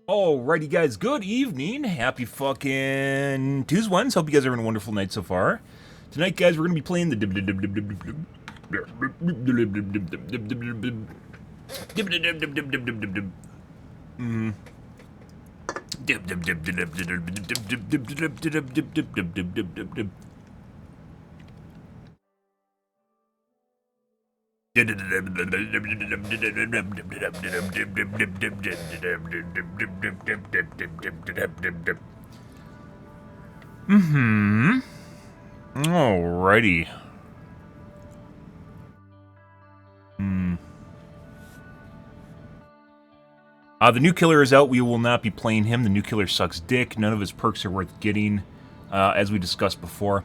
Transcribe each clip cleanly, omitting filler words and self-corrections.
Alrighty, guys. Good evening. Happy fucking Tuesday. Hope you guys are having a wonderful night so far. Tonight, guys, we're gonna be playing the Alrighty. The new killer is out. We will not be playing him. The new killer sucks dick. None of his perks are worth getting, as we discussed before.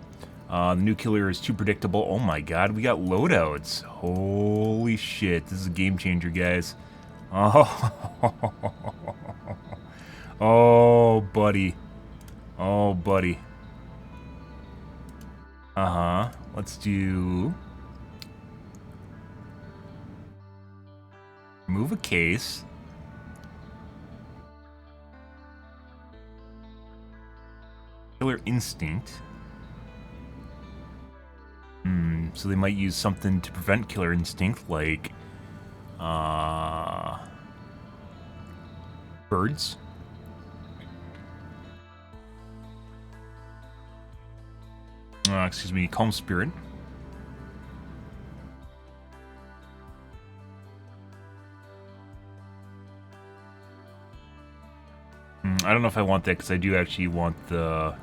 The new killer is too predictable. Oh my god, we got loadouts. Holy shit, this is a game changer, guys. Oh, oh buddy. Oh, buddy. Uh-huh. Let's do... Remove a case. Killer instinct. So they might use something to prevent killer instinct, like birds. Excuse me, calm spirit. I don't know if I want that, because I do actually want the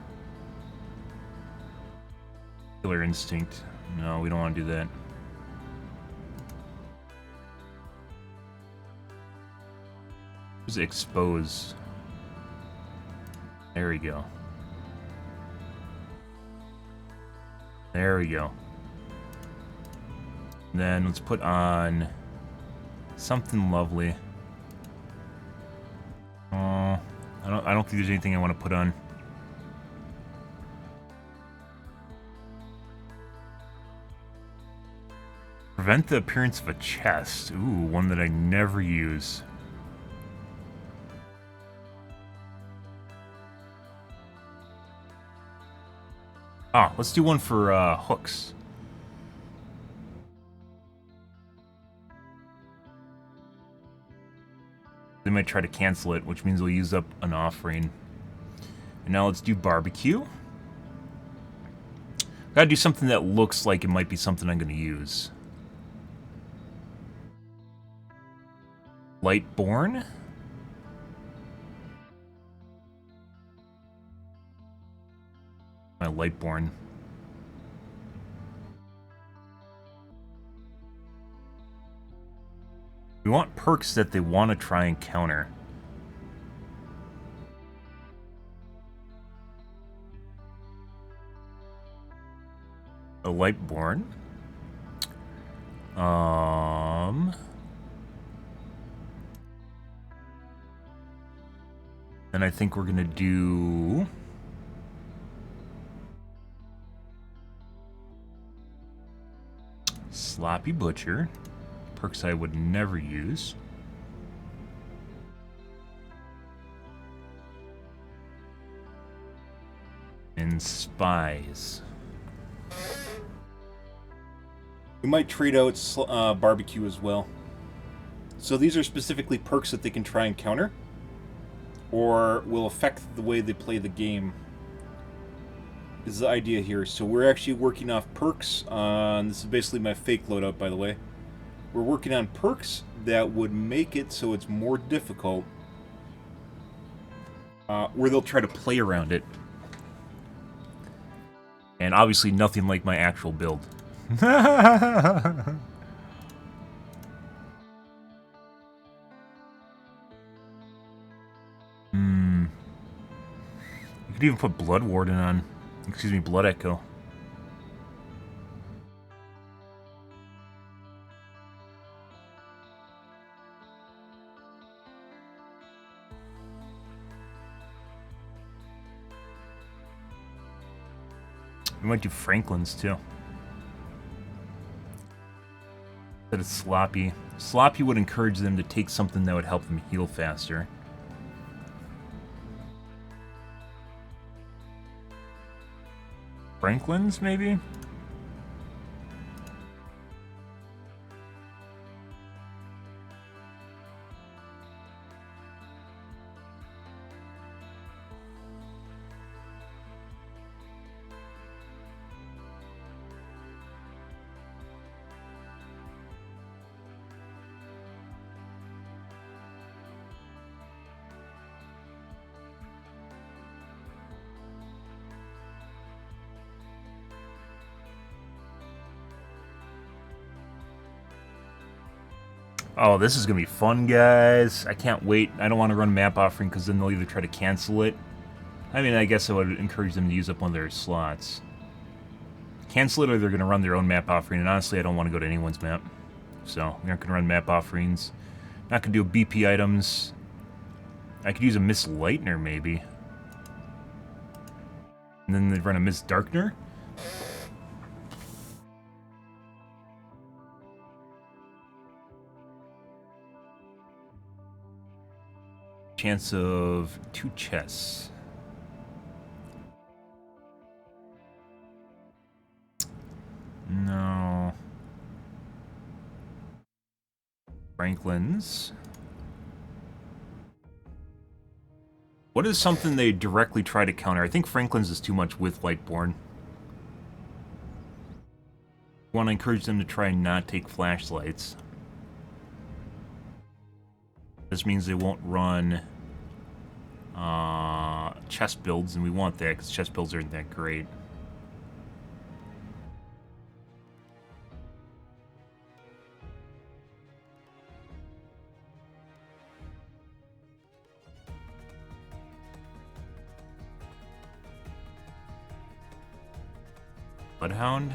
killer instinct. No, we don't want to do that. Who's expose? There we go. There we go. Then let's put on something lovely. I don't think there's anything I want to put on. Prevent the appearance of a chest. Ooh, one that I never use. Let's do one for hooks. They might try to cancel it, which means we'll use up an offering. And now let's do barbecue. Gotta do something that looks like it might be something I'm gonna use. Lightborn. My Lightborn. We want perks that they want to try and counter. A Lightborn. And I think we're gonna do... Sloppy Butcher. Perks I would never use. And Spies. We might trade out Barbecue as well. So these are specifically perks that they can try and counter, or will affect the way they play the game, is the idea here. So we're actually working off perks. This is basically my fake loadout, by the way. We're working on perks that would make it so it's more difficult, where they'll try to play around it. And obviously nothing like my actual build. You could even put Blood Warden on. Excuse me, Blood Echo. We might do Franklin's too. Instead of Sloppy. Sloppy would encourage them to take something that would help them heal faster. Franklin's, maybe? Oh, this is going to be fun, guys. I can't wait. I don't want to run map offering because then they'll either try to cancel it. I mean, I guess I would encourage them to use up one of their slots. Cancel it or they're going to run their own map offering, and honestly, I don't want to go to anyone's map. So, we aren't going to run map offerings. Not going to do BP items. I could use a Miss Lightner, maybe. And then they'd run a Miss Darkner. Chance of 2 chests. No. Franklin's. What is something they directly try to counter? I think Franklin's is too much with Lightborn. I want to encourage them to try and not take flashlights. This means they won't run chest builds, and we want that because chest builds aren't that great. Bloodhound?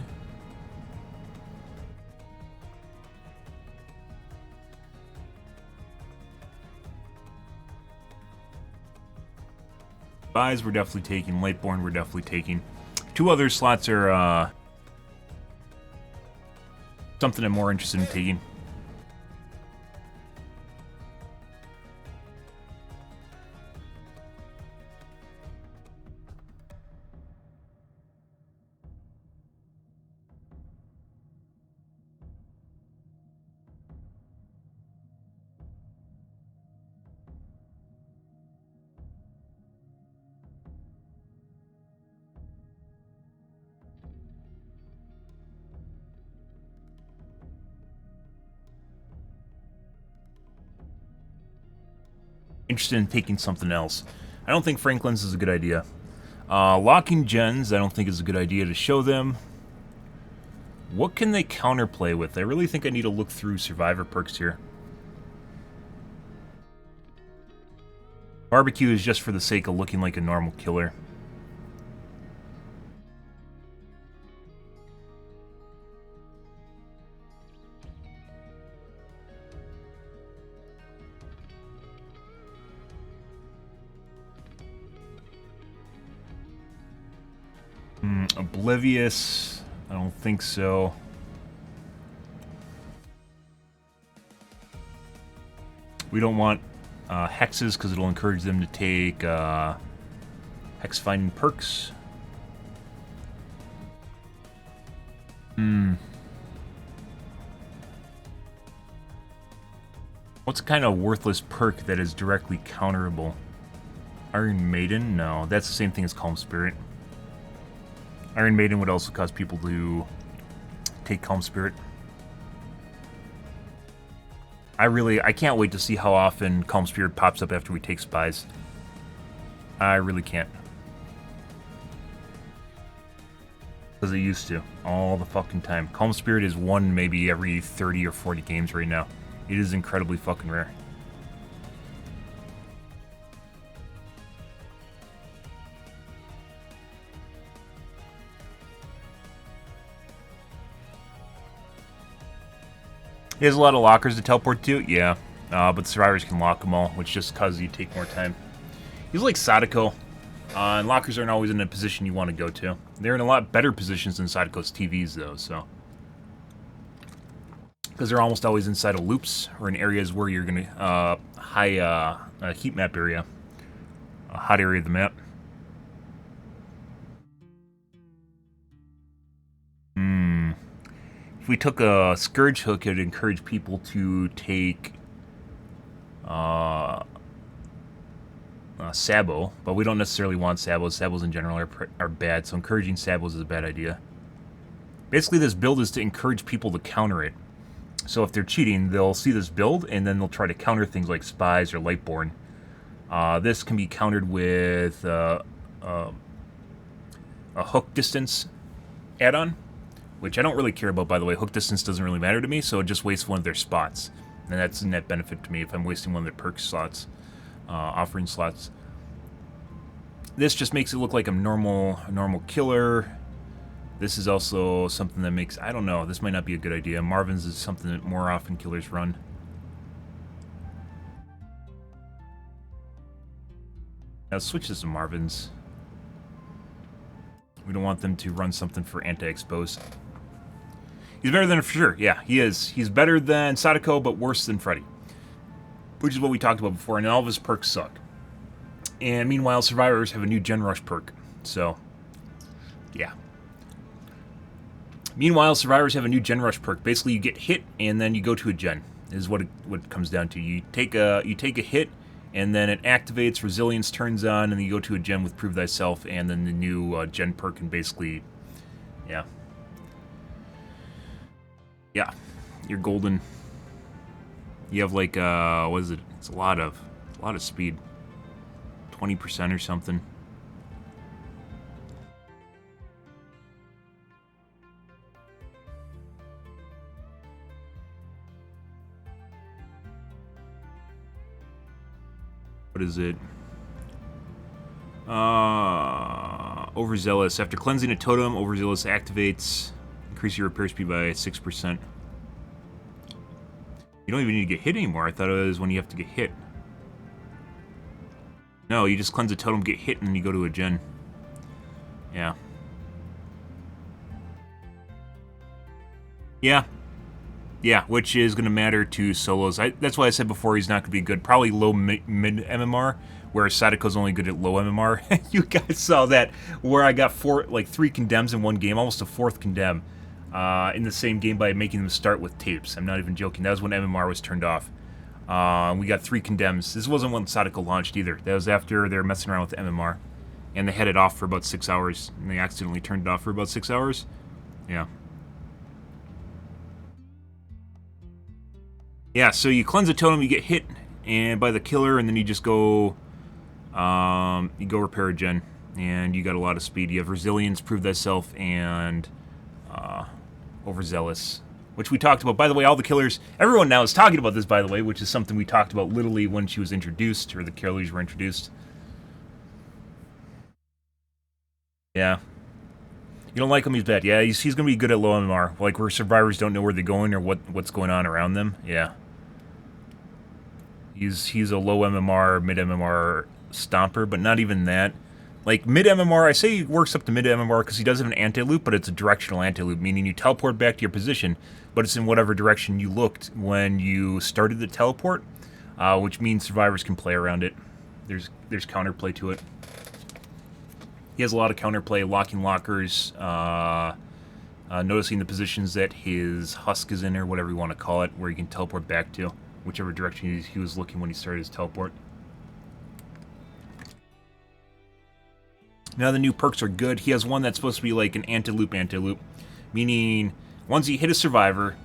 Spies we're definitely taking. Lightborn we're definitely taking. 2 other slots are something I'm more interested in taking. Interested in taking something else. I don't think Franklin's is a good idea. Locking gens, I don't think is a good idea to show them. What can they counterplay with? I really think I need to look through survivor perks here. Barbecue is just for the sake of looking like a normal killer. Oblivious, I don't think so. We don't want hexes because it'll encourage them to take hex finding perks. What's a kind of worthless perk that is directly counterable? Iron Maiden? No, that's the same thing as Calm Spirit. Iron Maiden would also cause people to take Calm Spirit. I can't wait to see how often Calm Spirit pops up after we take Spies. I really can't. Because it used to. All the fucking time. Calm Spirit is one maybe every 30 or 40 games right now. It is incredibly fucking rare. He has a lot of lockers to teleport to, yeah. But survivors can lock them all, which just causes you to take more time. He's like Sadako, and lockers aren't always in a position you want to go to. They're in a lot better positions than Sadako's TVs, though, so. Because they're almost always inside of loops, or in areas where you're going to, high heat map area. A hot area of the map. If we took a Scourge Hook, it would encourage people to take Sabo, but we don't necessarily want Sabos. Sabos in general are bad, so encouraging Sabos is a bad idea. Basically, this build is to encourage people to counter it. So if they're cheating, they'll see this build, and then they'll try to counter things like Spies or Lightborn. This can be countered with a hook distance add-on, which I don't really care about, by the way. Hook distance doesn't really matter to me, so it just wastes one of their spots. And that's a net benefit to me if I'm wasting one of their perk slots, offering slots. This just makes it look like a normal killer. This is also something that makes... I don't know, this might not be a good idea. Marvin's is something that more often killers run. Now switch this to Marvin's. We don't want them to run something for anti-expose. He's better than it for sure. Yeah, he is. He's better than Sadako, but worse than Freddy. Which is what we talked about before, and all of his perks suck. And meanwhile, Survivors have a new Gen Rush perk. So, yeah. Meanwhile, Survivors have a new Gen Rush perk. Basically, you get hit, and then you go to a Gen. Is what it comes down to. You take a hit, and then it activates, Resilience turns on, and then you go to a Gen with Prove Thyself, and then the new Gen perk can basically... Yeah. Yeah. You're golden. You have like, what is it? It's a lot of speed. 20% or something. What is it? Overzealous. After cleansing a totem, Overzealous activates. Increase your repair speed by 6%. You don't even need to get hit anymore. I thought it was when you have to get hit. No, you just cleanse a totem, get hit, and then you go to a Gen. Yeah. Yeah. Yeah, which is going to matter to solos. That's why I said before he's not going to be good. Probably low mid MMR, whereas Sadako's only good at low MMR. You guys saw that, where I got 3 condemns in one game, almost a 4th condemn in the same game by making them start with tapes. I'm not even joking. That was when MMR was turned off. We got 3 condemns. This wasn't when Sadako launched either. That was after they were messing around with the MMR. And they had it off for about 6 hours. And they accidentally turned it off for about 6 hours. Yeah. Yeah, so you cleanse a totem, you get hit by the killer, and then you just go... you go repair a Gen. And you got a lot of speed. You have Resilience, Prove Thyself, and... Overzealous. Which we talked about. By the way, all the killers... Everyone now is talking about this, by the way, which is something we talked about literally when she was introduced, or the killers were introduced. Yeah. You don't like him, he's bad. Yeah, he's going to be good at low MMR. Like, where survivors don't know where they're going or what's going on around them. Yeah. He's a low MMR, mid MMR stomper, but not even that. Like, mid MMR, I say he works up to mid MMR because he does have an anti-loop, but it's a directional anti-loop, meaning you teleport back to your position, but it's in whatever direction you looked when you started the teleport, which means survivors can play around it. There's counterplay to it. He has a lot of counterplay, locking lockers, noticing the positions that his husk is in, or whatever you want to call it, where you can teleport back to, whichever direction he was looking when he started his teleport. Now the new perks are good. He has one that's supposed to be like an anti-loop, meaning once you hit a survivor,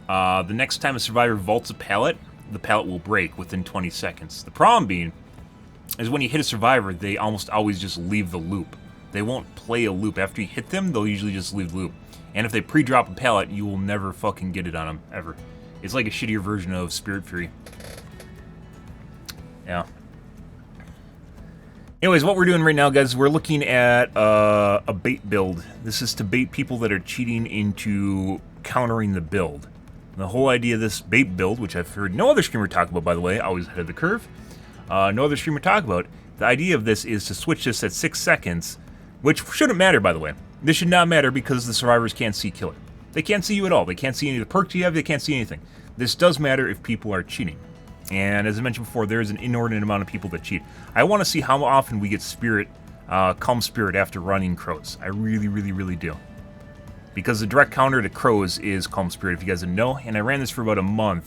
the next time a survivor vaults a pallet, the pallet will break within 20 seconds. The problem being is when you hit a survivor, they almost always just leave the loop. They won't play a loop. After you hit them, they'll usually just leave the loop. And if they pre-drop a pallet, you will never fucking get it on them, ever. It's like a shittier version of Spirit Fury. Yeah. Anyways, what we're doing right now, guys, we're looking at a bait build. This is to bait people that are cheating into countering the build. The whole idea of this bait build, which I've heard no other streamer talk about, by the way, always ahead of the curve, no other streamer talk about, the idea of this is to switch this at 6 seconds, which shouldn't matter, by the way. This should not matter because the survivors can't see killer. They can't see you at all. They can't see any of the perks you have. They can't see anything. This does matter if people are cheating. And as I mentioned before, there is an inordinate amount of people that cheat. I want to see how often we get Spirit, Calm Spirit after running Crows. I really, really, really do. because the direct counter to crows is Calm Spirit, if you guys didn't know. And I ran this for about a month,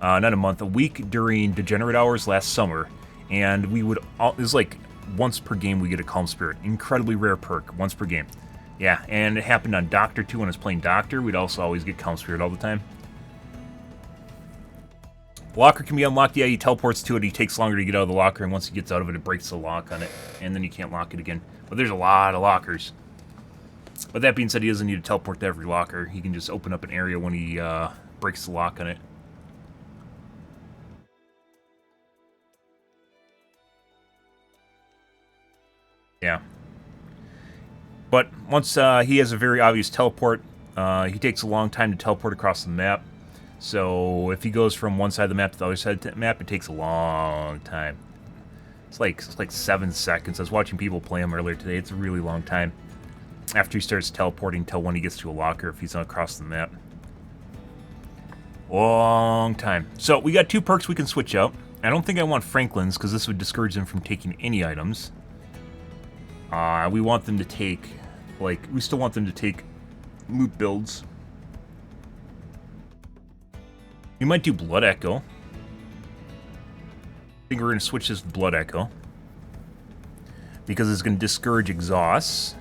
a week during Degenerate Hours last summer. And we would, it was like once per game we get a Calm Spirit. Incredibly rare perk, once per game. Yeah, and it happened on Doctor too. When I was playing Doctor, we'd also always get Calm Spirit all the time. Locker can be unlocked. Yeah, he teleports to it. He takes longer to get out of the locker, and once he gets out of it, it breaks the lock on it, and then you can't lock it again. But there's a lot of lockers. But that being said, he doesn't need to teleport to every locker. He can just open up an area when he breaks the lock on it. Yeah. But once he has a very obvious teleport, he takes a long time to teleport across the map. So if he goes from one side of the map to the other side of the map, it takes a long time. It's like 7 seconds. I was watching people play him earlier today. It's a really long time after he starts teleporting until when he gets to a locker if he's not across the map. Long time. So we got 2 perks we can switch out. I don't think I want Franklin's because this would discourage them from taking any items. We want them to take, we still want them to take loot builds. We might do Blood Echo. I think we're going to switch this to Blood Echo. Because it's going to discourage exhausts.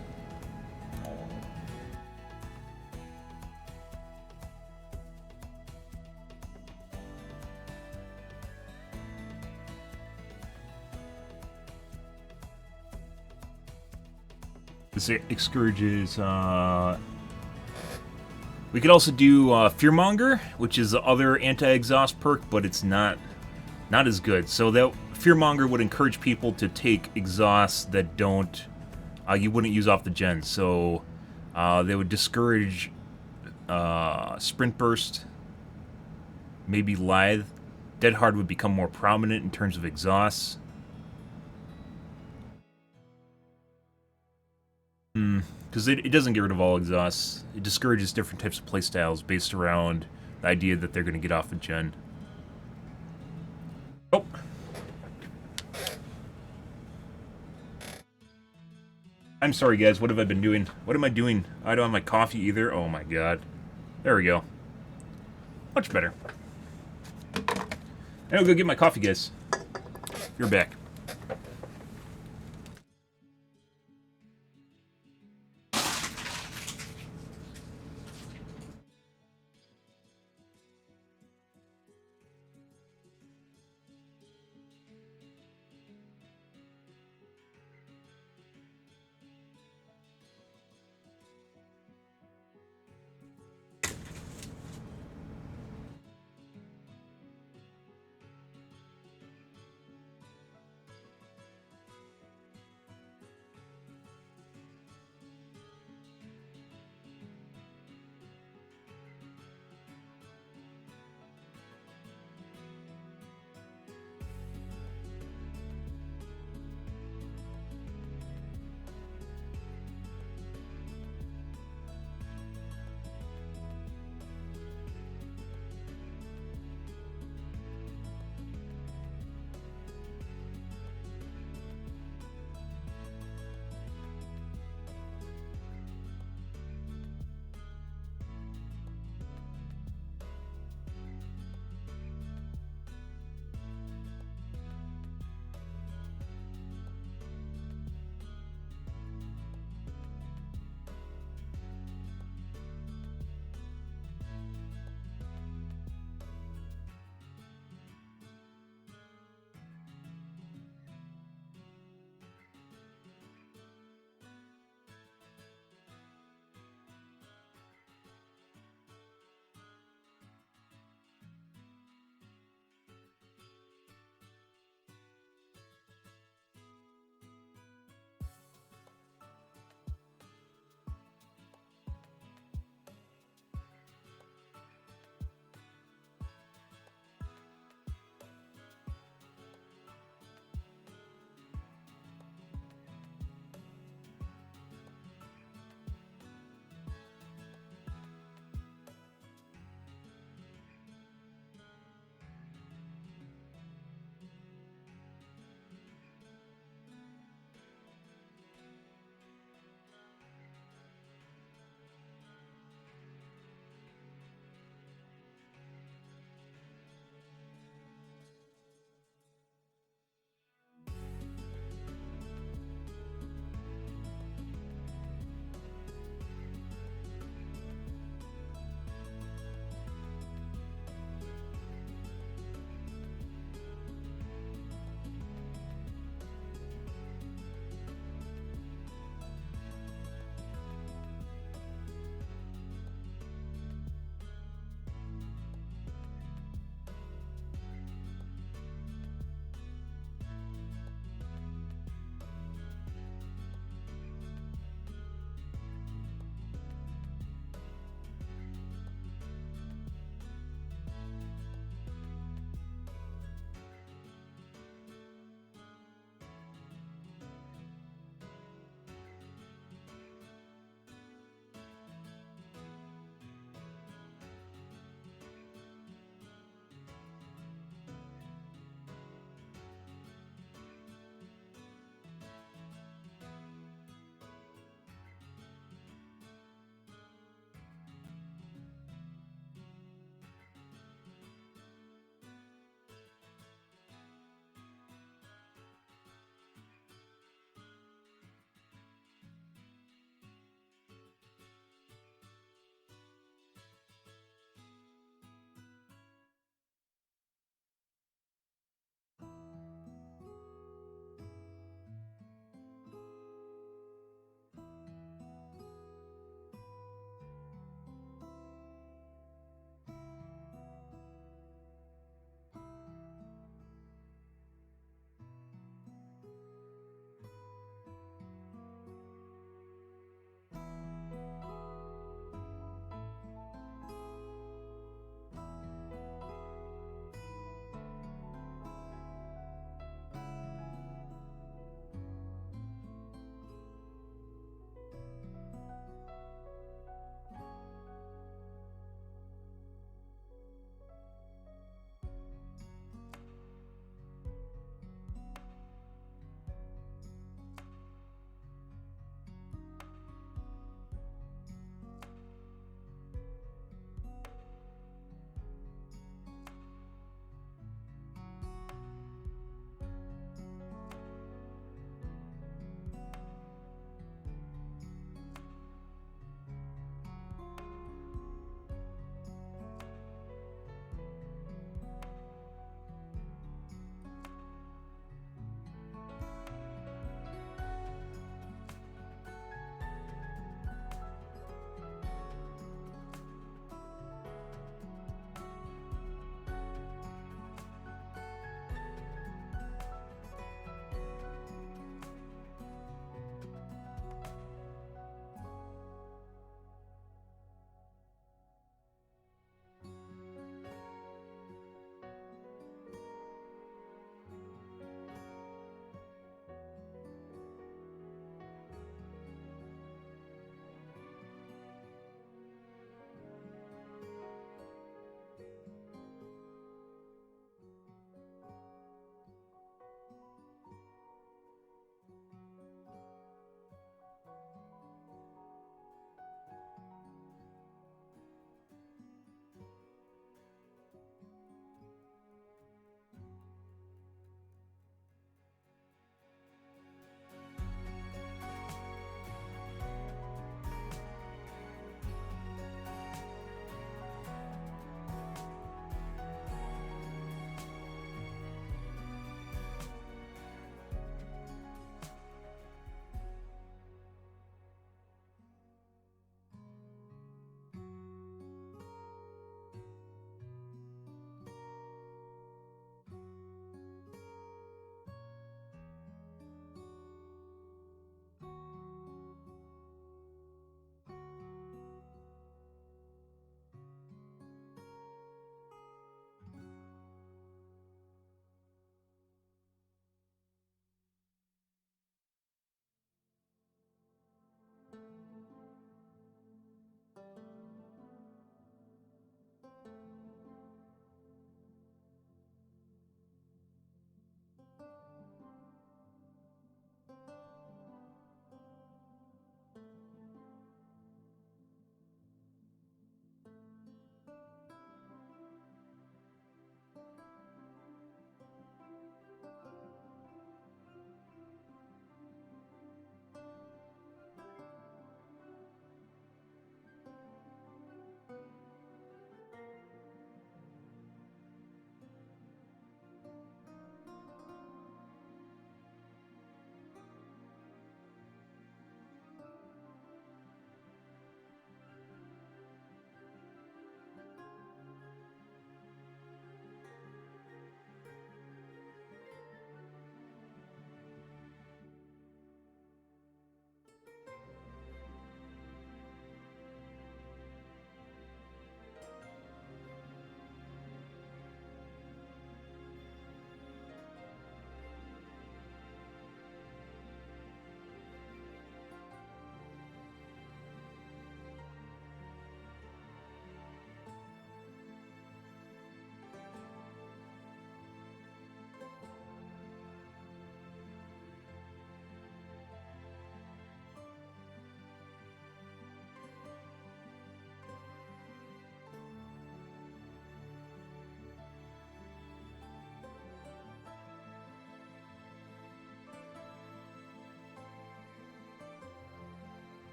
This discourages, we could also do Fearmonger, which is the other anti-exhaust perk, but it's not as good. So that Fearmonger would encourage people to take exhausts that don't, you wouldn't use off the gen. So they would discourage Sprint Burst, maybe Lithe. Dead Hard would become more prominent in terms of exhausts. Because it doesn't get rid of all exhausts. It discourages different types of playstyles based around the idea that they're going to get off a gen. Oh. I'm sorry, guys. What have I been doing? What am I doing? I don't have my coffee either. Oh, my God. There we go. Much better. I'll go get my coffee, guys. You're back.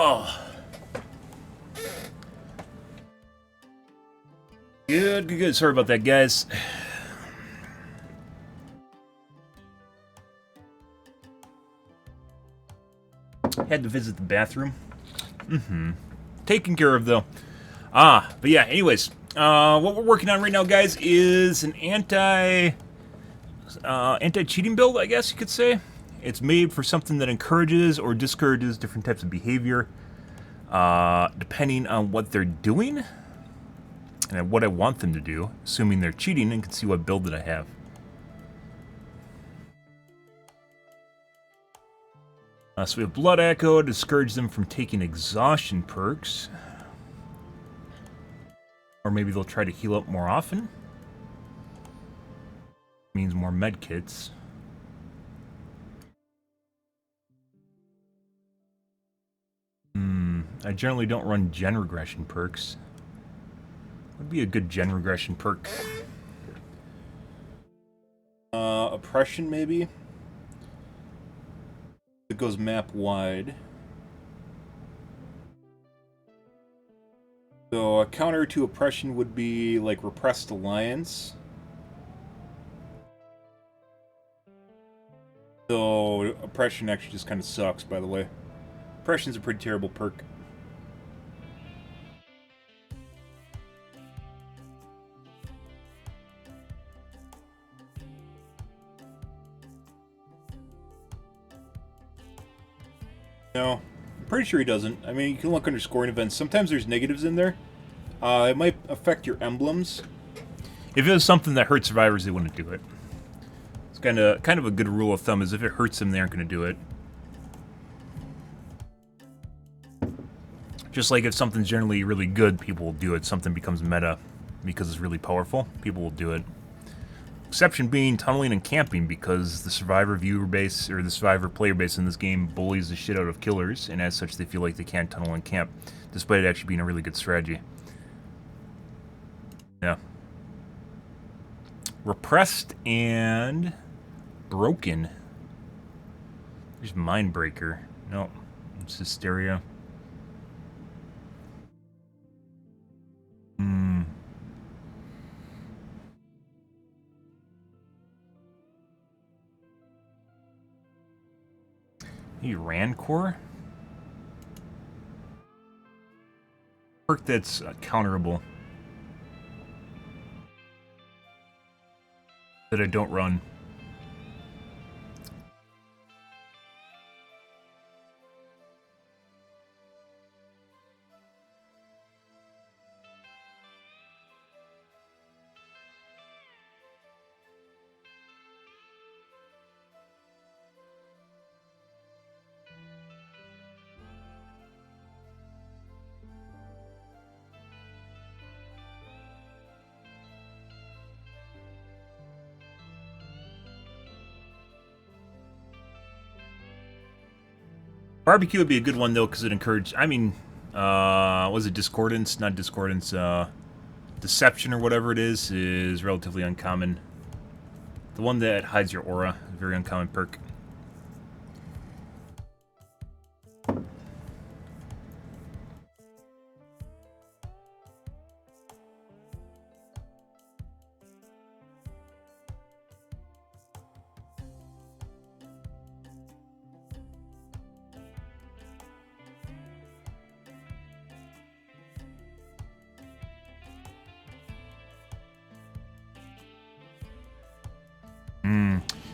Oh. Good. Sorry about that, guys. Had to visit the bathroom. Taken care of, though. But yeah, anyways. What we're working on right now, guys, is an anti-cheating build, I guess you could say. It's made for something that encourages or discourages different types of behavior, depending on what they're doing and what I want them to do, assuming they're cheating, and can see what build that I have. So we have Blood Echo to discourage them from taking exhaustion perks. Or maybe they'll try to heal up more often. Means more med kits. I generally don't run gen regression perks. Would be a good gen regression perk. Oppression, maybe? It goes map wide. So a counter to oppression would be like Repressed Alliance. So oppression actually just kind of sucks, by the way. Oppression's a pretty terrible perk. No, I'm pretty sure he doesn't. I mean, you can look under scoring events. Sometimes there's negatives in there. It might affect your emblems. If it was something that hurt survivors, they wouldn't do it. It's kind of a good rule of thumb is if it hurts them, they aren't going to do it. Just like if something's generally really good, people will do it. Something becomes meta because it's really powerful, people will do it. Exception being tunneling and camping, because the survivor viewer base, or the survivor player base in this game bullies the shit out of killers, and as such they feel like they can't tunnel and camp, despite it actually being a really good strategy. Yeah. Repressed and broken. There's Mindbreaker. No, it's Hysteria. Maybe Rancor? Perk that's counterable. That I don't run. Barbecue would be a good one, though, because it encouraged... I mean, was it Discordance? Not Discordance, Deception or whatever it is relatively uncommon. The one that hides your aura, a very uncommon perk.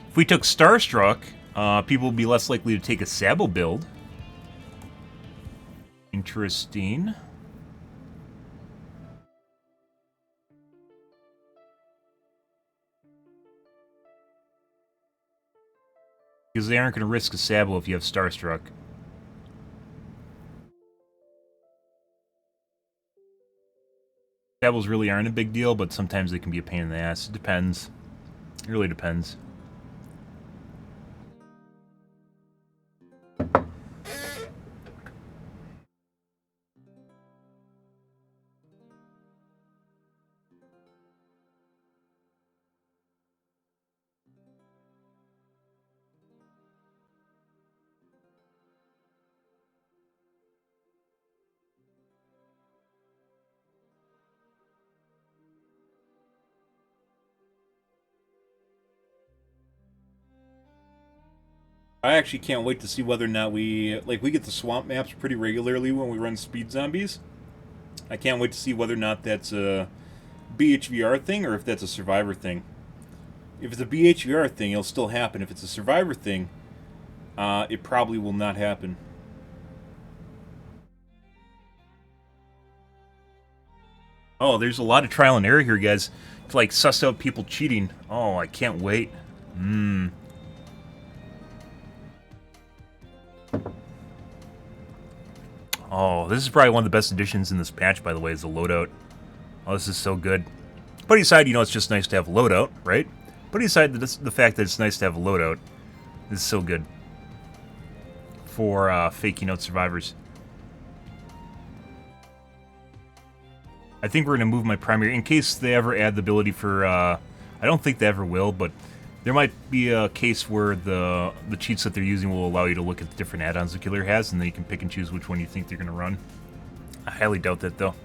If we took Starstruck, people would be less likely to take a Sabo build. Interesting. Because they aren't going to risk a Sabo if you have Starstruck. Sabos really aren't a big deal, but sometimes they can be a pain in the ass. It depends. It really depends. I actually can't wait to see whether or not we get the swamp maps pretty regularly when we run speed zombies. I can't wait to see whether or not that's a BHVR thing or if that's a survivor thing. If it's a BHVR thing, it'll still happen. If it's a survivor thing, it probably will not happen. Oh, there's a lot of trial and error here, guys. To like suss out people cheating. Oh, I can't wait. Oh, this is probably one of the best additions in this patch, by the way, is the loadout. Oh, this is so good. Putting aside, it's just nice to have a loadout, right? Putting aside the fact that it's nice to have a loadout, this is so good for faking out survivors. I think we're going to move my primary, in case they ever add the ability for, I don't think they ever will, but there might be a case where the cheats that they're using will allow you to look at the different add-ons the killer has, and then you can pick and choose which one you think they're going to run. I highly doubt that, though.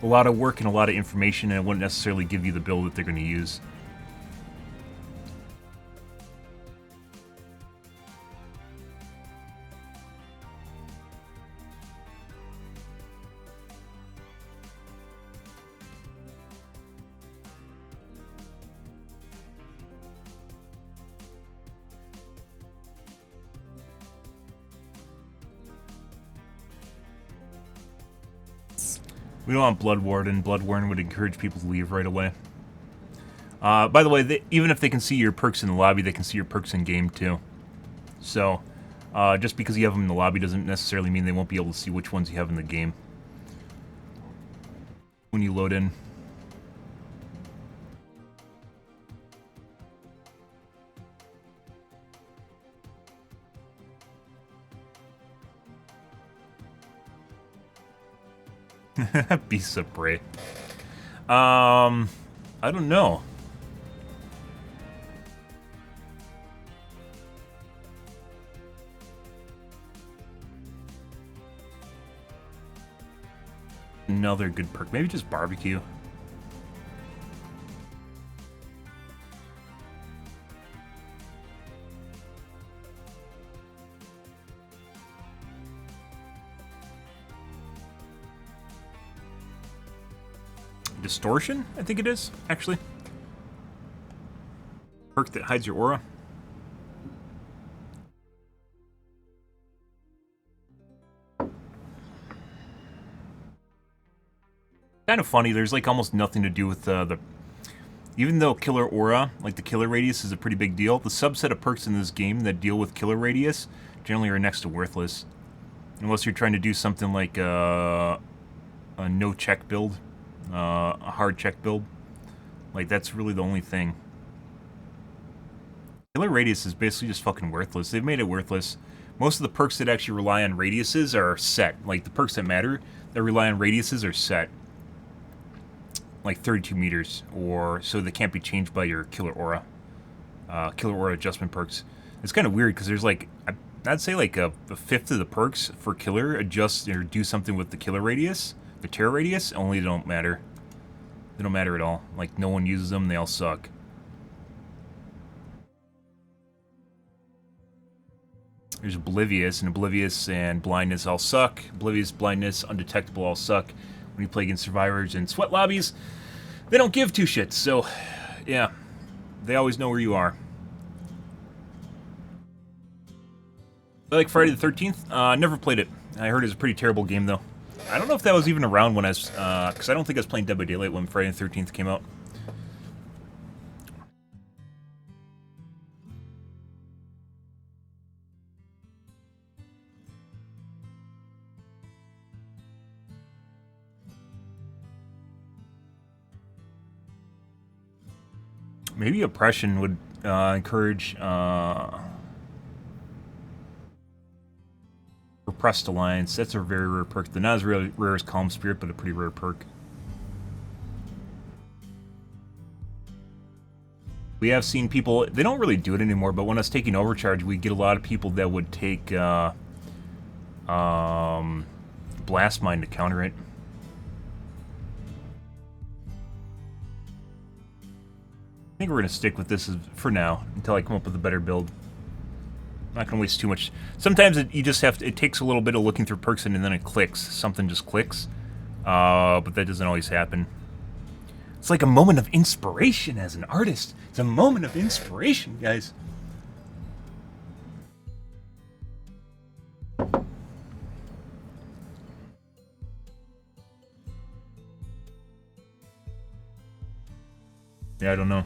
A lot of work and a lot of information, and it wouldn't necessarily give you the build that they're going to use. We don't want Blood Warden. Blood Warden would encourage people to leave right away. By the way, even if they can see your perks in the lobby, they can see your perks in game too. So, just because you have them in the lobby doesn't necessarily mean they won't be able to see which ones you have in the game when you load in. Beasts of Prey. I don't know. Another good perk. Maybe just barbecue. Distortion, I think it is, actually. Perk that hides your aura. Kind of funny, there's like almost nothing to do with the... Even though Killer Aura, like the Killer Radius, is a pretty big deal, the subset of perks in this game that deal with Killer Radius generally are next to worthless. Unless you're trying to do something like a no-check build. A hard check build. Like, that's really the only thing. Killer Radius is basically just fucking worthless. They've made it worthless. Most of the perks that actually rely on radiuses are set. Like, the perks that matter that rely on radiuses are set. Like 32 meters, or so they can't be changed by your Killer Aura. Killer Aura adjustment perks. It's kind of weird, because there's like, I'd say like a fifth of the perks for Killer adjust or do something with the Killer Radius. The Terror Radius, only they don't matter. They don't matter at all. Like, no one uses them, they all suck. There's Oblivious, and Oblivious and Blindness all suck. Oblivious, Blindness, Undetectable all suck. When you play against survivors in sweat lobbies, they don't give two shits, so, yeah. They always know where you are. I like Friday the 13th. Never played it. I heard it was a pretty terrible game, though. I don't know if that was even around when I was, because I don't think I was playing Dead by Daylight when Friday the 13th came out. Maybe Oppression would encourage Repressed Alliance. That's a very rare perk. They're not as rare as Calm Spirit, but a pretty rare perk. We have seen people, they don't really do it anymore, but when I was taking Overcharge, we get a lot of people that would take Blast Mine to counter it. I think we're going to stick with this for now until I come up with a better build. I'm not going to waste too much. Sometimes you just have to, it takes a little bit of looking through perks and then it clicks. Something just clicks. But that doesn't always happen. It's like a moment of inspiration as an artist. It's a moment of inspiration, guys. Yeah, I don't know.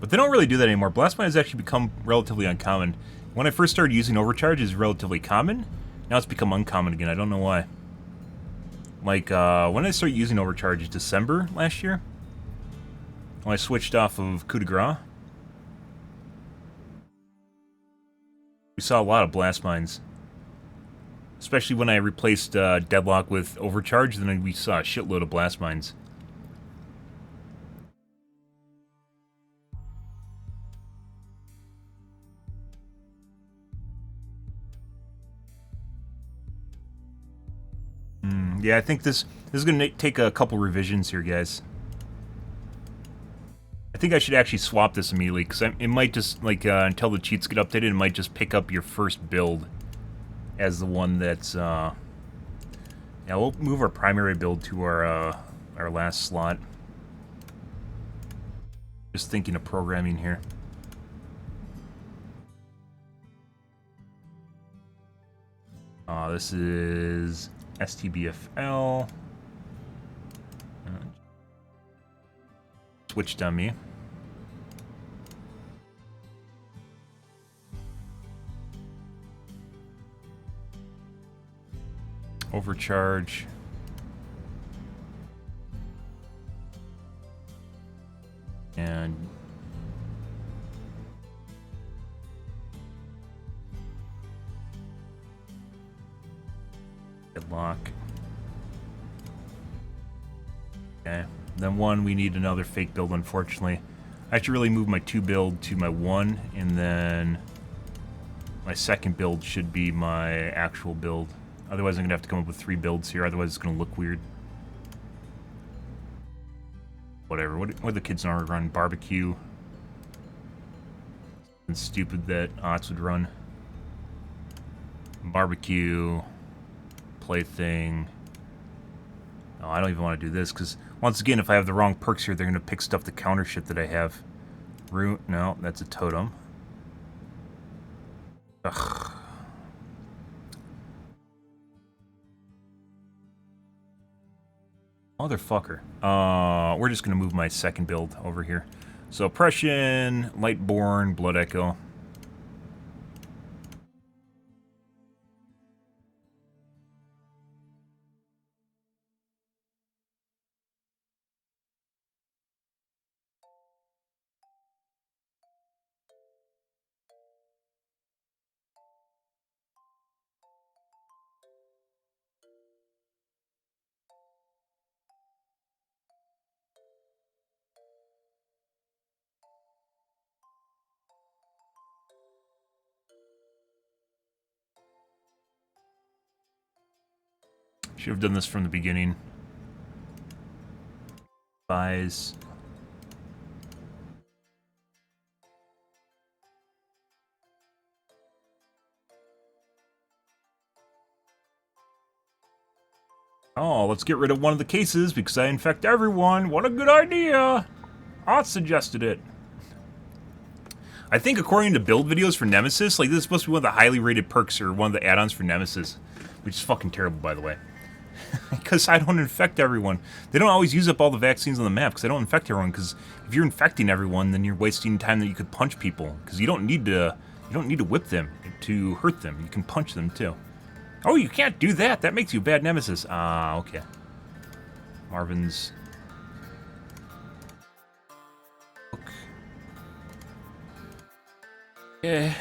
But they don't really do that anymore. Blast Mine has actually become relatively uncommon. When I first started using Overcharge, it was relatively common. Now it's become uncommon again. I don't know why. Like, when I started using Overcharge, December last year, when I switched off of Coup de Grace, we saw a lot of Blast Mines. Especially when I replaced Deadlock with Overcharge, then we saw a shitload of Blast Mines. Yeah, I think this is going to take a couple revisions here, guys. I think I should actually swap this immediately, because it might just, like, until the cheats get updated, it might just pick up your first build as the one that's, yeah, we'll move our primary build to our last slot. Just thinking of programming here. This is STBFL. Switch dummy. Overcharge. And Deadlock. Okay. Then one, we need another fake build, unfortunately. I should really move my 2 build to my 1, and then my second build should be my actual build. Otherwise, I'm going to have to come up with 3 builds here, otherwise it's going to look weird. Whatever. What the kids are run? Barbecue. It's stupid that Ots would run. Barbecue. Plaything. Oh, I don't even want to do this, because, once again, if I have the wrong perks here, they're going to pick stuff to counter shit that I have. Root. No, that's a totem. Ugh. Motherfucker. We're just going to move my second build over here. So, Oppression, Lightborn, Blood Echo. Should have done this from the beginning. Buys. Oh, let's get rid of one of the cases because I infect everyone. What a good idea. Ott suggested it. I think according to build videos for Nemesis, like this is supposed to be one of the highly rated perks or one of the add-ons for Nemesis. Which is fucking terrible, by the way. Because I don't infect everyone. They don't always use up all the vaccines on the map because I don't infect everyone. Because if you're infecting everyone, then you're wasting time that you could punch people. Because you don't need to whip them to hurt them. You can punch them too. Oh, you can't do that. That makes you a bad Nemesis. Ah, okay. Marvin's. Yeah.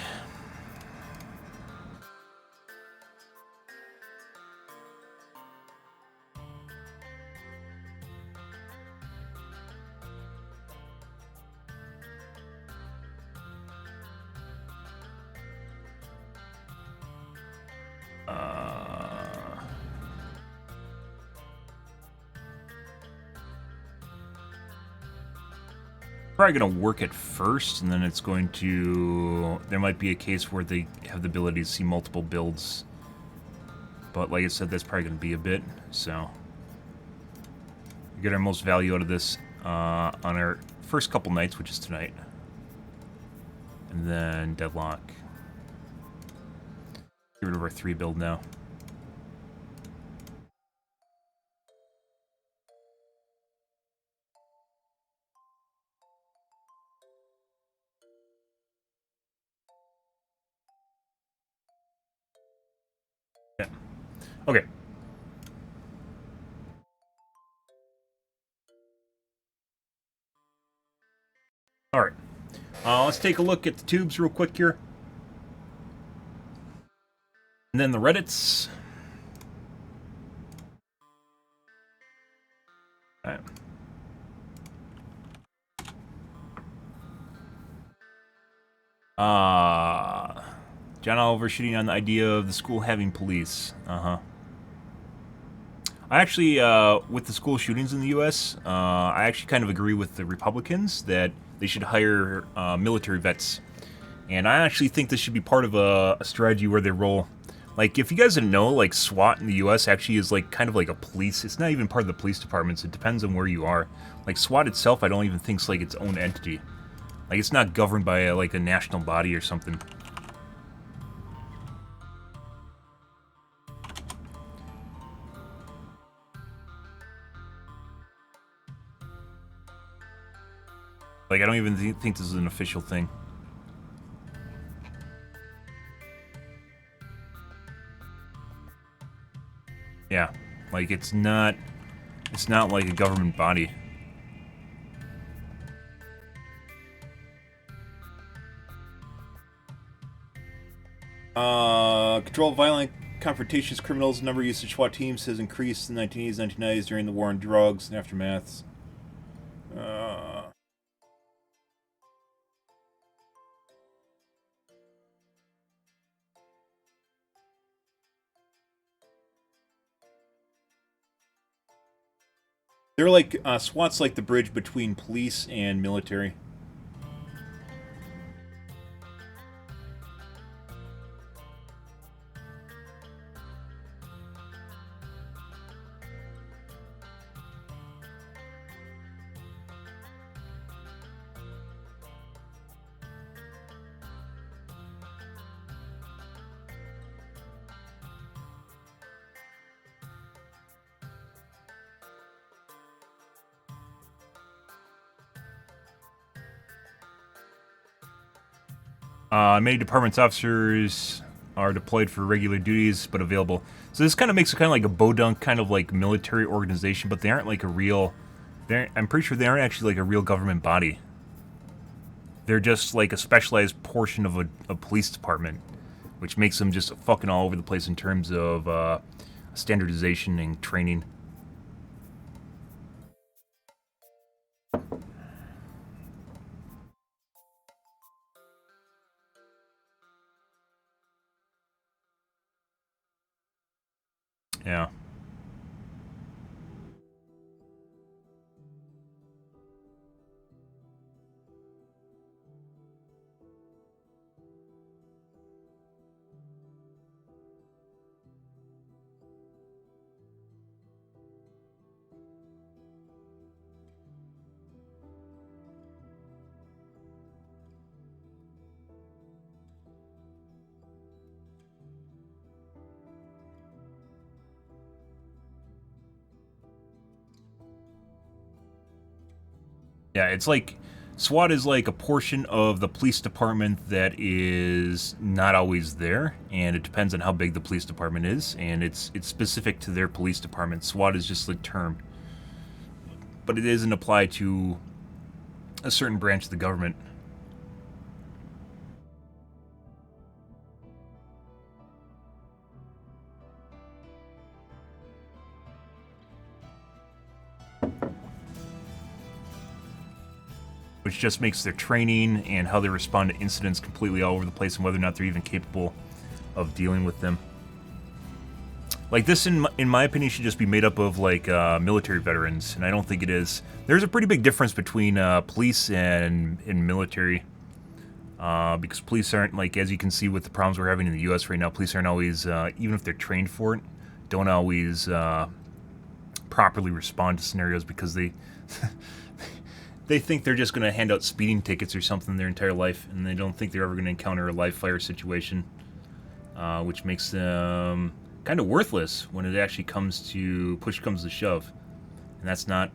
probably going to work at first, and then it's going to... There might be a case where they have the ability to see multiple builds. But like I said, that's probably going to be a bit, so... We get our most value out of this on our first couple nights, which is tonight. And then Deadlock. Get rid of our 3 build now. Yeah. Okay. Alright. Let's take a look at the tubes real quick here. And then the Reddits. Alright. John Oliver shitting on the idea of the school having police. I actually, with the school shootings in the U.S., I actually kind of agree with the Republicans that they should hire military vets. And I actually think this should be part of a strategy where they roll. Like, if you guys didn't know, like, SWAT in the U.S. actually is, like, kind of like a police. It's not even part of the police departments. It depends on where you are. Like, SWAT itself, I don't even think is, like, its own entity. Like, it's not governed by, like, a national body or something. Like, I don't even think this is an official thing. Yeah, like, it's not like a government body. Control violent confrontations, criminals, number of use of SWAT teams has increased in the 1980s, 1990s during the war on drugs and aftermaths. They're like, SWAT's like the bridge between police and military. Many departments officers are deployed for regular duties, but available. So this kind of makes it kind of like a bodunk kind of like military organization, but they aren't like a real... I'm pretty sure they aren't actually like a real government body. They're just like a specialized portion of a police department, which makes them just fucking all over the place in terms of standardization and training. Yeah. Yeah, it's like SWAT is like a portion of the police department that is not always there, and it depends on how big the police department is, and it's specific to their police department. SWAT is just the term, but it isn't applied to a certain branch of the government. Which just makes their training and how they respond to incidents completely all over the place, and whether or not they're even capable of dealing with them. Like this, in my opinion, should just be made up of like military veterans, and I don't think it is. There's a pretty big difference between police and military, because police aren't, like, as you can see with the problems we're having in the U.S. right now, police aren't always, even if they're trained for it, don't always properly respond to scenarios because they they think they're just going to hand out speeding tickets or something their entire life, and they don't think they're ever going to encounter a live fire situation, which makes them kind of worthless when it actually comes to push comes to shove, and that's not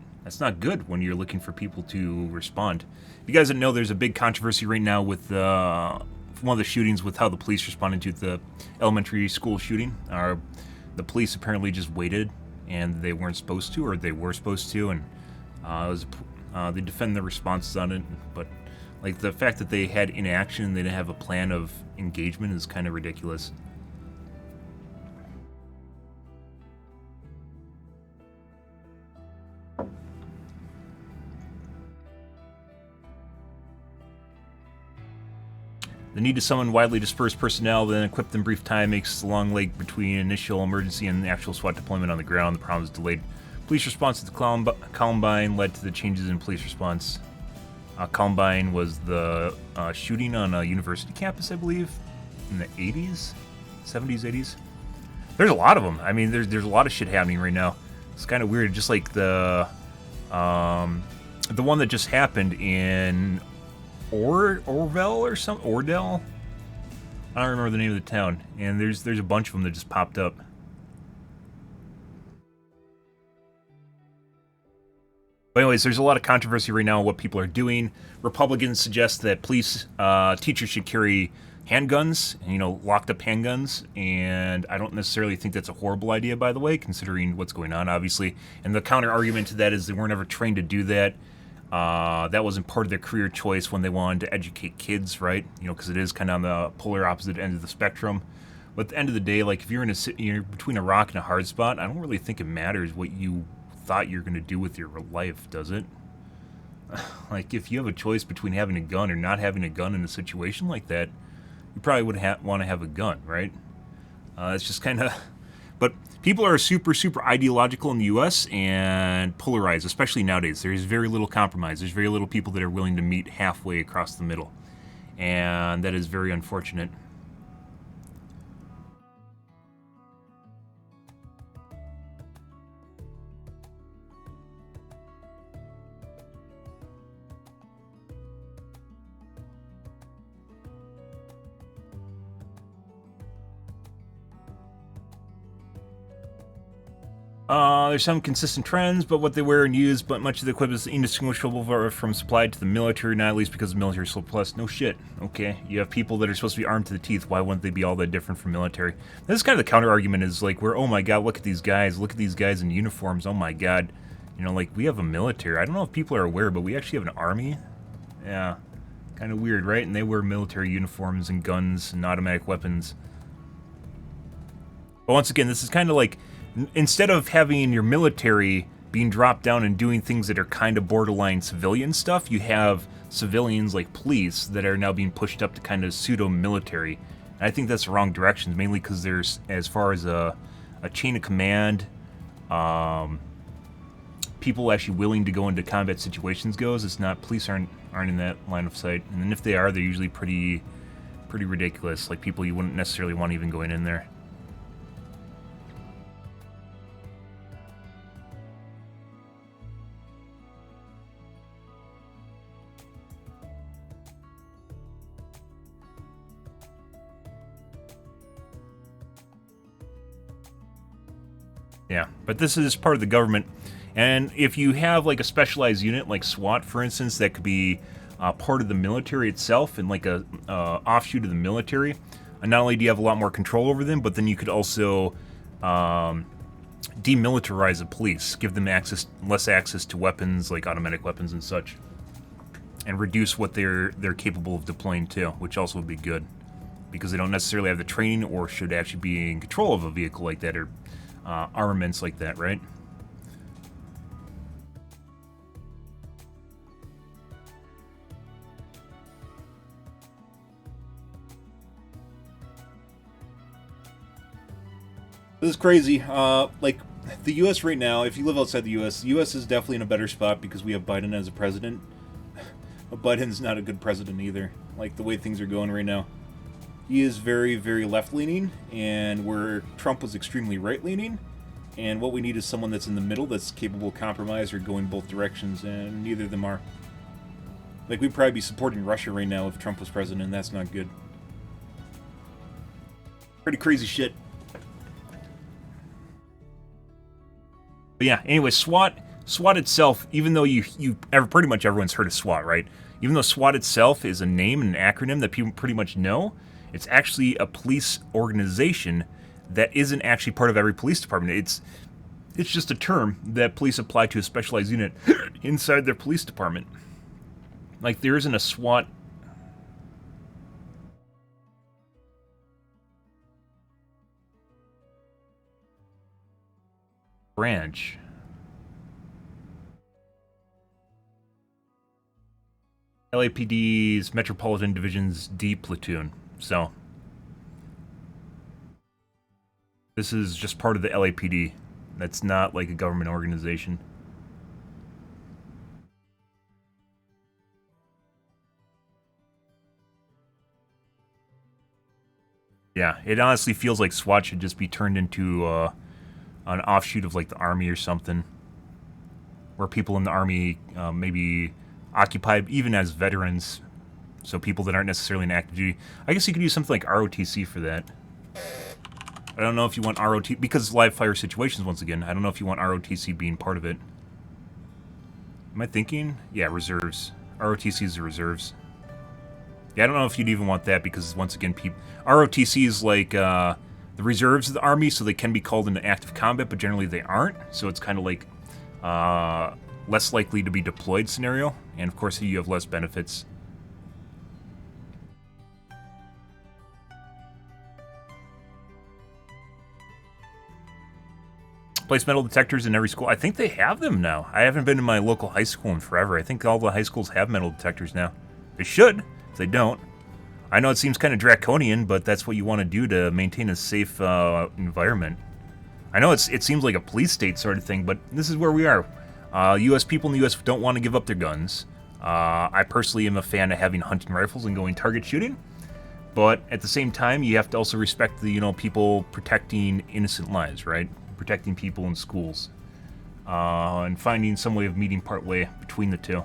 good when you're looking for people to respond. If you guys didn't know, there's a big controversy right now with one of the shootings with how the police responded to the elementary school shooting. The police apparently just waited, and they weren't supposed to, or they were supposed to, and they defend their responses on it. But like the fact that they had inaction, they didn't have a plan of engagement, is kind of ridiculous. The need to summon widely dispersed personnel, then equip them brief time, makes the long leg between initial emergency and actual SWAT deployment on the ground. The problem is delayed. Police response to the Columbine led to the changes in police response. Columbine was the shooting on a university campus, I believe, in the 80s? 70s, 80s? There's a lot of them. I mean, there's a lot of shit happening right now. It's kind of weird. Just like the one that just happened in Orville or something, Ordell. I don't remember the name of the town, and there's a bunch of them that just popped up. But anyways, there's a lot of controversy right now on what people are doing. Republicans suggest that police teachers should carry handguns, locked up handguns, and I don't necessarily think that's a horrible idea, by the way, considering what's going on, obviously. And the counter argument to that is they weren't ever trained to do that. That wasn't part of their career choice when they wanted to educate kids, right? Because it is kind of on the polar opposite end of the spectrum. But at the end of the day, like if you're you're between a rock and a hard spot, I don't really think it matters what you thought you're going to do with your life, does it? Like if you have a choice between having a gun or not having a gun in a situation like that, you probably would want to have a gun, right? It's just kind of... But people are super, super ideological in the U.S. and polarized, especially nowadays. There's very little compromise. There's very little people that are willing to meet halfway across the middle. And that is very unfortunate. There's some consistent trends, but what they wear and use, but much of the equipment is indistinguishable from supplied to the military, not at least because the military is surplus. No shit. Okay, you have people that are supposed to be armed to the teeth. Why wouldn't they be all that different from military? This is kind of the counter argument, is like, oh my god, look at these guys in uniforms. Oh my god, like we have a military. I don't know if people are aware, but we actually have an army. Yeah, kind of weird, right? And they wear military uniforms and guns and automatic weapons. But once again, this is kind of like, instead of having your military being dropped down and doing things that are kind of borderline civilian stuff, you have civilians like police that are now being pushed up to kind of pseudo-military. And I think that's the wrong direction, mainly because there's, as far as a chain of command, people actually willing to go into combat situations goes, it's not, police aren't in that line of sight. And if they are, they're usually pretty ridiculous, like people you wouldn't necessarily want even going in there. Yeah, but this is part of the government, and if you have like a specialized unit like SWAT, for instance, that could be part of the military itself and like a offshoot of the military, and not only do you have a lot more control over them, but then you could also demilitarize the police, give them less access to weapons like automatic weapons and such, and reduce what they're capable of deploying too, which also would be good, because they don't necessarily have the training or should actually be in control of a vehicle like that or armaments like that, right? This is crazy. Like, the U.S. right now, if you live outside the U.S. is definitely in a better spot because we have Biden as a president. But Biden's not a good president either, like the way things are going right now. He is very, very left-leaning, and where Trump was extremely right-leaning, and what we need is someone that's in the middle that's capable of compromise or going both directions, and neither of them are. Like, we'd probably be supporting Russia right now if Trump was president, and that's not good. Pretty crazy shit. But yeah, anyway, SWAT itself, even though pretty much everyone's heard of SWAT, right? Even though SWAT itself is a name and an acronym that people pretty much know, it's actually a police organization that isn't actually part of every police department. It's just a term that police apply to a specialized unit inside their police department. Like, there isn't a SWAT branch. LAPD's Metropolitan Division's D Platoon. So, this is just part of the LAPD. That's not like a government organization. Yeah, it honestly feels like SWAT should just be turned into an offshoot of like the Army or something, where people in the Army maybe occupy even as veterans, so people that aren't necessarily in active duty. I guess you could use something like ROTC for that. I don't know if you want ROTC, because live fire situations, once again, I don't know if you want ROTC being part of it. Am I thinking? Yeah, reserves. ROTC is the reserves. Yeah, I don't know if you'd even want that, because once again, ROTC is like the reserves of the Army, so they can be called into active combat, but generally they aren't. So it's kind of like less likely to be deployed scenario, and of course you have less benefits. Place metal detectors in every school. I think they have them now. I haven't been to my local high school in forever. I think all the high schools have metal detectors now. They should, if they don't. I know it seems kind of draconian, but that's what you want to do to maintain a safe environment. I know it seems like a police state sort of thing, but this is where we are. U.S. people in the U.S. don't want to give up their guns. I personally am a fan of having hunting rifles and going target shooting, but at the same time, you have to also respect the people protecting innocent lives, right? Protecting people in schools, and finding some way of meeting part way between the two.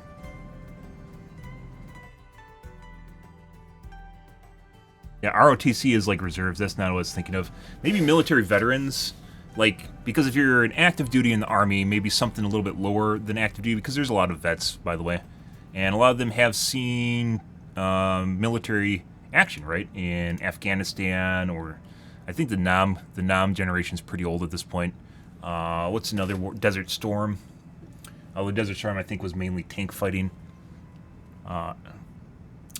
Yeah, ROTC is like reserves. That's not what I was thinking of. Maybe military veterans, like, because if you're an active duty in the Army, maybe something a little bit lower than active duty, because there's a lot of vets, by the way, and a lot of them have seen military action, right, in Afghanistan, or I think the Nam generation's pretty old at this point. What's another war? Desert Storm. The Desert Storm, I think, was mainly tank fighting.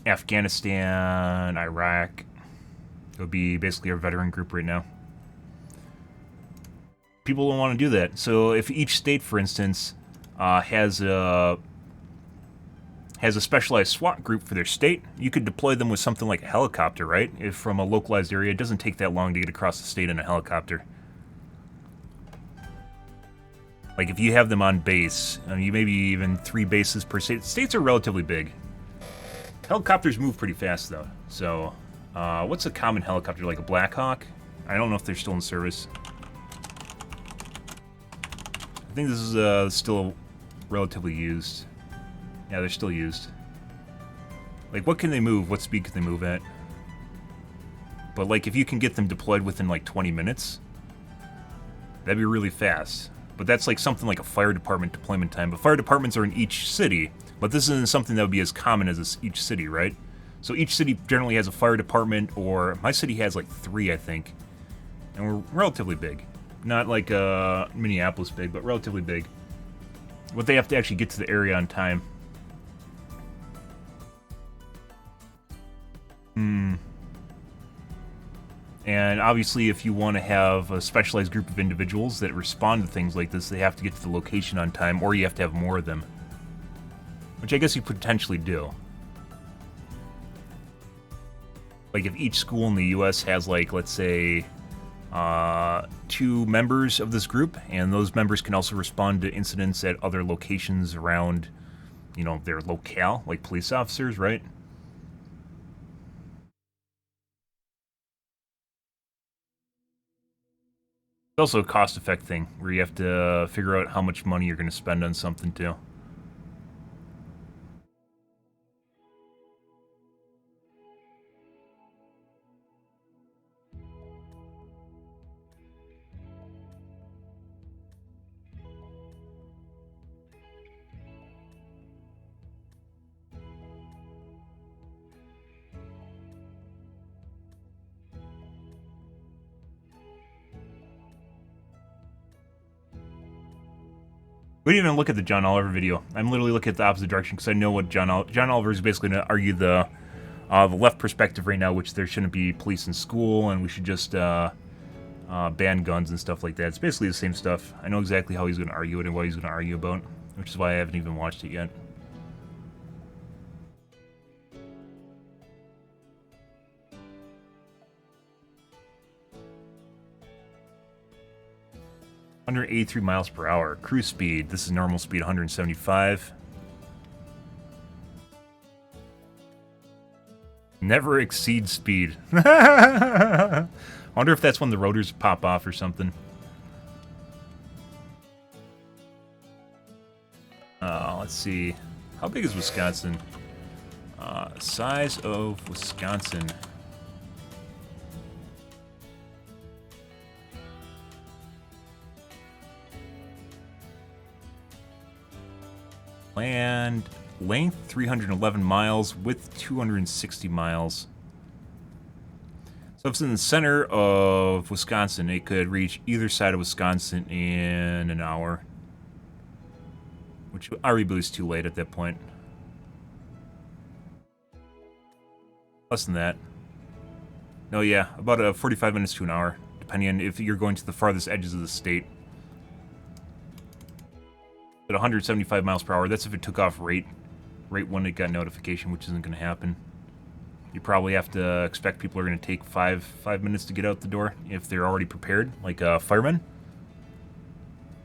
Afghanistan, Iraq. It would be basically our veteran group right now. People don't want to do that. So if each state, for instance, has a specialized SWAT group for their state, you could deploy them with something like a helicopter, right? If from a localized area, it doesn't take that long to get across the state in a helicopter. Like if you have them on base, you maybe even 3 bases per state. States are relatively big. Helicopters move pretty fast, though. So, what's a common helicopter? Like a Black Hawk? I don't know if they're still in service. I think this is still relatively used. Yeah, they're still used. Like, what can they move? What speed can they move at? But, like, if you can get them deployed within, like, 20 minutes, that'd be really fast. But that's, like, something like a fire department deployment time. But fire departments are in each city. But this isn't something that would be as common as each city, right? So each city generally has a fire department, or my city has like 3, I think. And we're relatively big. Not like Minneapolis big, but relatively big. But they have to actually get to the area on time. And obviously, if you want to have a specialized group of individuals that respond to things like this, they have to get to the location on time, or you have to have more of them. Which I guess you potentially do. Like if each school in the U.S. has, like, let's say, 2 members of this group, and those members can also respond to incidents at other locations around, you know, their locale, like police officers, right? It's also a cost effect thing, where you have to figure out how much money you're going to spend on something, too. We didn't even look at the John Oliver video. I'm literally looking at the opposite direction because I know what John Oliver is basically going to argue the left perspective right now, which there shouldn't be police in school and we should just ban guns and stuff like that. It's basically the same stuff. I know exactly how he's going to argue it and what he's going to argue about, which is why I haven't even watched it yet. Under 83 miles per hour. Cruise speed. This is normal speed, 175. Never exceed speed. I wonder if that's when the rotors pop off or something. Let's see. How big is Wisconsin? Size of Wisconsin. Land length 311 miles, width 260 miles. So if it's in the center of Wisconsin, it could reach either side of Wisconsin in an hour, which arguably is too late at that point. Less than that. No, yeah, about 45 minutes to an hour, depending on if you're going to the farthest edges of the state. At 175 miles per hour, that's if it took off right when it got notification, which isn't going to happen. You probably have to expect people are going to take five minutes to get out the door if they're already prepared, like firemen.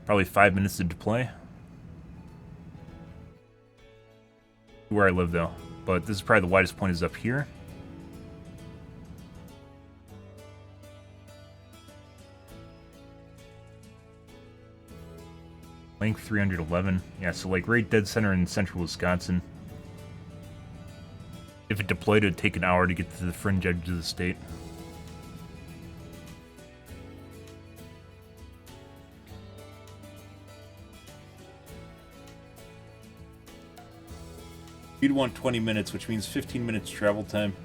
Probably 5 minutes to deploy. Where I live, though. But this is probably the widest point is up here. Length 311. Yeah, so like right dead center in central Wisconsin. If it deployed, it would take an hour to get to the fringe edge of the state. You'd want 20 minutes, which means 15 minutes travel time.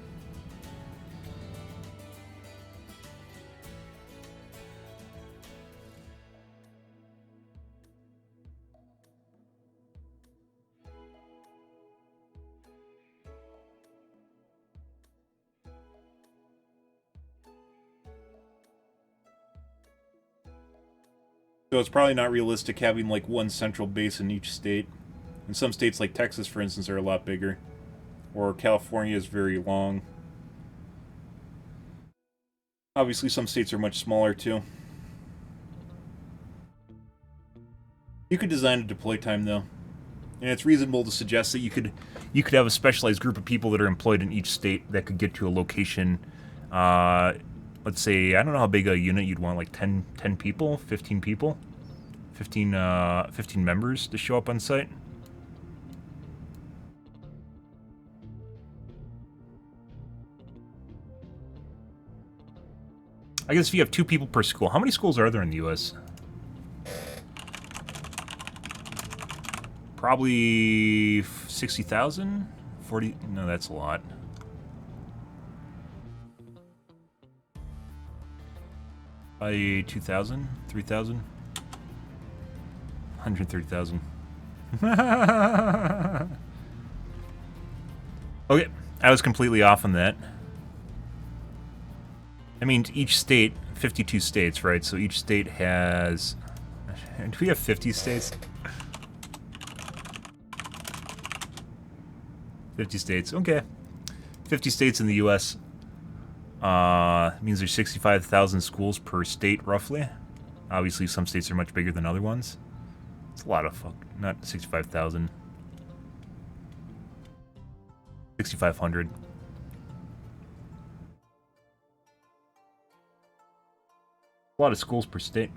So it's probably not realistic having like one central base in each state. And some states like Texas, for instance, are a lot bigger. Or California is very long. Obviously, some states are much smaller too. You could design a deploy time though. And it's reasonable to suggest that you could have a specialized group of people that are employed in each state that could get to a location. Let's say, I don't know how big a unit you'd want, like 10 people, 15 people, 15 members to show up on site. I guess if you have 2 people per school, how many schools are there in the U.S.? Probably 60,000? 40? No, that's a lot. Probably 2,000? 3,000? 130,000. Okay, I was completely off on that. I mean, each state, 52 states, right? So each state has... Do we have 50 states? 50 states, okay. 50 states in the U.S. Means there's 65,000 schools per state, roughly. Obviously, some states are much bigger than other ones. It's a lot of not 65,000. 6,500. A lot of schools per state.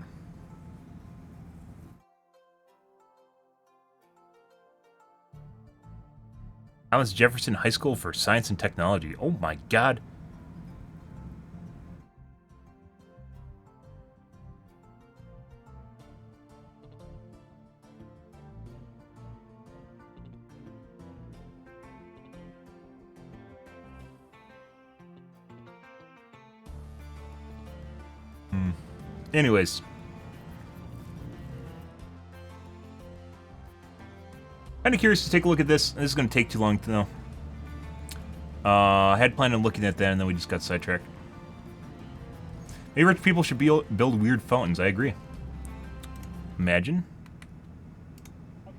Thomas Jefferson High School for Science and Technology. Oh my god. Anyways. Kind of curious to take a look at this. This is going to take too long to know. I had planned on looking at that, and then we just got sidetracked. Maybe rich people should build weird fountains. I agree. Imagine.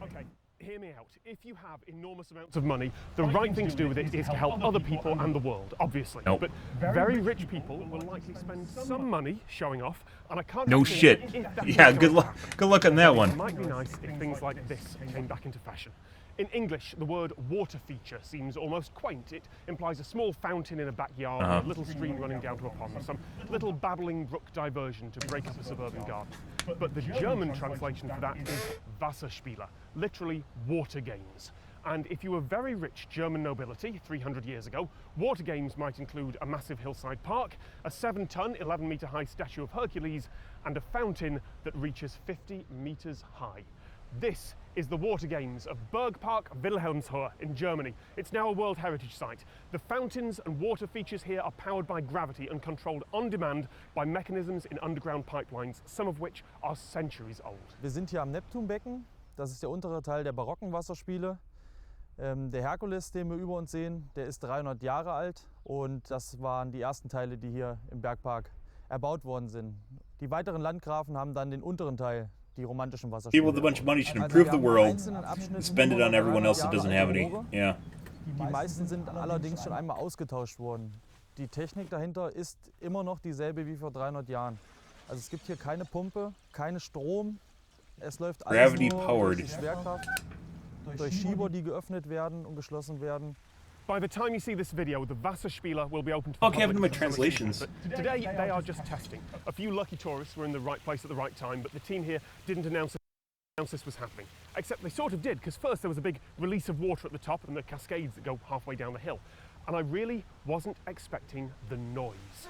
Okay, hear me out. If you have enormous amounts of money, the right thing to do with it is to help other people and the world, obviously. Nope. But very rich people will likely spend some money showing off, and I can't. No shit. Yeah, good luck. Good luck on that one. It might be nice if things like this came back into fashion. In English, the word water feature seems almost quaint. It implies a small fountain in a backyard, or a little stream running down to a pond, some little babbling brook diversion to break up a suburban garden. But the German translation for that is Wasserspiele, literally water games. And if you were very rich German nobility 300 years ago, water games might include a massive hillside park, a 7-ton, 11-meter high statue of Hercules, and a fountain that reaches 50 meters high. This is the Water Games of Burgpark Wilhelmshöhe in Germany. It's now a World Heritage Site. The fountains and water features here are powered by gravity and controlled on demand by mechanisms in underground pipelines, some of which are centuries old. Wir sind hier am Neptunbecken. Das ist der untere Teil der barocken Wasserspiele. Der Herkules, den wir über uns sehen, der ist 300 Jahre alt und das waren die ersten Teile, die hier im Bergpark erbaut worden sind. Die weiteren Landgrafen haben dann den unteren Teil, die romantischen Wasserspiele. People with a bunch of money should improve the world and spend it on everyone else that doesn't have any. Yeah. Die meisten sind allerdings schon einmal ausgetauscht worden. Die Technik dahinter ist immer noch dieselbe wie vor 300 Jahren. Also es gibt hier keine Pumpe, keinen Strom. Es läuft alles nur durch die Schwerkraft, durch Schieber, die geöffnet werden und geschlossen werden. By the time you see this video, the Wasserspiele will be open to Okay, I have public my translations. But today, they are just testing. A few lucky tourists were in the right place at the right time, but the team here didn't announce this was happening. Except they sort of did, because first there was a big release of water at the top and the cascades that go halfway down the hill. And I really wasn't expecting the noise.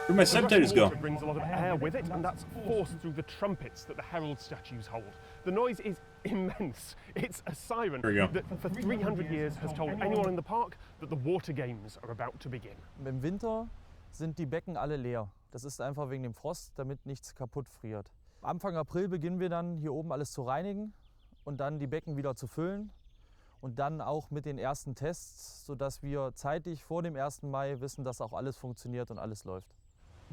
Where'd my subtitles go? It brings a lot of air with it, and that's forced through the trumpets that the herald statues hold. The noise is immense. It's a siren that for 300 years has told anyone in the park that the water games are about to begin. Im Winter sind die Becken alle leer. Das ist einfach wegen dem Frost, damit nichts kaputt friert. Anfang April beginnen wir dann hier oben alles zu reinigen und dann die Becken wieder zu füllen. Und dann auch mit den ersten Tests, sodass wir zeitig vor dem 1. Mai wissen, dass auch alles funktioniert und alles läuft.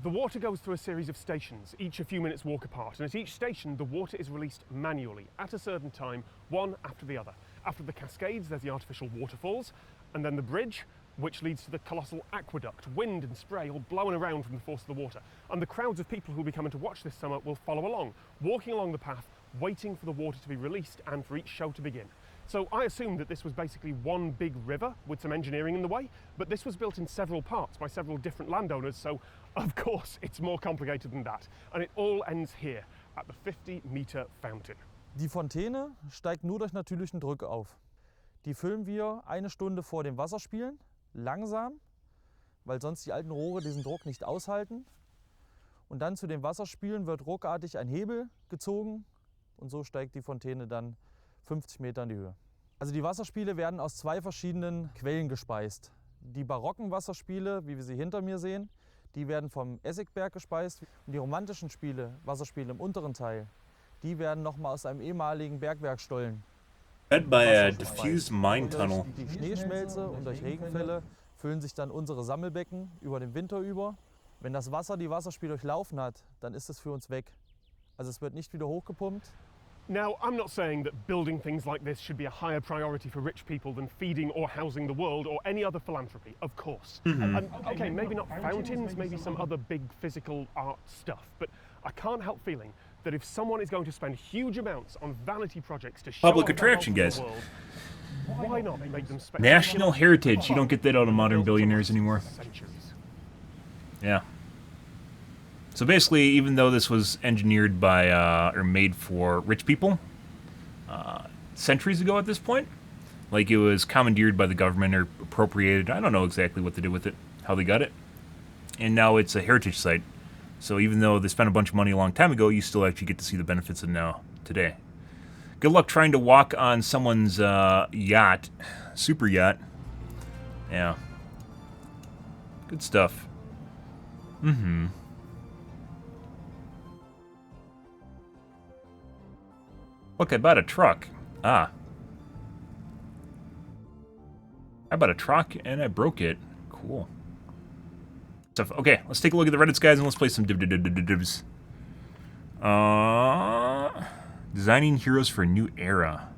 The water goes through a series of stations, each a few minutes walk apart, and at each station the water is released manually, at a certain time, one after the other. After the cascades there's the artificial waterfalls, and then the bridge, which leads to the colossal aqueduct, wind and spray all blowing around from the force of the water. And the crowds of people who will be coming to watch this summer will follow along, walking along the path, waiting for the water to be released and for each show to begin. So I assumed that this was basically one big river with some engineering in the way, but this was built in several parts by several different landowners, so of course it's more complicated than that. And it all ends here, at the 50-meter fountain. Die Fontäne steigt nur durch natürlichen Druck auf. Die füllen wir 1 Stunde vor dem Wasserspielen, langsam, weil sonst die alten Rohre diesen Druck nicht aushalten. Und dann zu den Wasserspielen wird ruckartig ein Hebel gezogen und so steigt die Fontäne dann 50 Meter in die Höhe. Also die Wasserspiele werden aus 2 verschiedenen Quellen gespeist. Die barocken Wasserspiele, wie wir sie hinter mir sehen, die werden vom Essigberg gespeist. Und die romantischen Wasserspiele im unteren Teil, die werden nochmal aus einem ehemaligen Bergwerkstollen. Fed by a diffused mine tunnel. Die Schneeschmelze und durch Regenfälle füllen sich dann unsere Sammelbecken über den Winter über. Wenn das Wasser die Wasserspiele durchlaufen hat, dann ist es für uns weg. Also es wird nicht wieder hochgepumpt. Now, I'm not saying that building things like this should be a higher priority for rich people than feeding or housing the world or any other philanthropy, of course. And okay, maybe not fountains, maybe some other big physical art stuff, but I can't help feeling that if someone is going to spend huge amounts on vanity projects to show Public off their attraction, wealth to guys. the world, why not make them spectacular? National heritage. You don't get that out of modern billionaires anymore. Centuries. Yeah. So basically, even though this was engineered by, or made for rich people, centuries ago at this point, like it was commandeered by the government or appropriated, I don't know exactly what they did with it, how they got it, and now it's a heritage site. So even though they spent a bunch of money a long time ago, you still actually get to see the benefits of it now, today. Good luck trying to walk on someone's yacht, super yacht. Yeah. Good stuff. Look, I bought a truck. Ah. I bought a truck and I broke it. Cool. Stuff. Okay, let's take a look at the Reddits, guys, and let's play some divs. Designing heroes for a new era.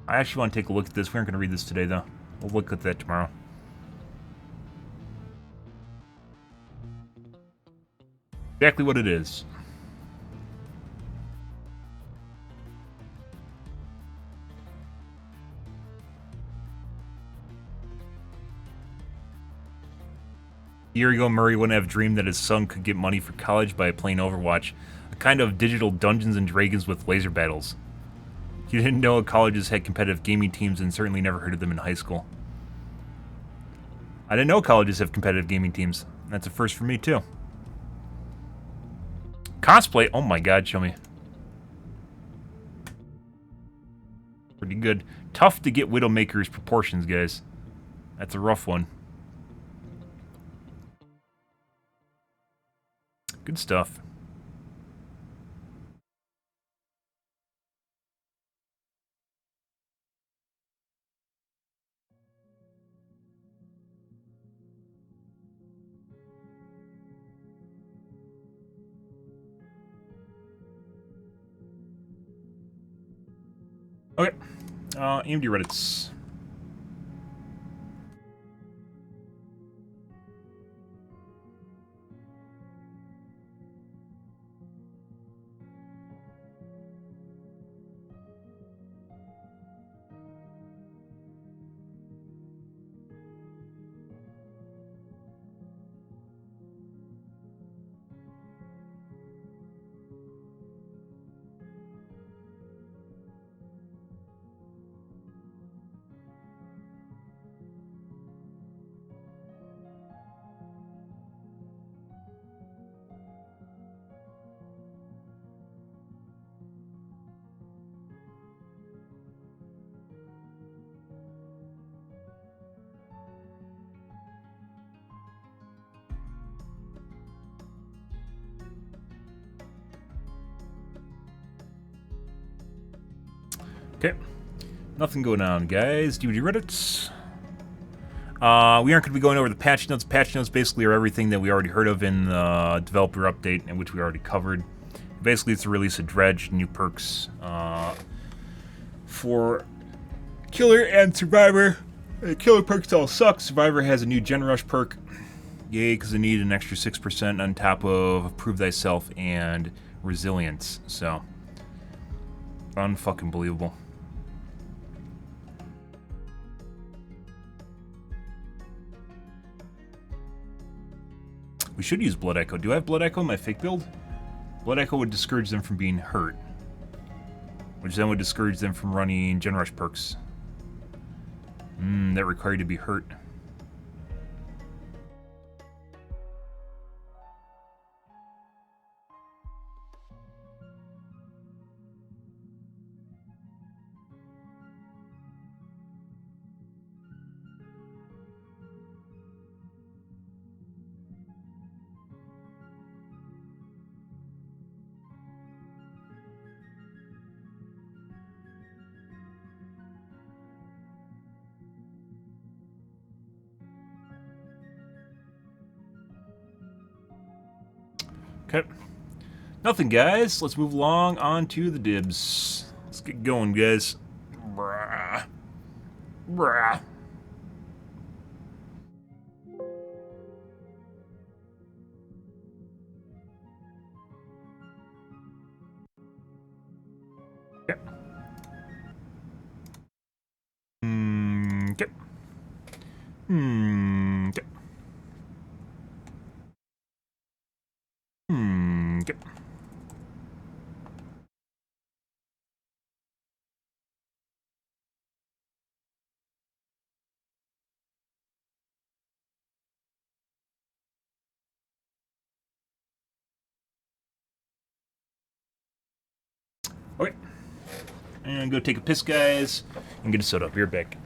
I actually want to take a look at this. We aren't going to read this today, though. We'll look at that tomorrow. Exactly what it is. A year ago, Murray wouldn't have dreamed that his son could get money for college by playing Overwatch, a kind of digital Dungeons and Dragons with laser battles. He didn't know colleges had competitive gaming teams and certainly never heard of them in high school. I didn't know colleges have competitive gaming teams. That's a first for me, too. Cosplay? Oh my god, show me. Pretty good. Tough to get Widowmaker's proportions, guys. That's a rough one. Good stuff. Okay. AMD Reddits. Okay. Nothing going on, guys. DVD Reddits. We aren't going to be going over the patch notes. Patch notes basically are everything that we already heard of in the developer update, in which we already covered. Basically, it's the release of Dredge, new perks for Killer and Survivor. Killer perks all suck. Survivor has a new Gen Rush perk. Yay, because they need an extra 6% on top of Prove Thyself and Resilience. So, unfucking believable. We should use Blood Echo. Do I have Blood Echo in my fake build? Blood Echo would discourage them from being hurt, which then would discourage them from running Gen Rush perks. That require you to be hurt. Okay. Nothing, guys. Let's move along on to the dibs. Let's get going, guys. Brah. Brah. Okay. Okay. Okay. Okay. Okay. I'm gonna go take a piss, guys, and get a soda. Be right back.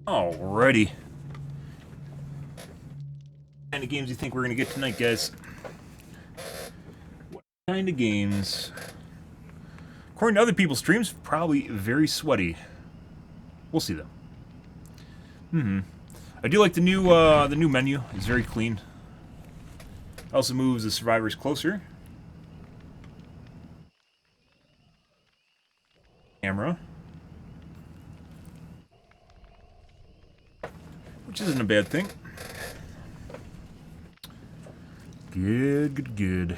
Alrighty. What kind of games do you think we're gonna get tonight, guys? What kind of games? According to other people's streams, probably very sweaty. We'll see though. I do like the new menu. It's very clean. Also moves the survivors closer. Camera. Which isn't a bad thing. Good, good, good.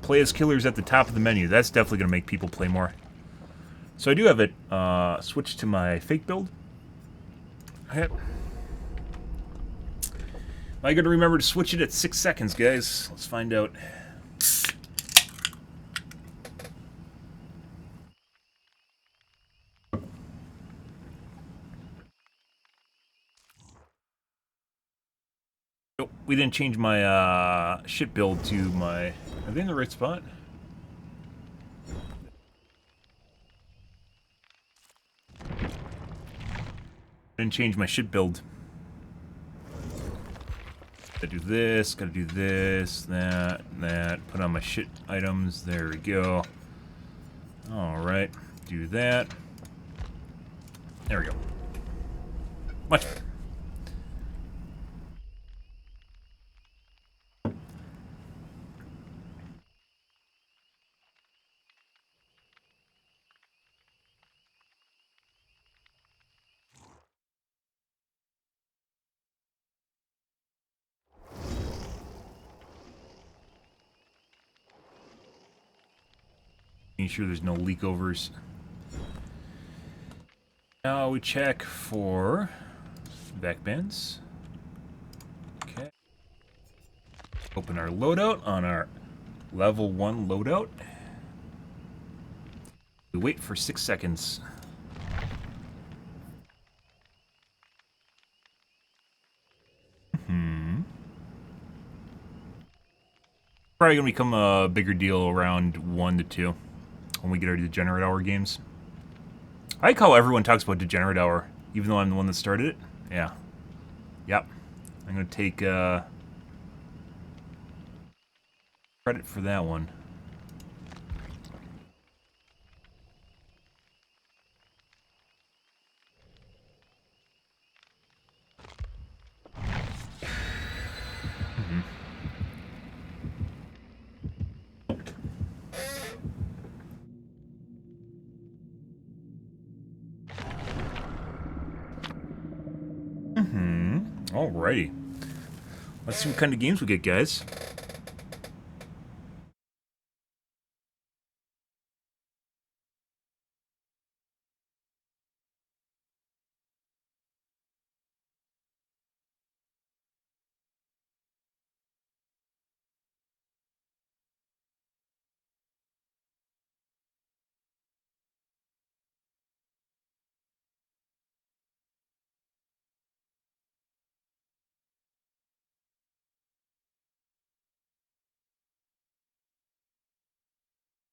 Play as killers at the top of the menu. That's definitely going to make people play more. So I do have it switched to my fake build. Okay. I got to remember to switch it at 6 seconds, guys. Let's find out. Nope, we didn't change my shit build to my... Are they in the right spot? Didn't change my shit build. Gotta do this, that, put on my shit items, there we go. Alright, do that. There we go. Much better. making sure there's no leakovers. Now we check for back bends. Okay. Open our loadout on our level 1 loadout. We wait for 6 seconds. Probably gonna become a bigger deal around 1 to 2 when we get our Degenerate Hour games. I like how everyone talks about Degenerate Hour, even though I'm the one that started it. Yeah. Yep. I'm gonna take credit for that one. Alrighty. Let's see what kind of games we get, guys.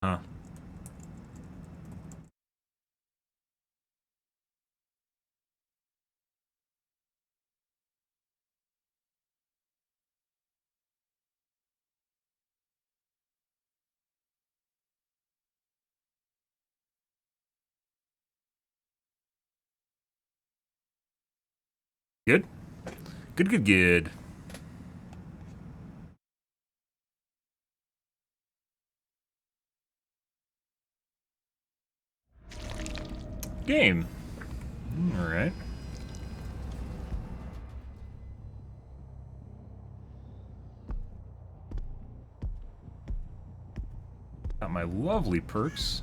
Huh. Good? Good, good, good. Game. Alright. Got my lovely perks.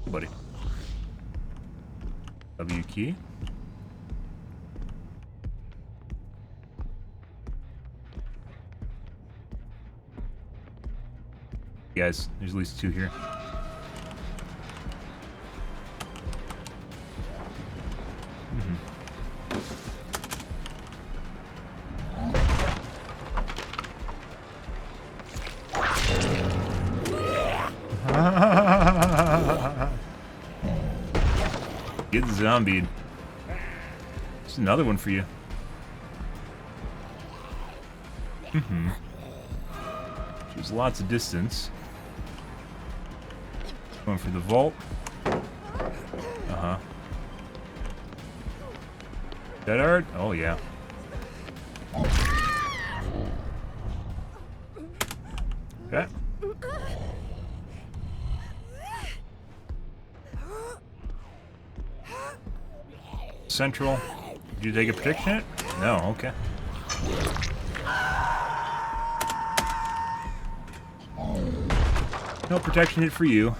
Buddy. W key. Guys, there's at least 2 here. Get zombied. There's another one for you. There's lots of distance. Going for the vault. Dead art? Oh yeah. Okay. Central. Did you take a protection hit? No, okay. No protection hit for you.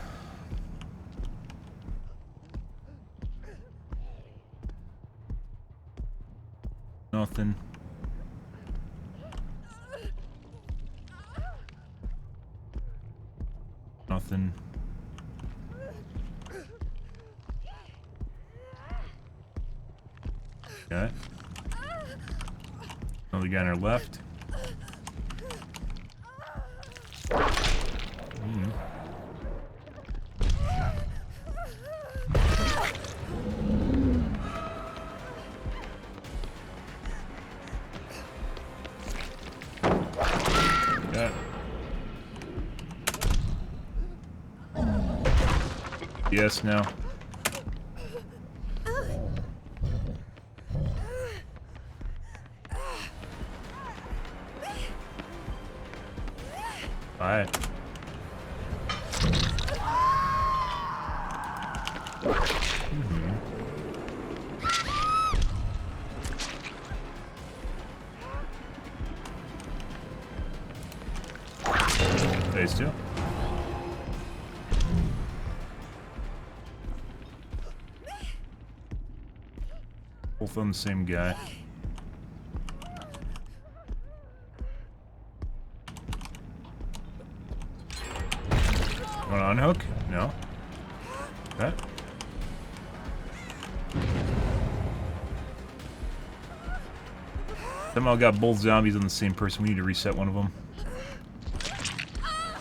Nothing. Nothing. Okay. Another guy on our left. Okay. Yes, now. Bye. too. Both on the same guy. Want to unhook? No. That. Somehow got both zombies on the same person. We need to reset one of them.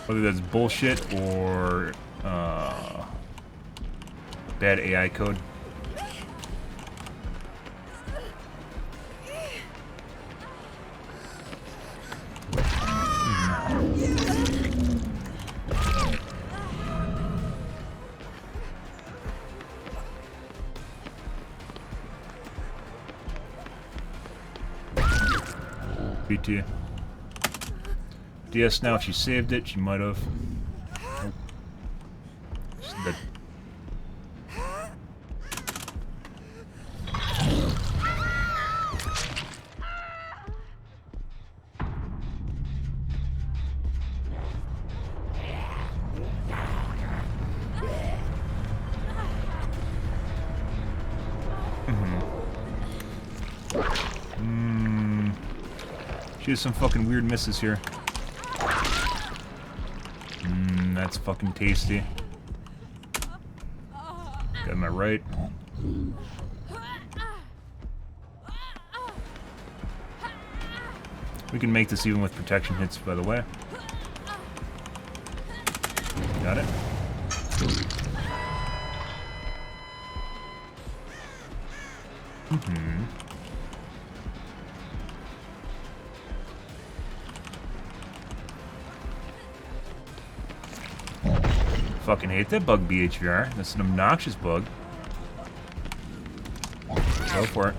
Whether that's bullshit or bad AI code. BT. DS now, if she saved it, she might have. Nope. She's dead. She has some fucking weird misses here. That's fucking tasty. Got my right. We can make this even with protection hits, by the way. Got it. Fucking hate that bug, BHVR. That's an obnoxious bug. Go for it.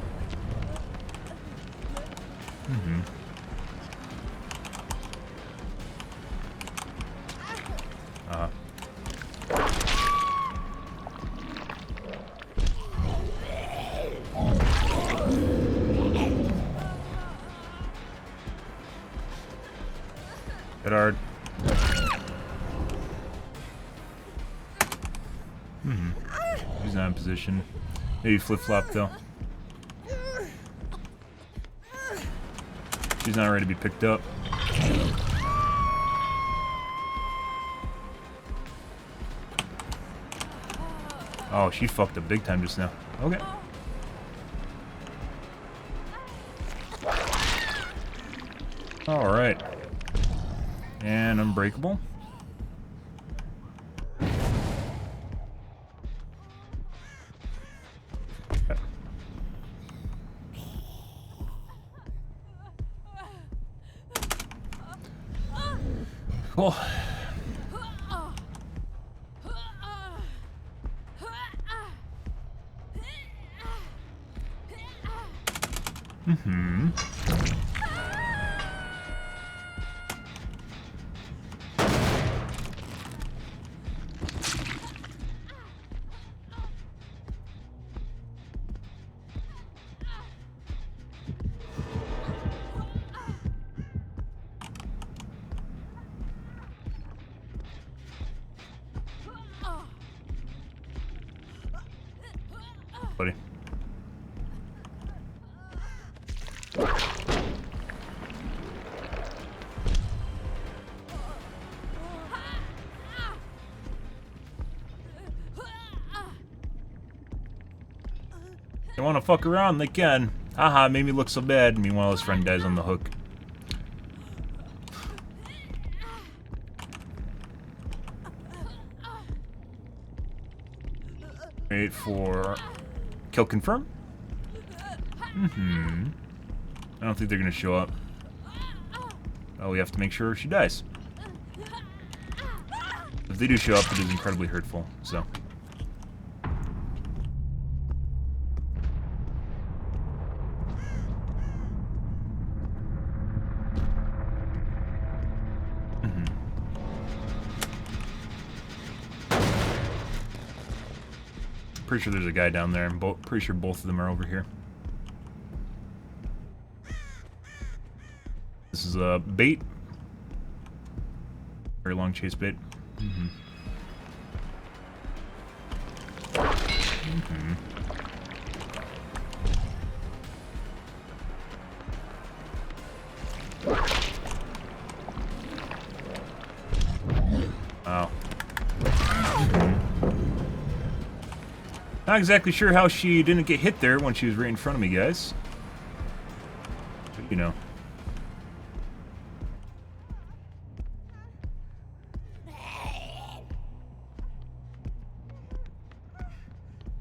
Hit hard. He's not in position. Maybe flip-flop though. She's not ready to be picked up. Oh, she fucked up big time just now. Okay. Alright. And unbreakable. Cool. Buddy. They want to fuck around, they can. Haha, made me look so bad. Meanwhile, his friend dies on the hook. Wait for kill confirm. I don't think they're gonna show up. Oh, we have to make sure she dies. If they do show up, it is incredibly hurtful. So. Pretty sure there's a guy down there, and pretty sure both of them are over here. This is a bait. Very long chase bait. Mm-hmm. Mm-hmm. Wow. Not exactly sure how she didn't get hit there when she was right in front of me, guys. But, you know.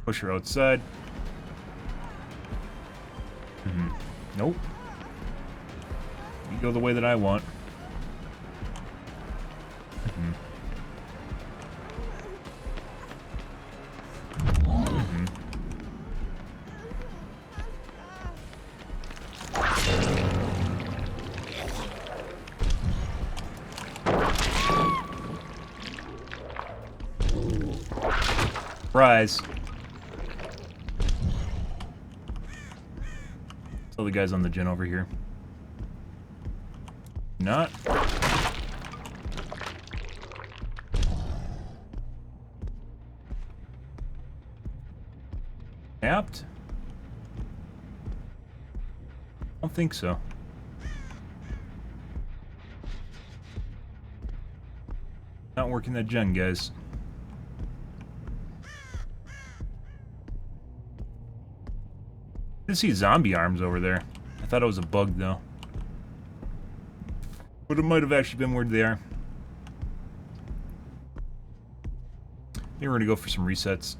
Push her outside. Mm-hmm. Nope. You go the way that I want. Mm-hmm. Mm-hmm. Surprise. Tell the guys on the gen over here. Not. Tapped? I don't think so. Not working that gen, guys. I did see zombie arms over there. I thought it was a bug, though. But it might have actually been where they are. Maybe we're gonna go for some resets.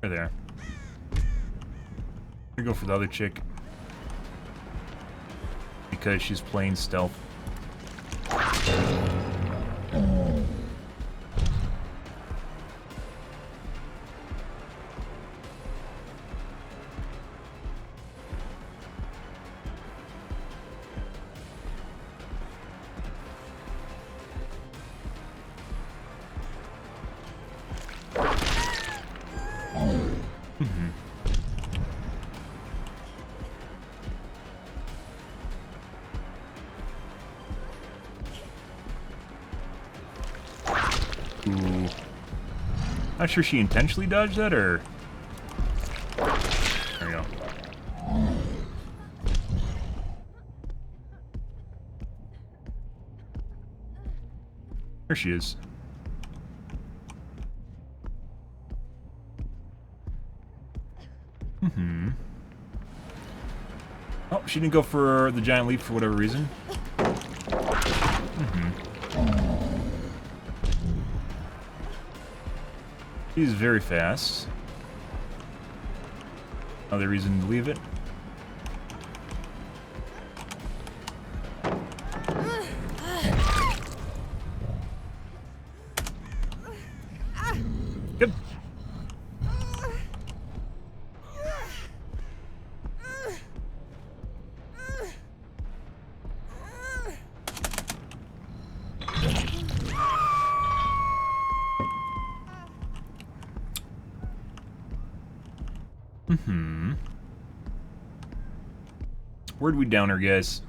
Right there. I'm gonna go for the other chick. Because she's playing stealth. Ooh. Not sure she intentionally dodged that, or... There we go. There she is. Mm-hmm. Oh, she didn't go for the giant leap for whatever reason. Mm-hmm. She's very fast. Another reason to leave it. Good. Mm-hmm. Where'd we down her, guys?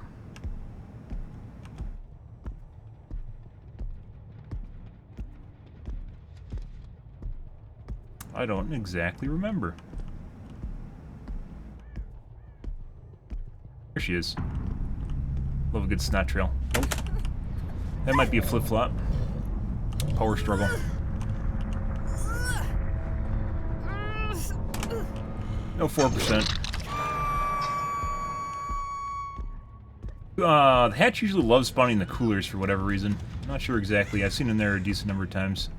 I don't exactly remember. There she is. Love a good snot trail. Nope. That might be a flip-flop. Power struggle. No, 4%. The hatch usually loves spawning the coolers for whatever reason. I'm not sure exactly. I've seen them there a decent number of times.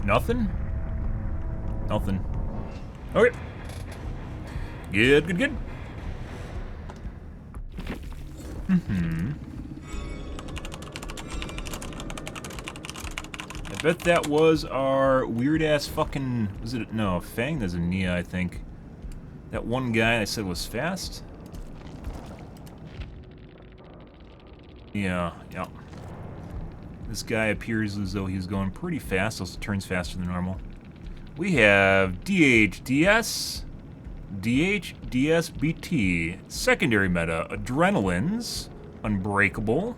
Nothing? Nothing. Okay. Good, good, good. I bet that was our weird-ass fucking... Was it... No, Fang? There's a Nia, I think. That one guy I said was fast? Yeah, yeah. This guy appears as though he's going pretty fast, also turns faster than normal. We have DHDS, DHDSBT, secondary meta, Adrenalines, Unbreakable.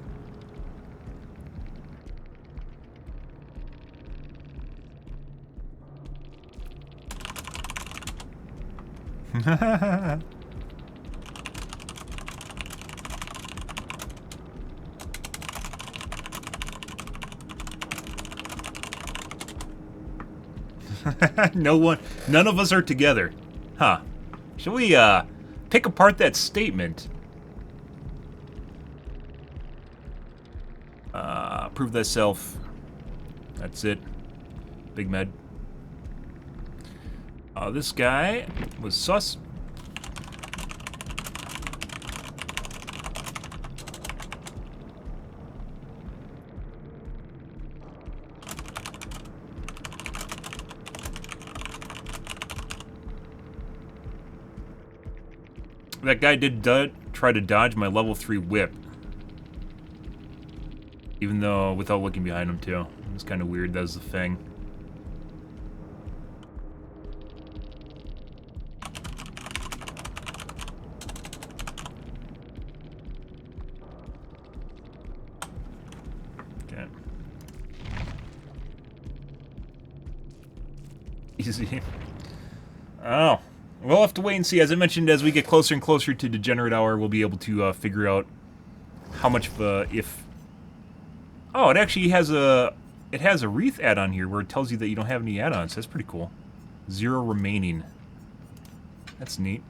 None of us are together. Huh. Shall we, pick apart that statement? Prove thyself. That's it. Big Med. This guy was sus. That guy did try to dodge my level 3 whip. Even though, without looking behind him, too. It was kind of weird. That was the thing. Okay. Easy. Oh. We'll have to wait and see. As I mentioned, as we get closer and closer to Degenerate Hour, we'll be able to figure out how much of a, if... Oh, it actually has a... It has a Wreath add-on here where it tells you that you don't have any add-ons. That's pretty cool. 0 remaining. That's neat.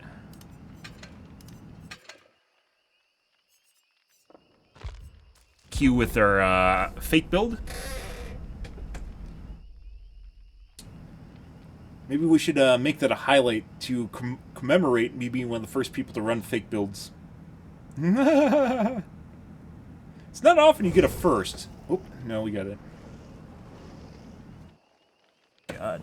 Q with our fake build. Maybe we should make that a highlight to commemorate me being one of the first people to run fake builds. It's not often you get a first. Oh, no, we got it. God.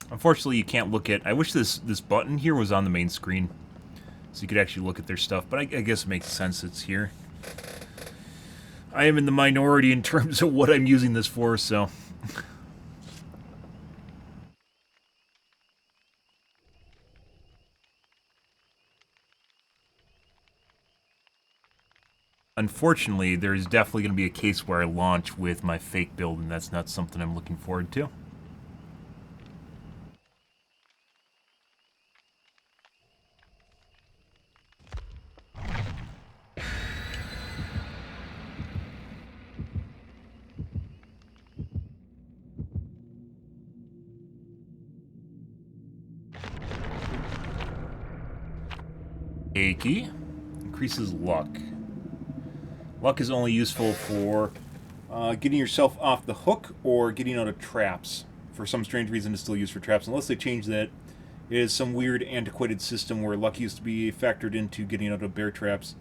Unfortunately, you can't look at... I wish this button here was on the main screen, so you could actually look at their stuff, but I guess it makes sense it's here. I am in the minority in terms of what I'm using this for, so... Unfortunately, there's definitely going to be a case where I launch with my fake build, and that's not something I'm looking forward to. Achy. Increases luck. Luck is only useful for getting yourself off the hook or getting out of traps. For some strange reason, it's still used for traps. Unless they change that, it is some weird antiquated system where luck used to be factored into getting out of bear traps.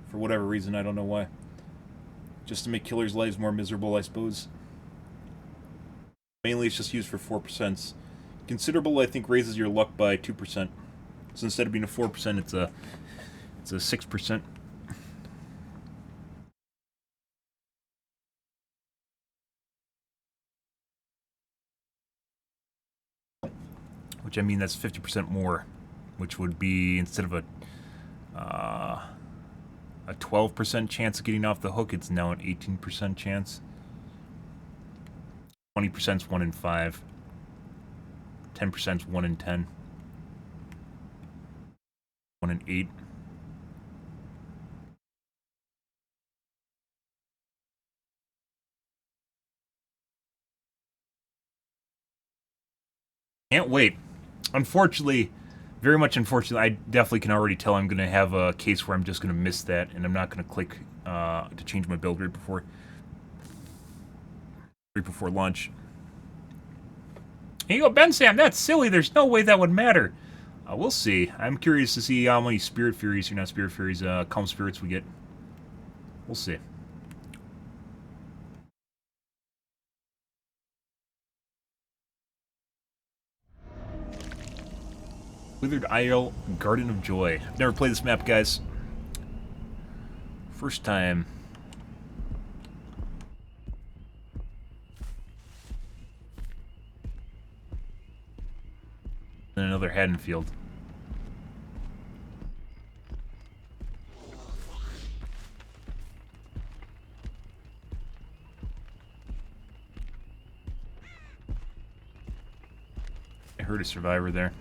For whatever reason, I don't know why. Just to make killers' lives more miserable, I suppose. Mainly, it's just used for 4%. Considerable, I think, raises your luck by 2%. So instead of being a 4%, it's a 6%. Which, I mean, that's 50% more, which would be, instead of a 12% chance of getting off the hook, it's now an 18% chance. 20% is 1 in 5. 10% is 1 in 10. 1 in 8. Can't wait. Unfortunately, very much unfortunately, I definitely can already tell I'm going to have a case where I'm just going to miss that, and I'm not going to click to change my build right before lunch. Here you go, Ben Sam. That's silly. There's no way that would matter. We'll see. I'm curious to see how many Spirit Furies, or not Spirit Furies, Calm Spirits we get. We'll see. Withered Isle, Garden of Joy. I've never played this map, guys. First time. And another Haddonfield. I heard a survivor there.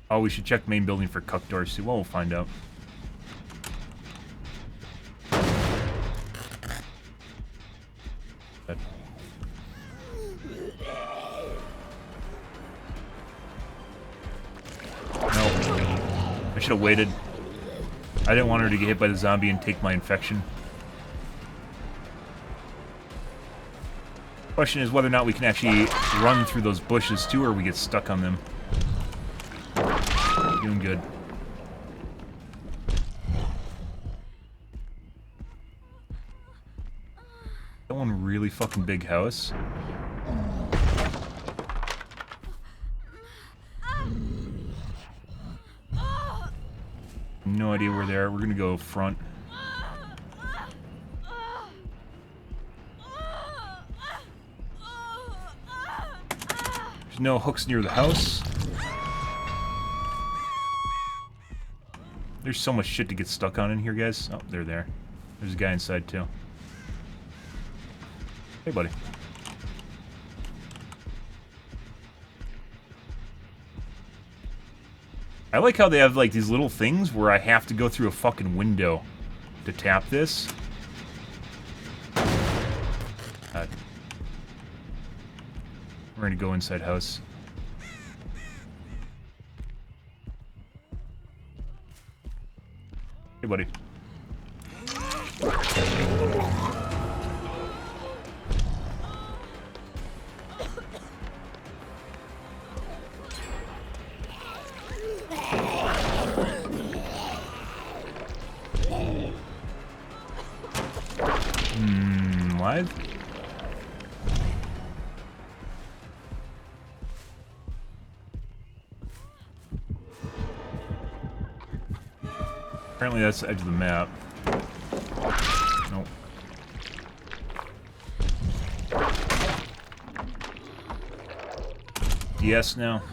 Oh, we should check main building for cuck doors too. Well, we'll find out. No. I should have waited. I didn't want her to get hit by the zombie and take my infection. Question is whether or not we can actually run through those bushes too, or we get stuck on them. Doing good. That one really fucking big house. No idea where they are. We're gonna go front. There's no hooks near the house. There's so much shit to get stuck on in here, guys. Oh, they're there. There's a guy inside, too. Hey, buddy. I like how they have, like, these little things where I have to go through a fucking window to tap this. We're gonna go inside house. Hey, buddy. Live? Apparently that's the edge of the map. Nope. DS now?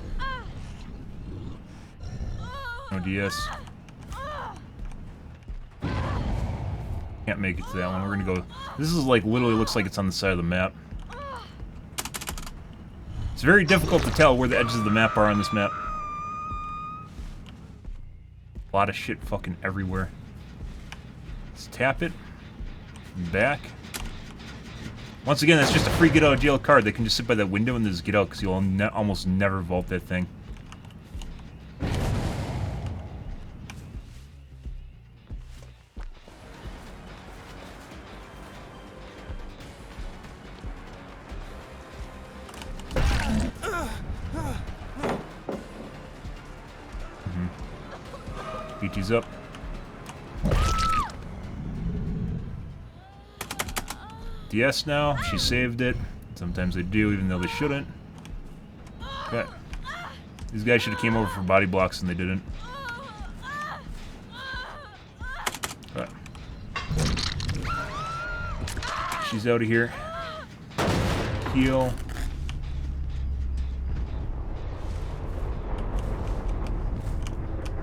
No DS. Can't make it to that one. We're gonna go... This is like, literally looks like it's on the side of the map. It's very difficult to tell where the edges of the map are on this map. A lot of shit fucking everywhere. Let's tap it. Back. Once again, that's just a free get out of jail card. They can just sit by that window and just get out because you'll almost never vault that thing. Peachy's up. DS now. She saved it. Sometimes they do, even though they shouldn't. Okay. These guys should have came over for body blocks and they didn't. Okay. She's out of here. Heal.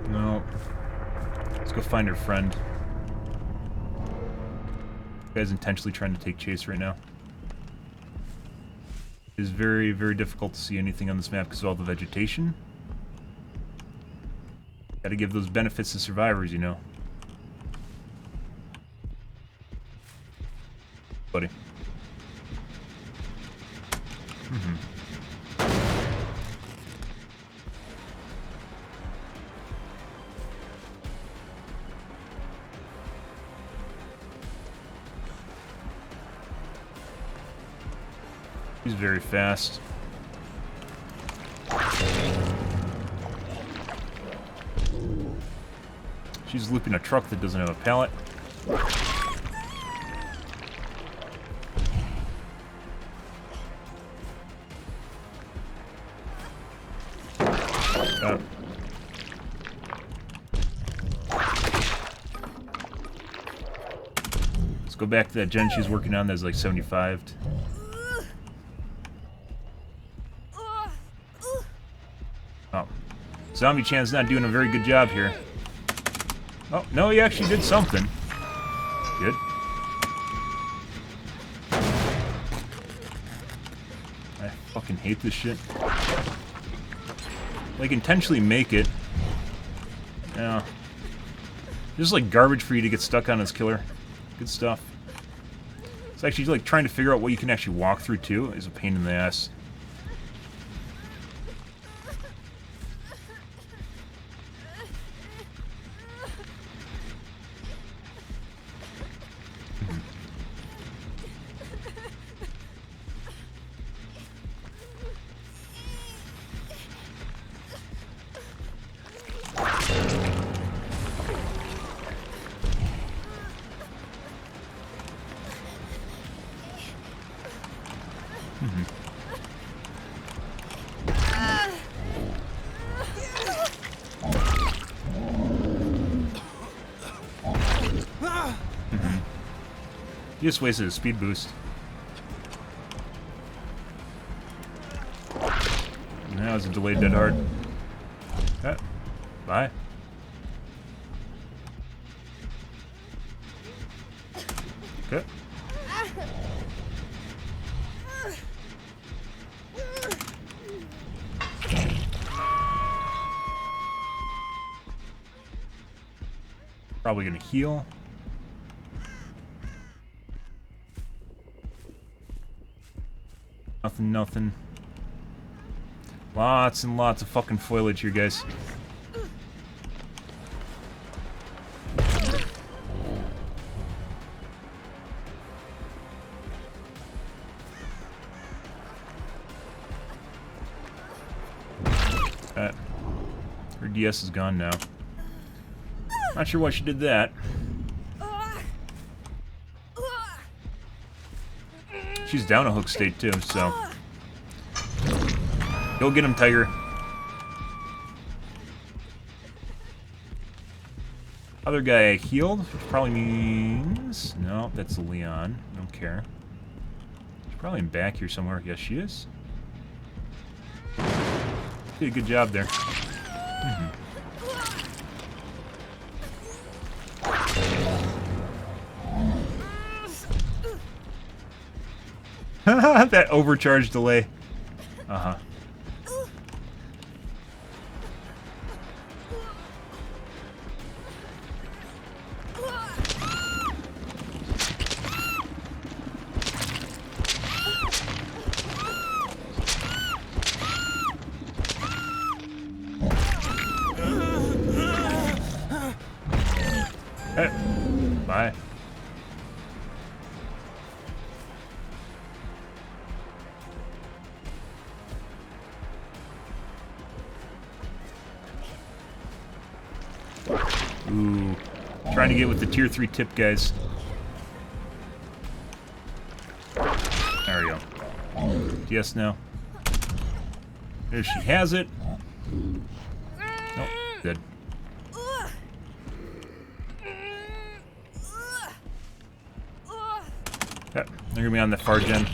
No. Let's go find her friend. This guy's intentionally trying to take chase right now. It is very, very difficult to see anything on this map because of all the vegetation. Gotta give those benefits to survivors, you know. buddy. He's very fast. She's looping a truck that doesn't have a pallet. Let's go back to that gen she's working on. That's like 75. Oh, Zombie Chan's not doing a very good job here. Oh, no, he actually did something. Good. I fucking hate this shit. Like, intentionally make it. Yeah. Just like garbage for you to get stuck on this killer. Good stuff. It's actually like trying to figure out what you can actually walk through too is a pain in the ass. You just wasted a speed boost. That was a delayed dead hard. Okay. Bye. Okay. Probably gonna heal. Nothing. Lots and lots of fucking foliage here, guys. Her DS is gone now. Not sure why she did that. She's down a hook state too, so. Go get him, Tiger. Other guy healed, which probably means... No, that's Leon. Don't care. She's probably in back here somewhere. Yes, she is. Did a good job there. That overcharge delay. Uh-huh. Hey. Bye. Ooh. Trying to get with the tier 3 tip, guys. There we go. Yes, no. There she has it. Nope. Good. Yep, they're gonna be on the far gen.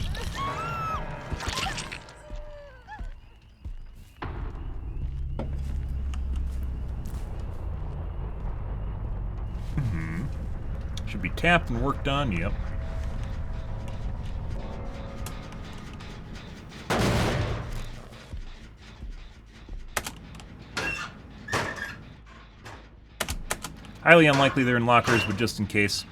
Should be tapped and worked on, yep. Highly unlikely they're in lockers, but just in case.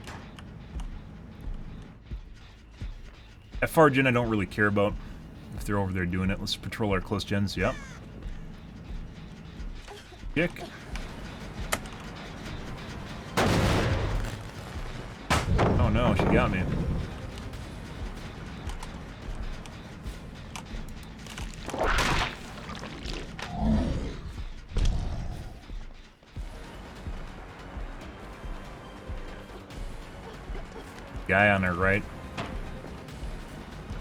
That far gen I don't really care about if they're over there doing it. Let's patrol our close gens. Yep. Kick. Oh no, she got me. Guy on our right.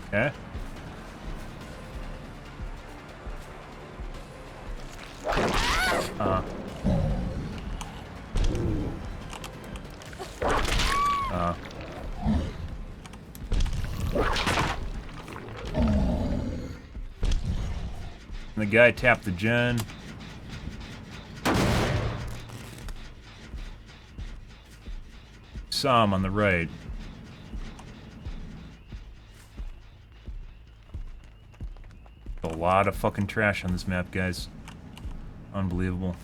Okay. The guy tapped the gen. Saw him on the right. A lot of fucking trash on this map, guys. Unbelievable.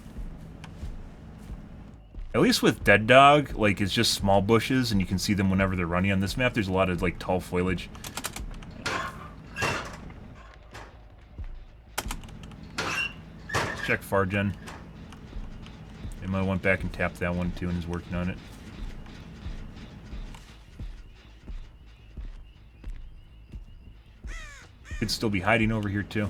At least with Dead Dog, like, it's just small bushes and you can see them whenever they're running. On this map, there's a lot of, like, tall foliage. Let's check far gen. They might have went back and tapped that one too and is working on it. Could still be hiding over here too.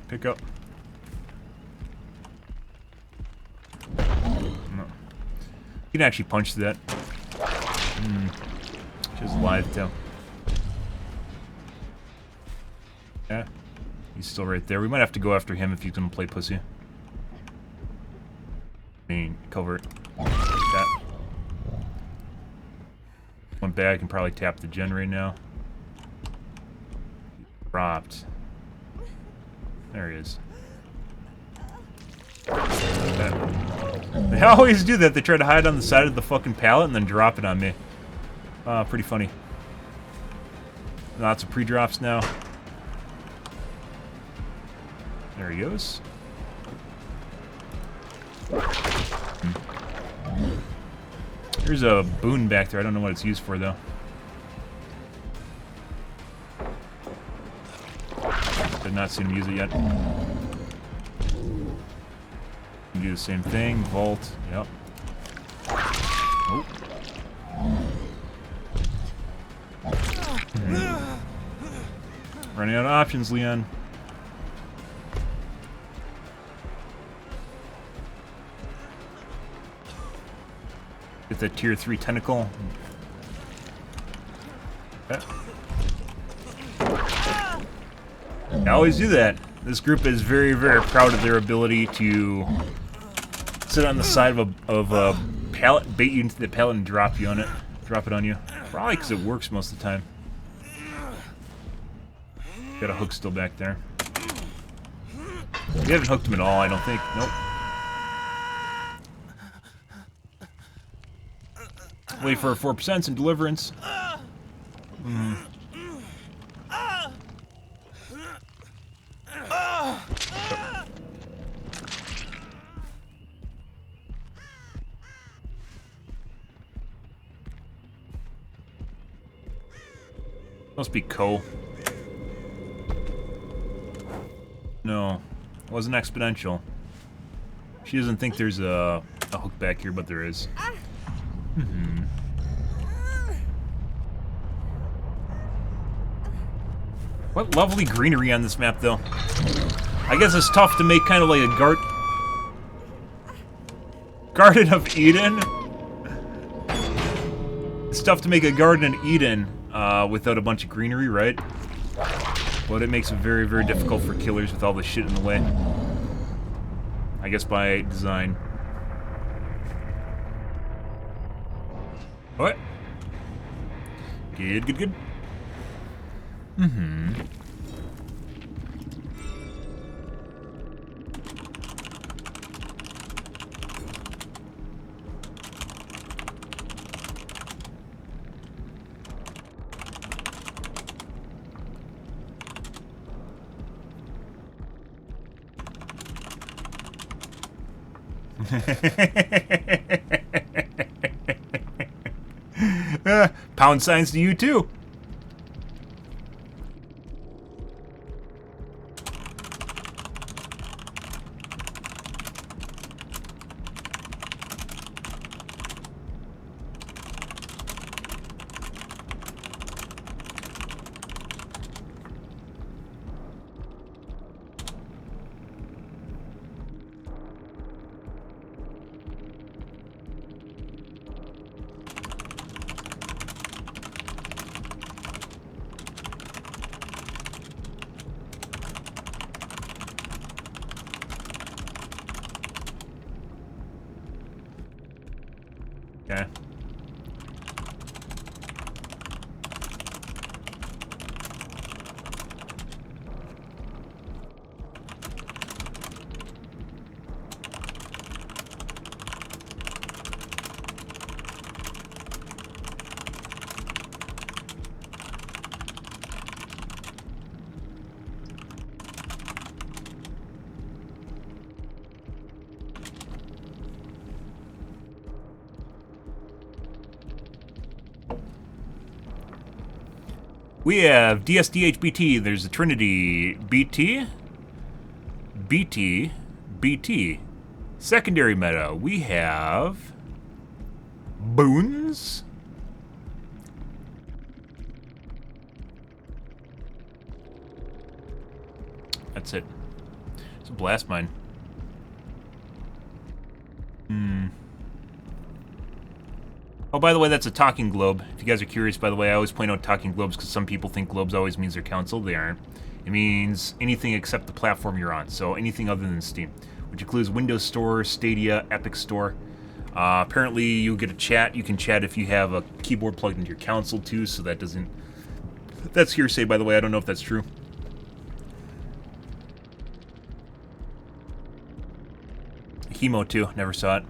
Pick up. No. You can actually punch that. She's alive too. Yeah. He's still right there. We might have to go after him if he's gonna play pussy. I mean, cover it. That. Went back and probably tap the gen right now. Dropped. There he is. They always do that. They try to hide on the side of the fucking pallet and then drop it on me. Pretty funny. Lots of pre-drops now. There he goes. There's a boon back there. I don't know what it's used for, though. I've not seen him use it yet. Do the same thing. Vault. Yep. Oh. Running out of options, Leon. Get that tier 3 tentacle. Okay. I always do that. This group is very, very proud of their ability to sit on the side of a pallet, bait you into the pallet, and drop it on you. Probably because it works most of the time. Got a hook still back there. We haven't hooked him at all, I don't think. Nope. Wait for 4% and deliverance. Must be Co. No, it wasn't exponential. She doesn't think there's a hook back here, but there is. What lovely greenery on this map, though. I guess it's tough to make kind of like a Garden of Eden. It's tough to make a Garden of Eden without a bunch of greenery, right? But it makes it very, very difficult for killers with all this shit in the way. I guess by design. What? Good, good, good. Pound signs to you too. Okay. We have DSDHBT, there's a Trinity, BT, BT, BT. Secondary meta, we have Boons. That's it. It's a blast mine. Oh, by the way, that's a talking globe. If you guys are curious, by the way, I always point out talking globes because some people think globes always means they're console. They aren't. It means anything except the platform you're on, so anything other than Steam, which includes Windows Store, Stadia, Epic Store. Apparently, you get a chat. You can chat if you have a keyboard plugged into your console, too, so that doesn't... That's hearsay, by the way. I don't know if that's true. Hemo, too. Never saw it.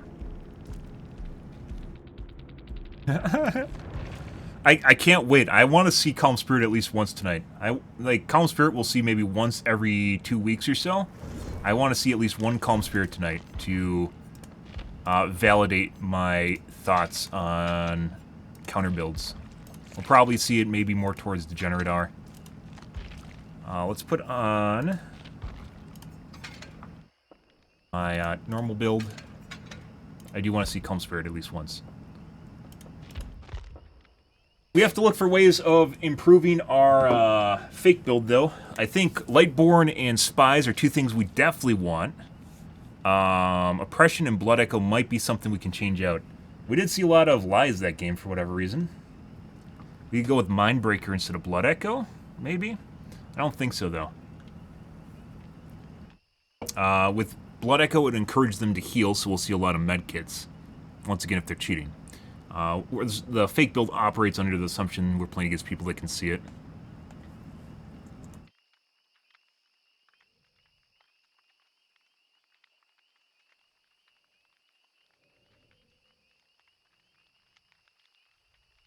I can't wait. I want to see Calm Spirit at least once tonight. Calm Spirit we'll see maybe once every 2 weeks or so. I want to see at least one Calm Spirit tonight to validate my thoughts on counter builds. We'll probably see it maybe more towards Degenerate Hour. Let's put on my normal build. I do want to see Calm Spirit at least once. We have to look for ways of improving our fake build, though. I think Lightborn and Spies are two things we definitely want. Oppression and Blood Echo might be something we can change out. We did see a lot of lies that game for whatever reason. We could go with Mindbreaker instead of Blood Echo, maybe? I don't think so, though. With Blood Echo, it would encourage them to heal, so we'll see a lot of medkits. Once again, if they're cheating. Whereas the fake build operates under the assumption we're playing against people that can see it.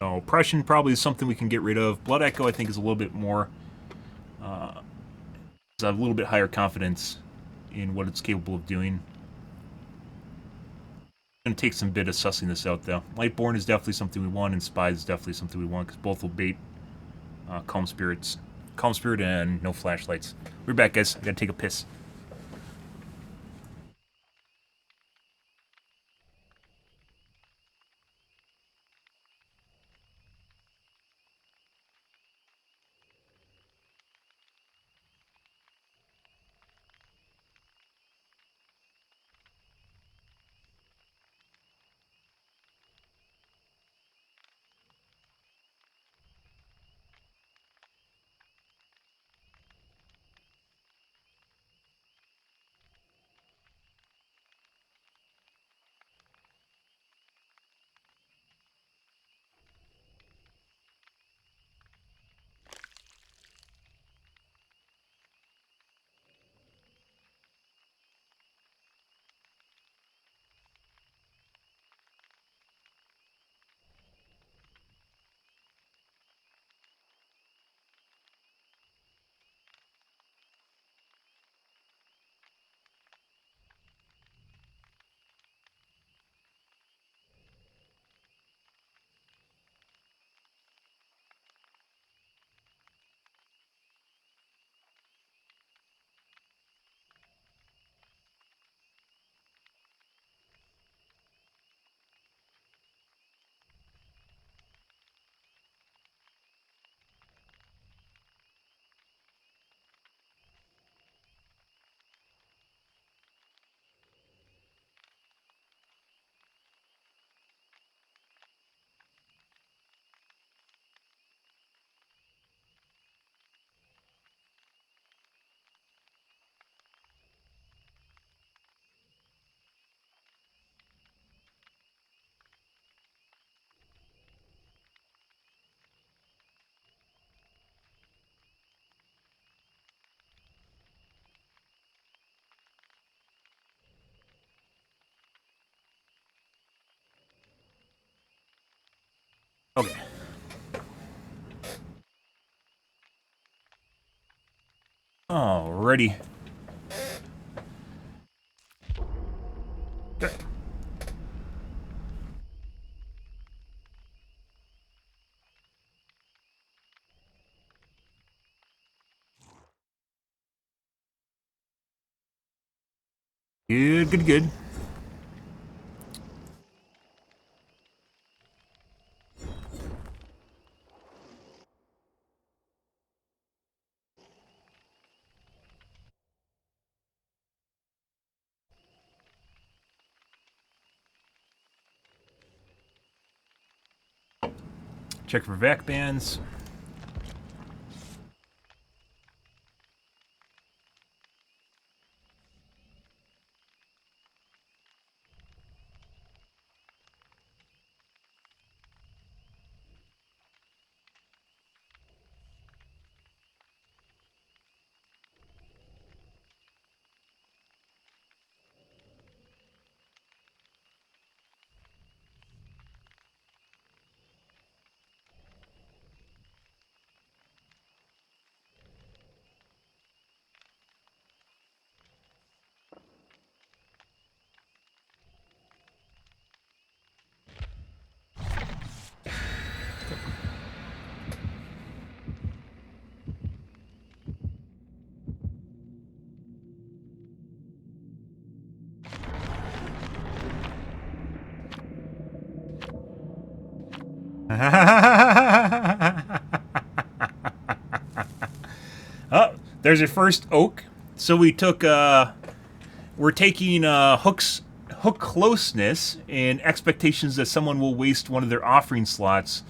So, Oppression probably is something we can get rid of. Blood Echo, I think, is a little bit more... I have a little bit higher confidence in what it's capable of doing. Going to take some bit of sussing this out, though. Lightborn is definitely something we want, and Spies is definitely something we want, because both will bait Calm Spirits. Calm Spirit and no flashlights. We're back, guys. I gotta take a piss. Alrighty. Okay. Good, good, good. Check for vac bands. Oh, there's your first oak. So we took, we're taking hook closeness and expectations that someone will waste one of their offering slots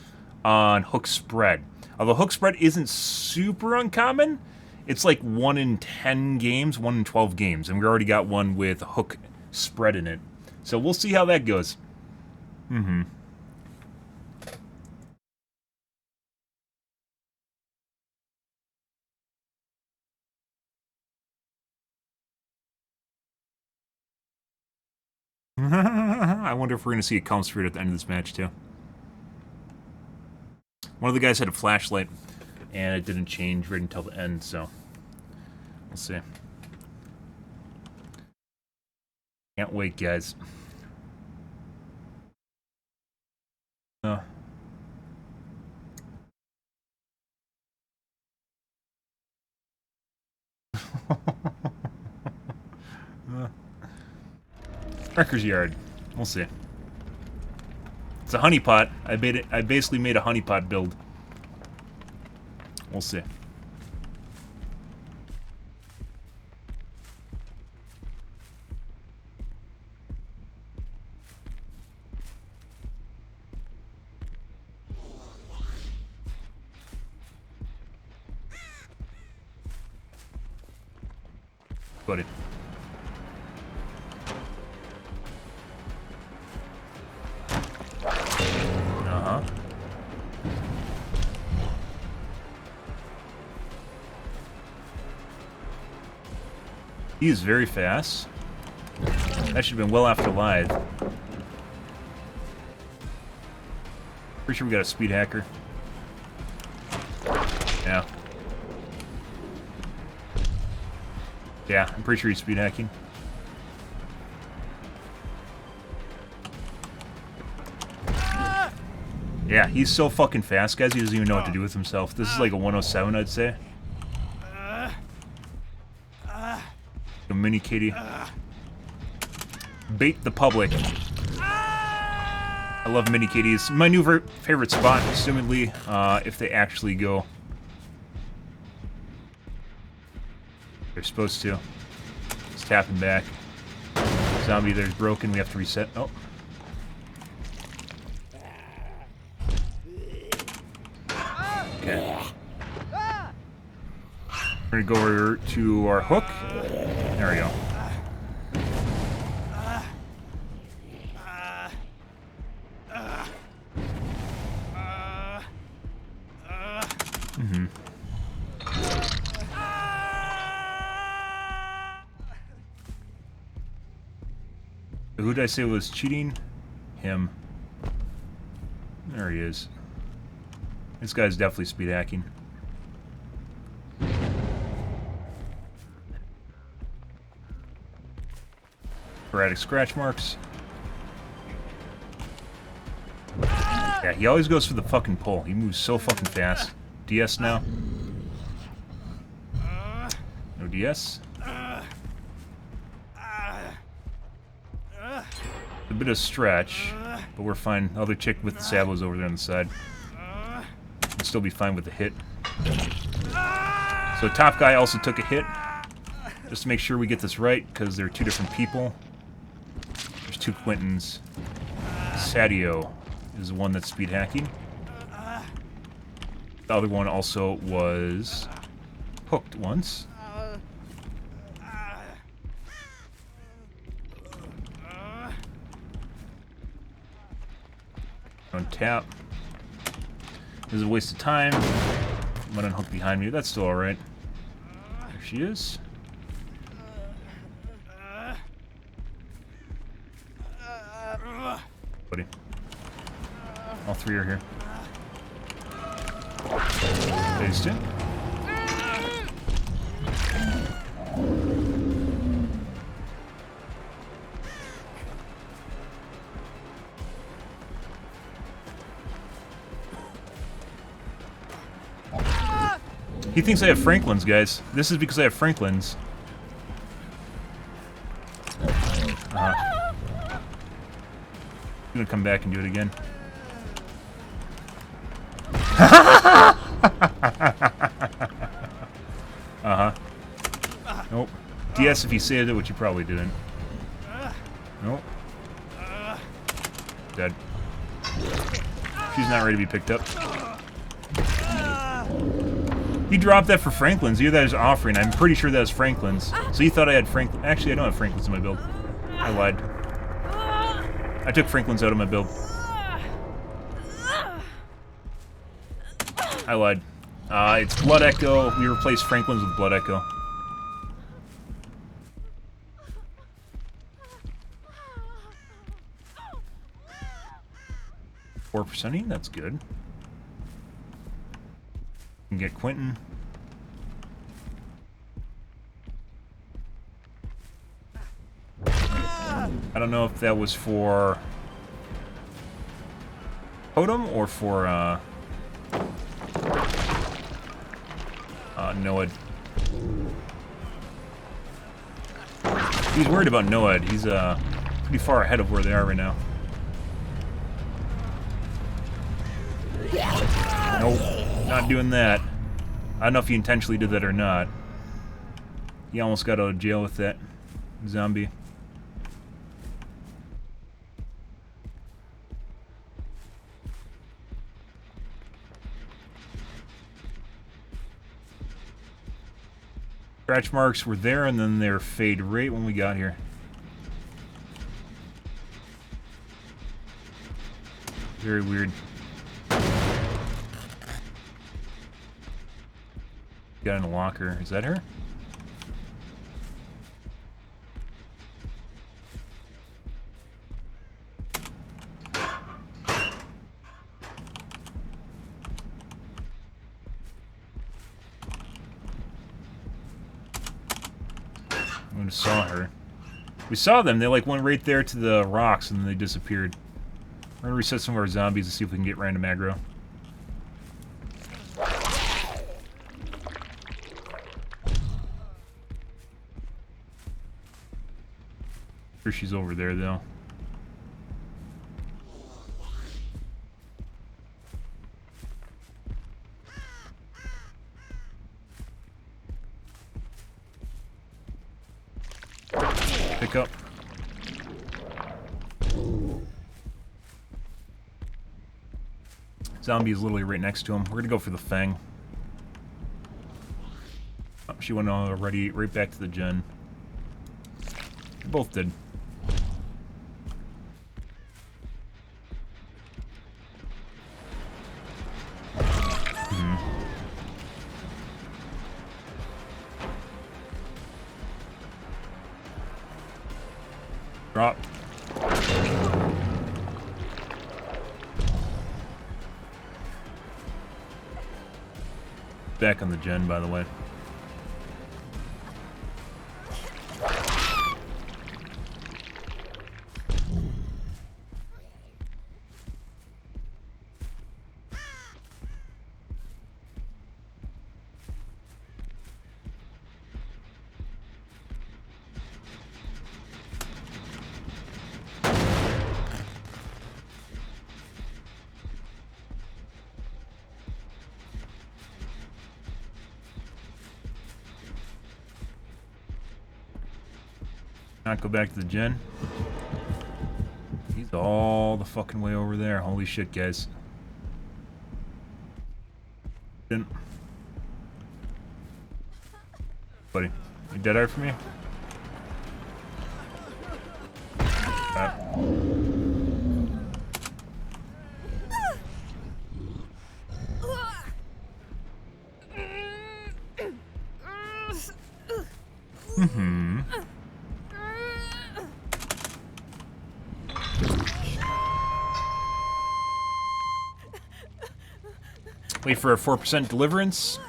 on hook spread. Although hook spread isn't super uncommon, it's like 1 in 10 games, 1 in 12 games, and we already got one with hook spread in it. So we'll see how that goes. Mm-hmm. I wonder if we're going to see a calm spirit at the end of this match, too. One of the guys had a flashlight, and it didn't change right until the end, so we'll see. Can't wait, guys. Wrecker's Yard. We'll see. It's a honeypot. I basically made a honeypot build. We'll see. Buddy. He is very fast. That should have been well after live. Pretty sure we got a speed hacker. Yeah. Yeah, I'm pretty sure he's speed hacking. Yeah, he's so fucking fast, guys, he doesn't even know what to do with himself. This is like a 107, I'd say. A mini kitty. Bait the public. I love mini kitties. My new favorite spot, assumedly, if they actually go. They're supposed to. Just tapping back. Zombie there's broken, we have to reset. Oh. Okay. We're gonna go over to our hook. There we go. Mm-hmm. Who did I say was cheating? Him. There he is. This guy's definitely speed hacking. Sporadic scratch marks. Yeah, he always goes for the fucking pull. He moves so fucking fast. DS now. No DS. A bit of stretch, but we're fine. Other chick with the sabos over there on the side. We'll still be fine with the hit. So top guy also took a hit. Just to make sure we get this right, because they're two different people. There's two Quintons. Sadio is the one that's speed hacking. The other one also was hooked once. On tap. This is a waste of time. I'm gonna unhook behind me. That's still alright. There she is. Buddy. All three are here. Phase 2. He thinks I have Franklin's, guys. This is because I have Franklin's. I'm gonna come back and do it again. Nope. DS if he saved it, which he probably didn't. Nope. Dead. She's not ready to be picked up. He dropped that for Franklin's. Either that is offering. I'm pretty sure that was Franklin's. So he thought I had Franklin. Actually, I don't have Franklin's in my build. I lied. I took Franklin's out of my build. I lied. It's Blood Echo. We replaced Franklin's with Blood Echo. %ing, that's good. Can get Quentin. I don't know if that was for Totem or for Noed. He's worried about Noed. He's pretty far ahead of where they are right now. Nope, not doing that. I don't know if he intentionally did that or not. He almost got out of jail with that zombie. Scratch marks were there, and then they're fade right when we got here. Very weird. Got in a locker. Is that her? I saw her. We saw them. They like went right there to the rocks and then they disappeared. We're gonna reset some of our zombies to see if we can get random aggro. Sure she's over there though. Pick up. Zombie is literally right next to him. We're gonna go for the Fang. Oh, she went already right back to the gen. They both did. Drop. Back on the gen, by the way. Not go back to the gen. He's all the fucking way over there. Holy shit, guys. Didn't. Buddy, you dead eye for me? Mm-hmm. Wait for a 4% deliverance.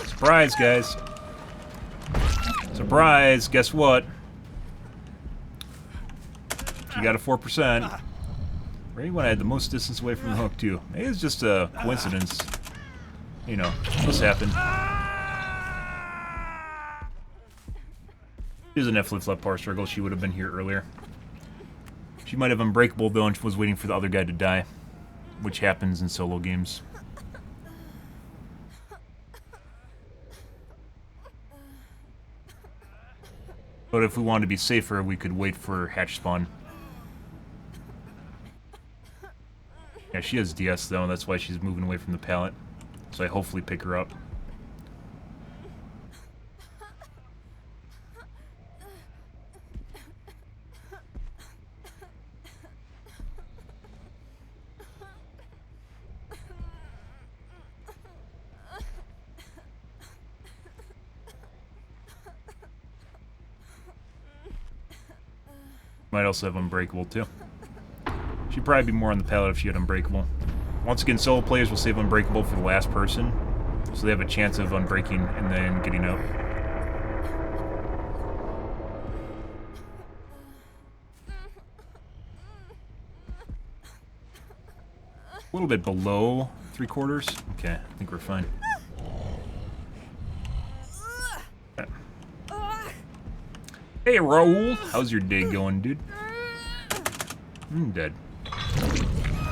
Surprise, guys. Surprise, guess what? She got a 4%. Right when I had the most distance away from the hook, too. Maybe it's just a coincidence. You know, this happened. She doesn't have flip-flop power struggle. She would have been here earlier. She might have unbreakable, though, and was waiting for the other guy to die. Which happens in solo games. But if we wanted to be safer, we could wait for hatch spawn. Yeah, she has DS, though, and that's why she's moving away from the pallet. So I hopefully pick her up. Might also have Unbreakable, too. She'd probably be more on the pallet if she had Unbreakable. Once again, solo players will save Unbreakable for the last person, so they have a chance of unbreaking and then getting out. A little bit below 3/4. Okay, I think we're fine. Hey, Raul. How's your day going, dude? I'm dead.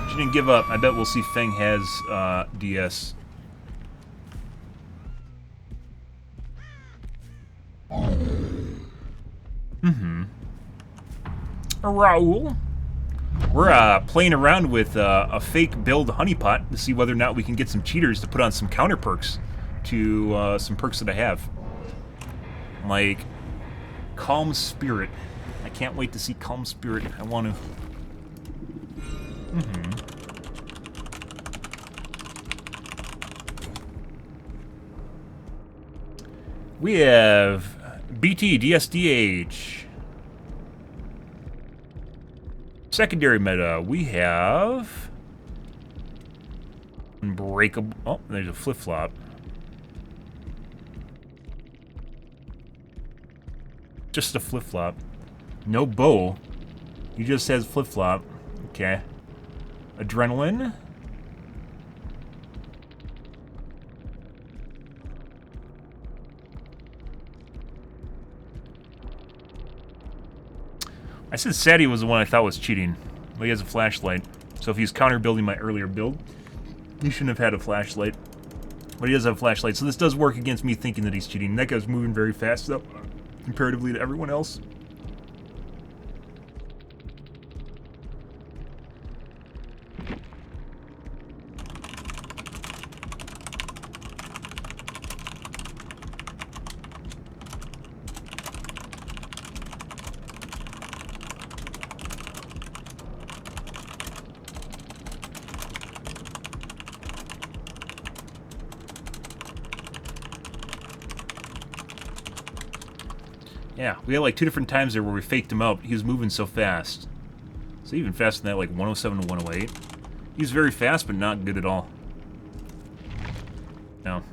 She didn't give up. I bet we'll see Feng has DS. Raul. We're playing around with a fake build honeypot to see whether or not we can get some cheaters to put on some counter perks to some perks that I have. Like Calm Spirit. I can't wait to see Calm Spirit. I want to. We have BT DSDH. Secondary meta, we have Unbreakable. Oh, there's a flip-flop. Just a flip-flop. No bow. He just says flip-flop. Okay. Adrenaline. I said Sadie was the one I thought was cheating. But he has a flashlight. So if he's counter-building my earlier build, he shouldn't have had a flashlight. But he does have a flashlight, so this does work against me thinking that he's cheating. That guy's moving very fast, though, comparatively to everyone else. Yeah, we had like 2 different times there where we faked him out. He was moving so fast. So even faster than that, like 107 to 108. He's very fast, but not good at all. No.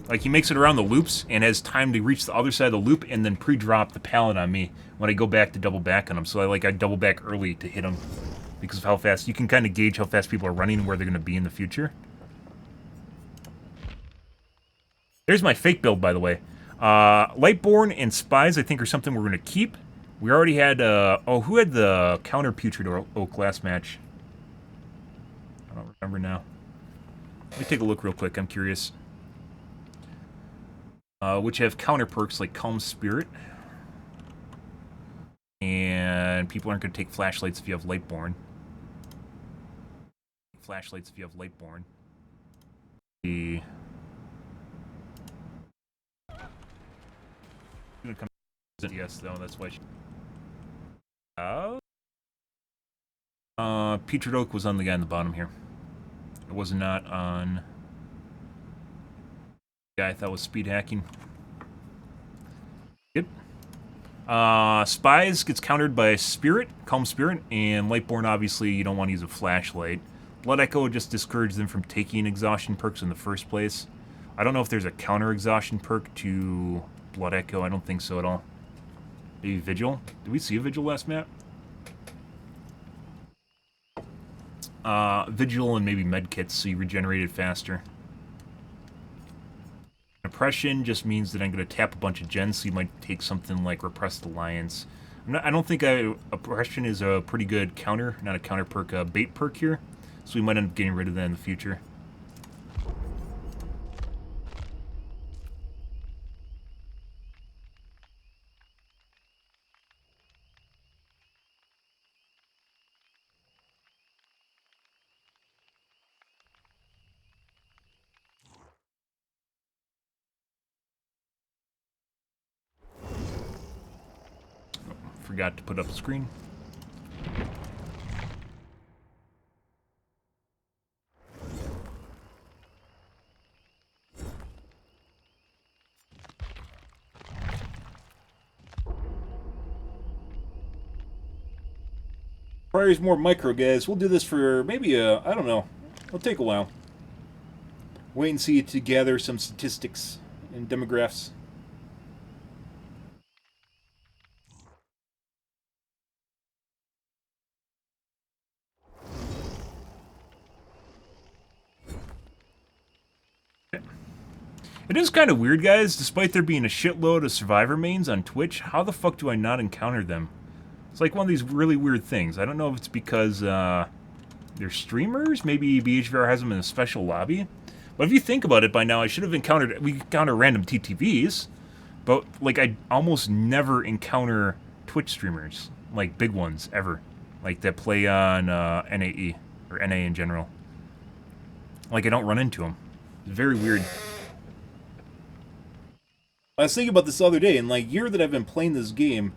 Like, he makes it around the loops and has time to reach the other side of the loop and then pre-drop the pallet on me when I go back to double back on him. So I double back early to hit him because of how fast. You can kind of gauge how fast people are running and where they're going to be in the future. There's my fake build, by the way. Lightborn and Spies, I think, are something we're going to keep. We already had, oh, who had the counter Putrid Oak last match? I don't remember now. Let me take a look real quick. I'm curious. Which have counter perks like Calm Spirit. And people aren't going to take flashlights if you have Lightborn. Flashlights if you have Lightborn. The... Yes, though, that's why she... Petrid Oak was on the guy on the bottom here. It was not on... the guy I thought was speed hacking. Good. Spies gets countered by Spirit, Calm Spirit, and Lightborn, obviously, you don't want to use a flashlight. Blood Echo just discouraged them from taking exhaustion perks in the first place. I don't know if there's a counter exhaustion perk to Blood Echo. I don't think so at all. Maybe Vigil? Did we see a Vigil last map? Vigil and maybe medkits, so you regenerate it faster. Oppression just means that I'm going to tap a bunch of gens, so you might take something like Repressed Alliance. I don't think Oppression is a pretty good counter, not a counter perk, bait perk here, so we might end up getting rid of that in the future. Forgot to put up the screen. Requires more micro, guys. We'll do this for maybe I don't know. It'll take a while. Wait and see to gather some statistics and demographics. It is kind of weird, guys. Despite there being a shitload of Survivor mains on Twitch, how the fuck do I not encounter them? It's like one of these really weird things. I don't know if it's because they're streamers. Maybe BHVR has them in a special lobby. But if you think about it, by now I should have encountered... We encounter random TTVs, but like I almost never encounter Twitch streamers, like big ones, ever. Like that play on NAE, or NA in general. Like I don't run into them. It's very weird. I was thinking about this the other day, and like year that I've been playing this game,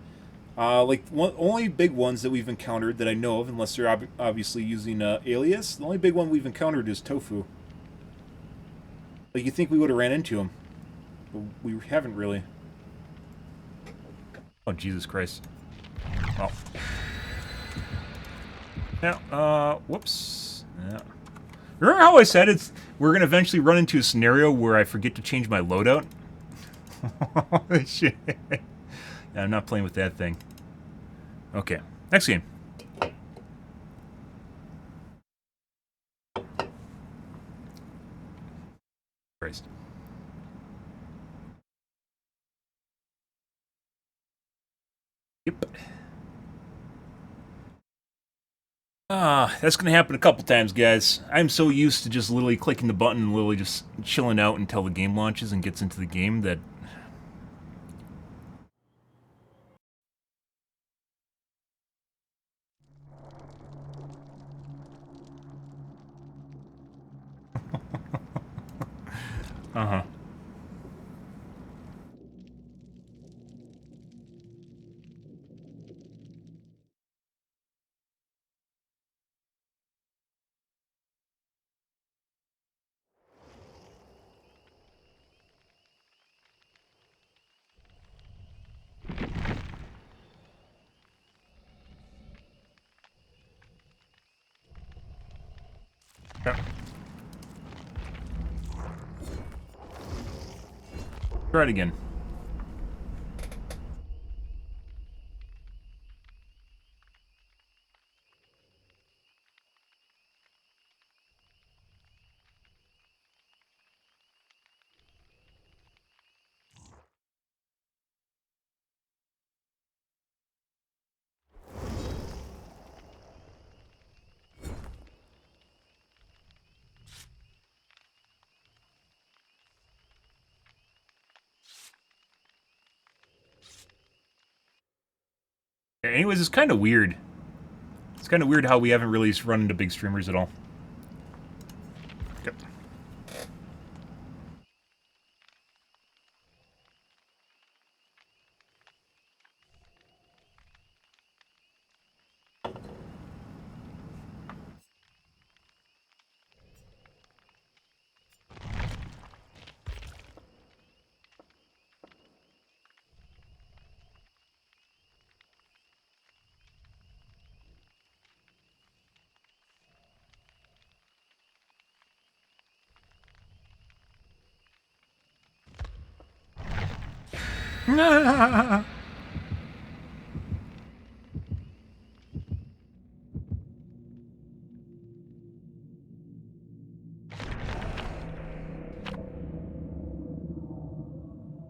only big ones that we've encountered that I know of, unless they're obviously using Alias, the only big one we've encountered is Tofu. Like you think we would have ran into him, but we haven't really. Oh Jesus Christ! Oh. Now, whoops. Yeah. Remember how I said we're gonna eventually run into a scenario where I forget to change my loadout? Holy shit. Yeah, I'm not playing with that thing. Okay, next game. Christ. Yep. That's gonna happen a couple times, guys. I'm so used to just literally clicking the button and literally just chilling out until the game launches and gets into the game that... Uh-huh. Yeah. Try it again. anyways, it's kind of weird. It's kind of weird how we haven't really run into big streamers at all. Yep.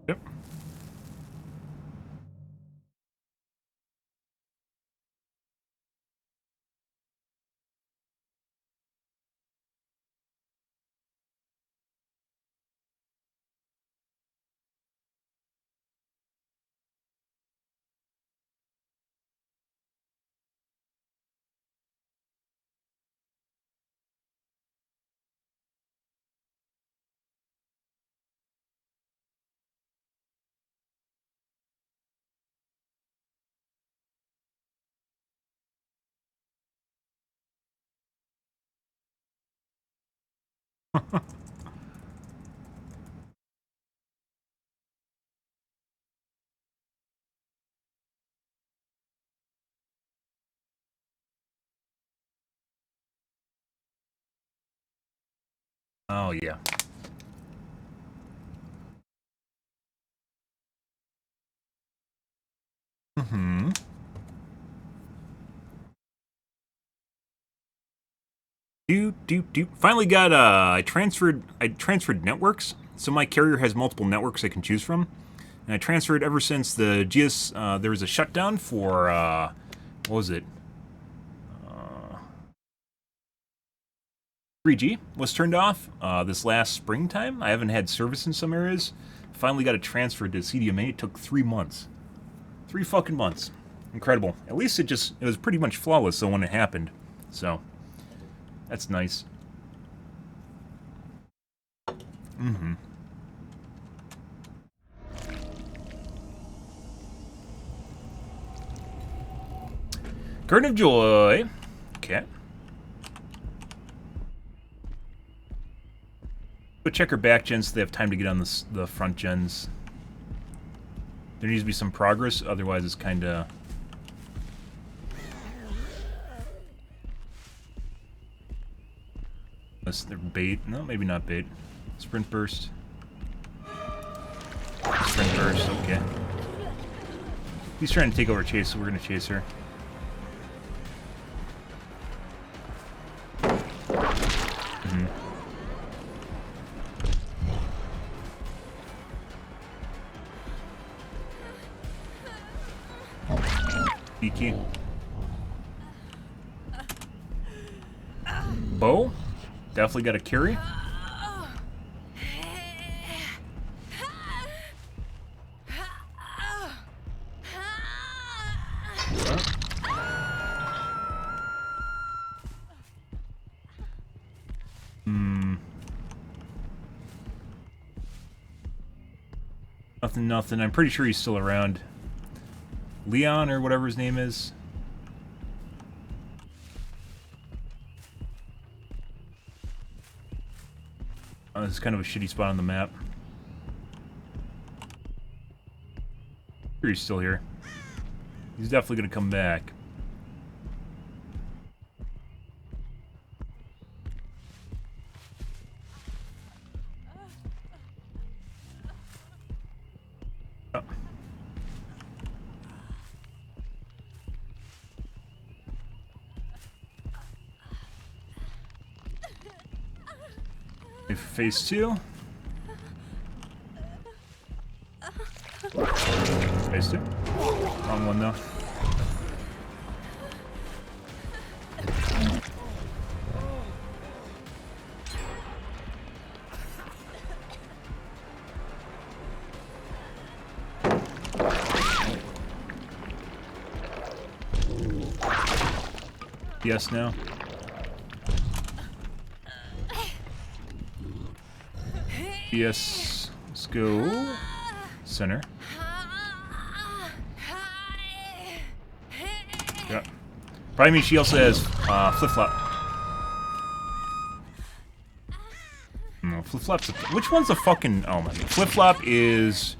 Yep. Oh, yeah. Mm-hmm. Finally got, I transferred networks. So my carrier has multiple networks I can choose from. And I transferred ever since the GS, there was a shutdown for, what was it? 3G was turned off this last springtime. I haven't had service in some areas. Finally got it transferred to CDMA. It took 3 months. 3 fucking months. Incredible. At least it was pretty much flawless though when it happened. So, that's nice. Mm-hmm. Garden of Joy. Okay. Go check her back gens so they have time to get on the front gens. There needs to be some progress, otherwise it's kind of... Unless they're bait. No, maybe not bait. Sprint burst. Sprint burst, okay. He's trying to take over Chase, so we're going to chase her. Mm-hmm. Beaky. Bow. Definitely got a carry. Nothing. I'm pretty sure he's still around. Leon, or whatever his name is. Oh, this is kind of a shitty spot on the map. Sure, he's still here. He's definitely gonna come back. Oh. Phase 2. Phase 2. Wrong one though. Yes, now. Yes. Let's go. Center. Yeah. Probably means she also has flip-flop. No, flip-flop's which one's a fucking... Oh my god. Flip-flop is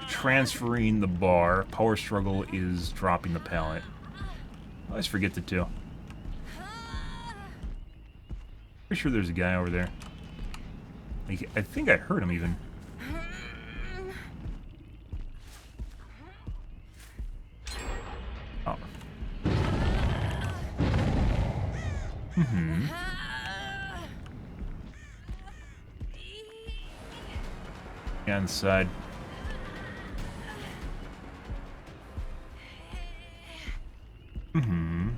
transferring the bar. Power struggle is dropping the pallet. I always forget the two. Pretty sure there's a guy over there. Like, I think I heard him even. Oh. Mm-hmm. Yeah, inside. Mm-hmm.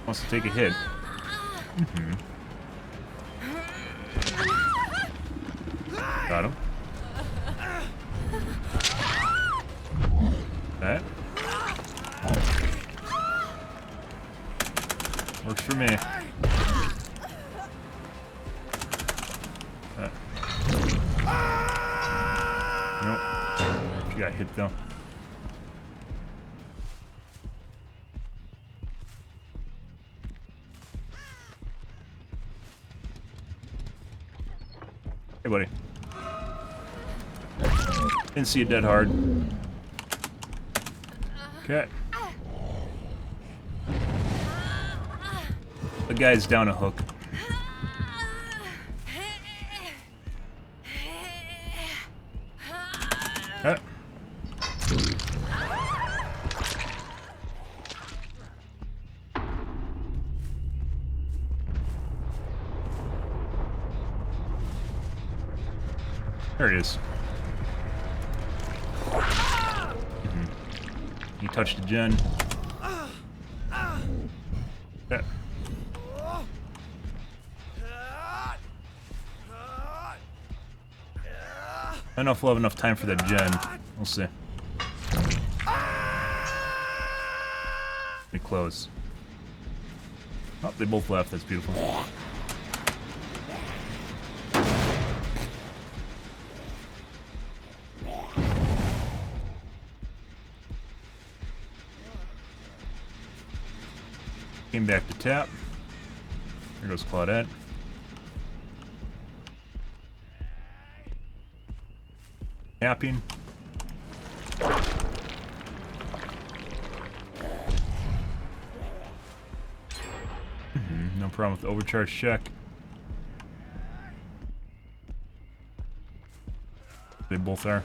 Wants to take a hit. Mm-hmm. Got him. That. Works for me. Nope. She got hit though. Hey, buddy. Didn't see it dead hard. Okay. The guy's down a hook. Okay. There it is. He touched the gen. Yeah. I don't know if we'll have enough time for that gen. We'll see. They close. Oh, they both left. That's beautiful. Came back to tap. There goes Claudette. Tapping. No problem with the overcharge check. They both are.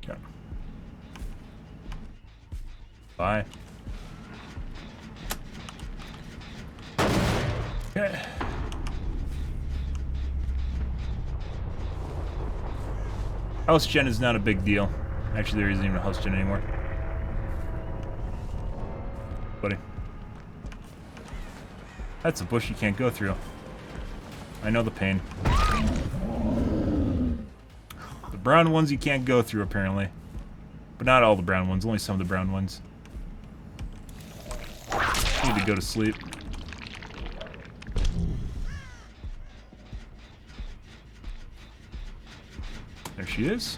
Okay. Bye. Okay. House gen is not a big deal. Actually, there isn't even a house gen anymore. Buddy. That's a bush you can't go through. I know the pain. The brown ones you can't go through, apparently. But not all the brown ones, only some of the brown ones. Need to go to sleep. There she is.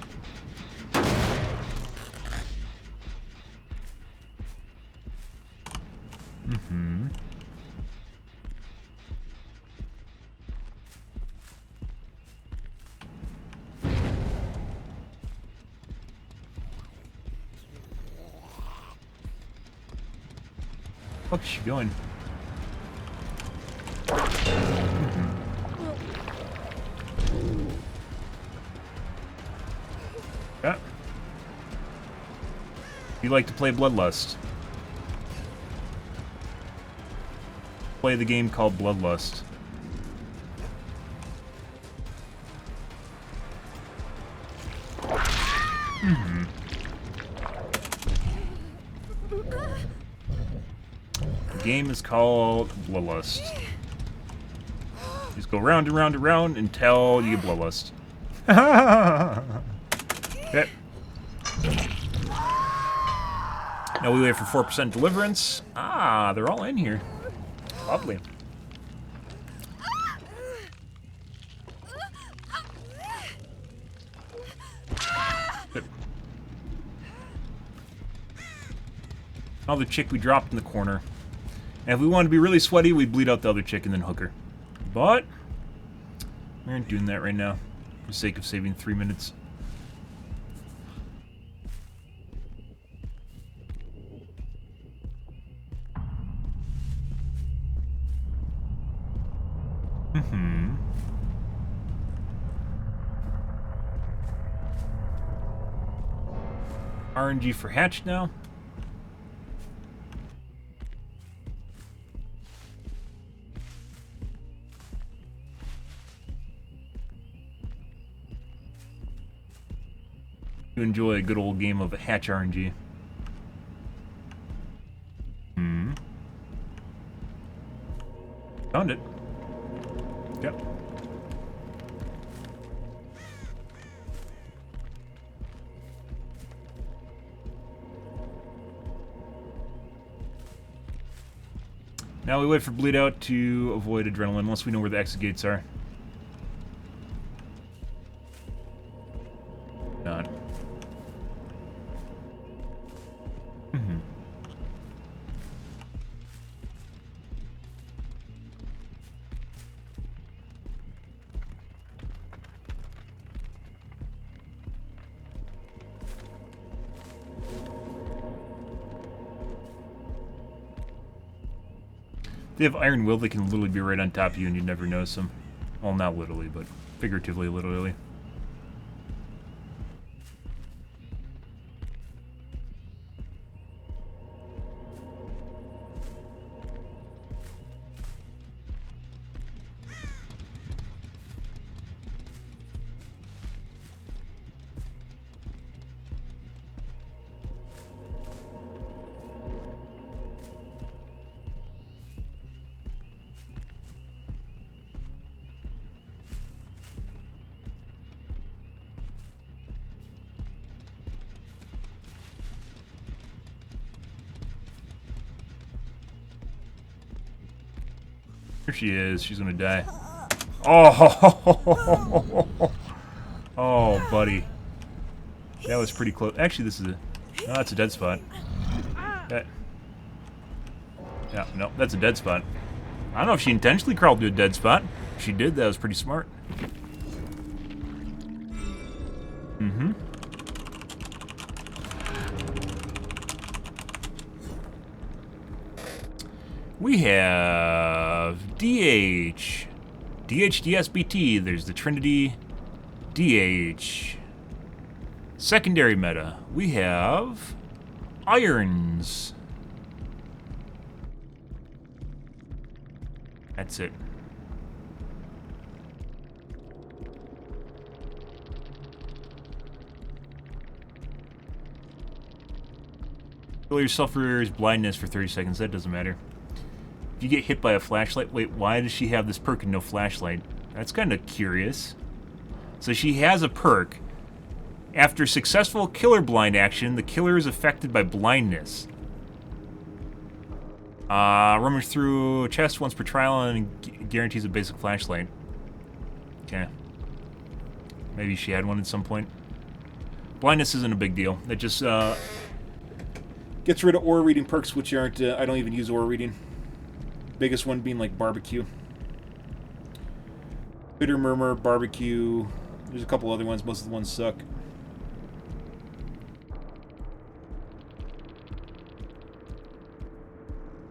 Mm-hmm. Fuck is she going? Yeah. You like to play Bloodlust? Play the game called Bloodlust. game is called Bloodlust. Just go round and round and round until you get Bloodlust. Okay. Now we wait for 4% deliverance. Ah, they're all in here. Lovely. Good. Another chick we dropped in the corner. And if we want to be really sweaty, we bleed out the other chick and then hook her. But we aren't doing that right now, for the sake of saving 3 minutes. RNG for hatch now. You enjoy a good old game of hatch RNG. Found it. Yep. Now we wait for bleed out to avoid adrenaline, unless we know where the exit gates are. Not. They have iron will, they can literally be right on top of you and you'd never notice them. Well, not literally, but figuratively, literally. Here she is. She's gonna die. Oh, oh, buddy. That was pretty close. Actually, this is a. No, that's a dead spot. Yeah, no, that's a dead spot. I don't know if she intentionally crawled to a dead spot. If she did, that was pretty smart. We have DH, DHDSBT, there's the Trinity, DH. Secondary meta, we have irons. That's it. Heal yourself for blindness for 30 seconds, that doesn't matter. If you get hit by a flashlight, wait, why does she have this perk and no flashlight? That's kind of curious. So she has a perk. After successful killer blind action, the killer is affected by blindness. Rummage through a chest once per trial and guarantees a basic flashlight. Okay. Maybe she had one at some point. Blindness isn't a big deal. That just gets rid of aura reading perks, which aren't. I don't even use aura reading. Biggest one being like barbecue. Bitter Murmur, barbecue. There's a couple other ones. Most of the ones suck.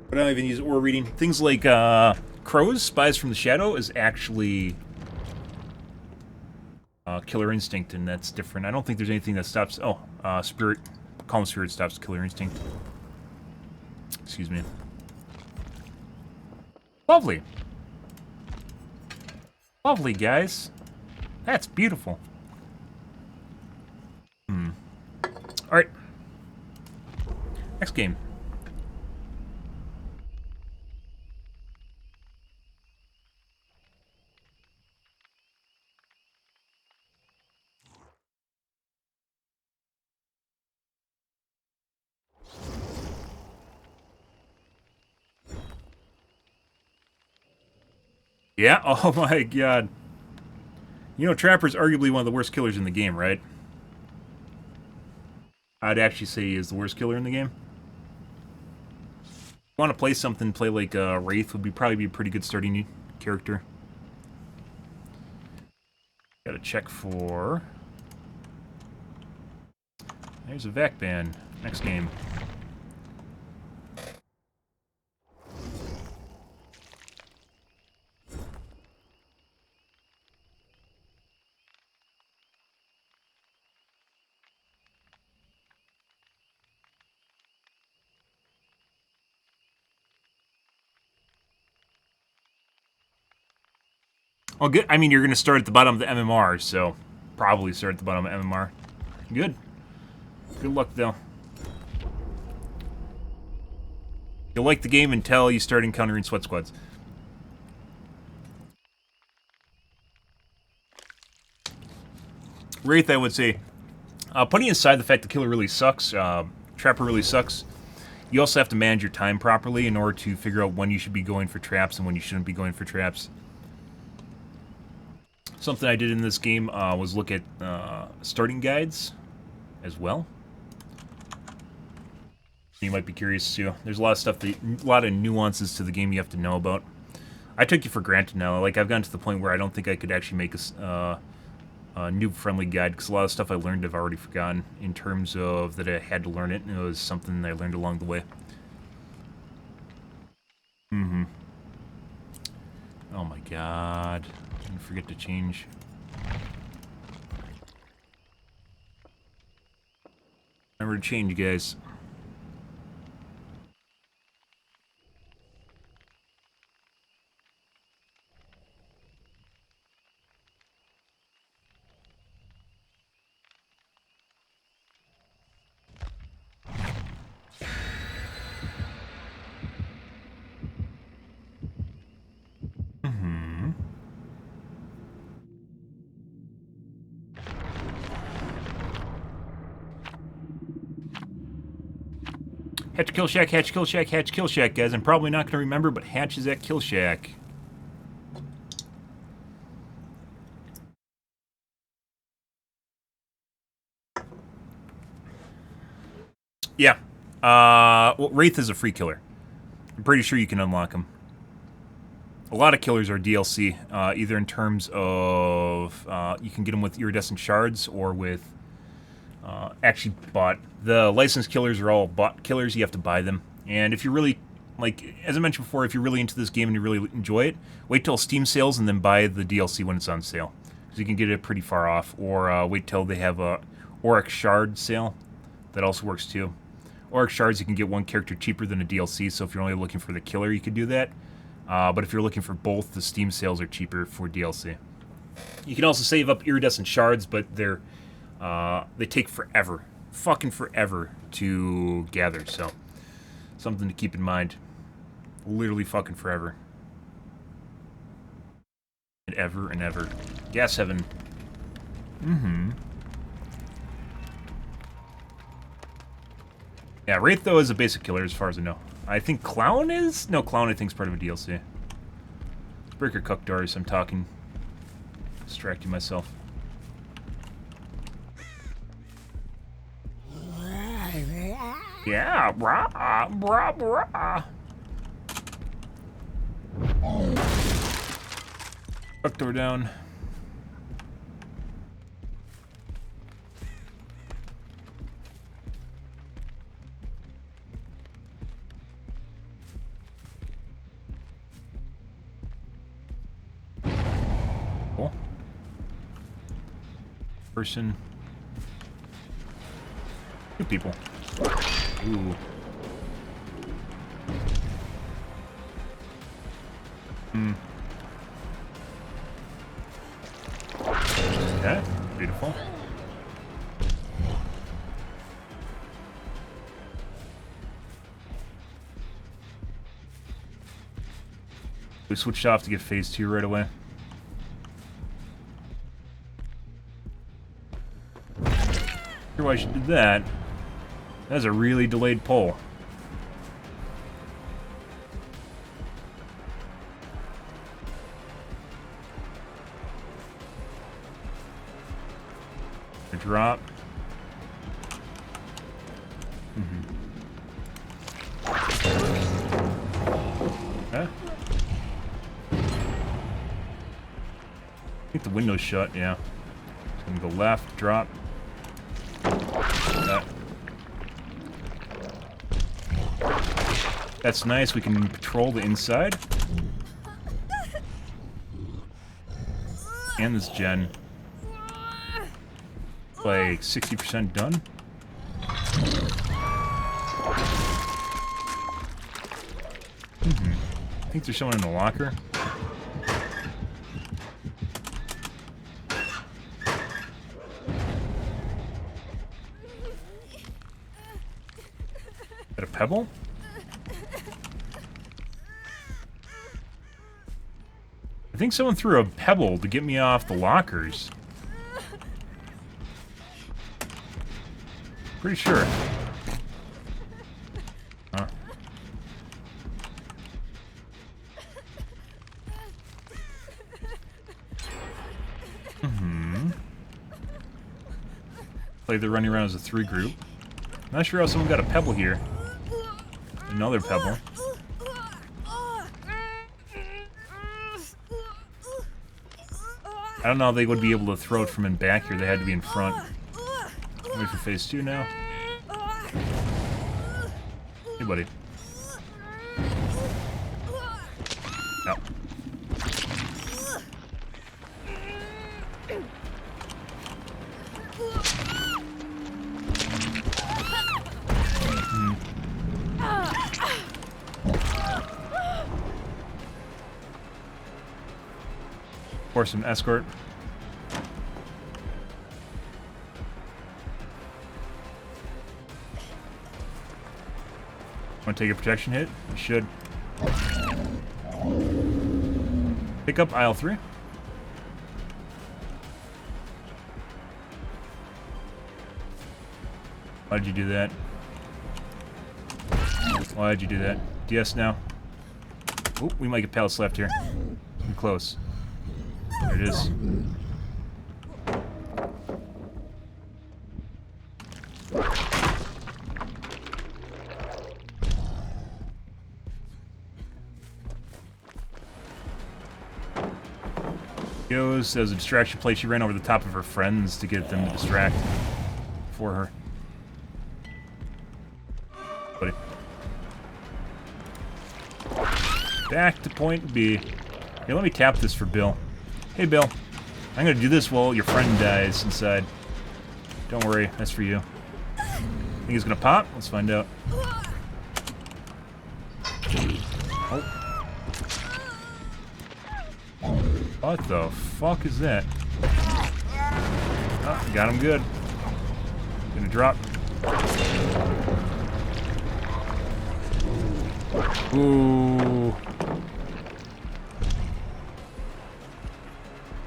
But I don't even use aura reading. Things like Crows, Spies from the Shadow, is actually Killer Instinct, and that's different. I don't think there's anything that stops... Oh, Spirit. Calm Spirit stops Killer Instinct. Excuse me. Lovely. Lovely, guys. That's beautiful. Alright. Next game. Yeah? Oh my god. You know, Trapper's arguably one of the worst killers in the game, right? I'd actually say he is the worst killer in the game. If you want to play something, play like Wraith would probably be a pretty good starting character. Gotta check for... There's a vac ban. Next game. Well, good. I mean, you're going to start at the bottom of the MMR, so probably start at the bottom of MMR. Good. Good luck, though. You'll like the game until you start encountering sweat squads. Wraith, I would say, putting aside the fact the killer really sucks, Trapper really sucks, you also have to manage your time properly in order to figure out when you should be going for traps and when you shouldn't be going for traps. Something I did in this game was look at starting guides as well. You might be curious too. There's a lot of stuff, a lot of nuances to the game you have to know about. I took you for granted now. Like, I've gotten to the point where I don't think I could actually make a noob-friendly guide, because a lot of stuff I learned I've already forgotten in terms of that I had to learn it, and it was something I learned along the way. Oh my god. Didn't forget to change. Remember to change, guys. Hatch Kill Shack, Hatch Kill Shack, Hatch Kill Shack, guys. I'm probably not going to remember, but Hatch is at Kill Shack. Yeah. Well, Wraith is a free killer. I'm pretty sure you can unlock him. A lot of killers are DLC, either in terms of you can get them with iridescent shards or with actually bought. The licensed killers are all bought killers. You have to buy them. And if you're really, like, as I mentioned before, if you're really into this game and you really enjoy it, wait till Steam sales and then buy the DLC when it's on sale. Because you can get it pretty far off. Or wait till they have a Auric Shard sale. That also works too. Auric Shards, you can get one character cheaper than a DLC, so if you're only looking for the killer, you could do that. But if you're looking for both, the Steam sales are cheaper for DLC. You can also save up iridescent shards, but they take forever. Fucking forever to gather, so something to keep in mind. Literally fucking forever. And ever and ever. Gas Heaven. Yeah, Wraith, though, is a basic killer as far as I know. I think Clown is? No, Clown, I think, is part of a DLC. Breaker Cuck Doors, I'm talking. Distracting myself. Yeah, brah, brah, brah. Cuck door down. Cool. Person. Two people. Ooh. Okay, beautiful. We switched off to get phase 2 right away. Sure why I should do that. That's a really delayed pull. drop. Huh? I think the window's shut, yeah. Just gonna go left, drop. That's nice, we can patrol the inside. And this gen. Like 60% done. I think there's someone in the locker. Is that a pebble? I think someone threw a pebble to get me off the lockers. Pretty sure. Huh. Like they're running around as a 3 group. Not sure how someone got a pebble here. Another pebble. I don't know if they would be able to throw it from in back here. They had to be in front. Wait for phase 2 now. Hey, buddy. No. Or some escort. Want to take a protection hit? You should. Pick up aisle 3. Why'd you do that? Why'd you do that? DS now. Oh, we might get pallets left here. I'm close. There it is. Goes as a distraction play. She ran over the top of her friends to get them to distract for her. Buddy. Back to point B. Hey, let me tap this for Bill. Hey, Bill. I'm gonna do this while your friend dies inside. Don't worry, that's for you. Think he's gonna pop? Let's find out. Oh. What the fuck is that? Oh, got him good. Gonna drop. Ooh.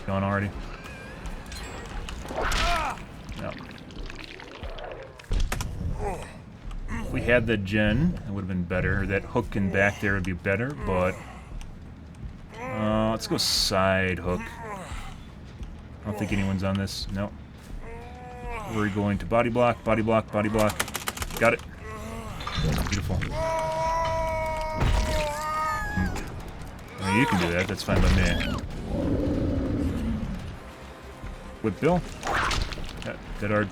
Gone already. No. If we had that gen, it would have been better. That hook in back there would be better, but... let's go side hook. I don't think anyone's on this. No. We're going to body block, body block, body block. Got it. Beautiful. I mean, you can do that. That's fine by me. Whip Bill. Dead hard.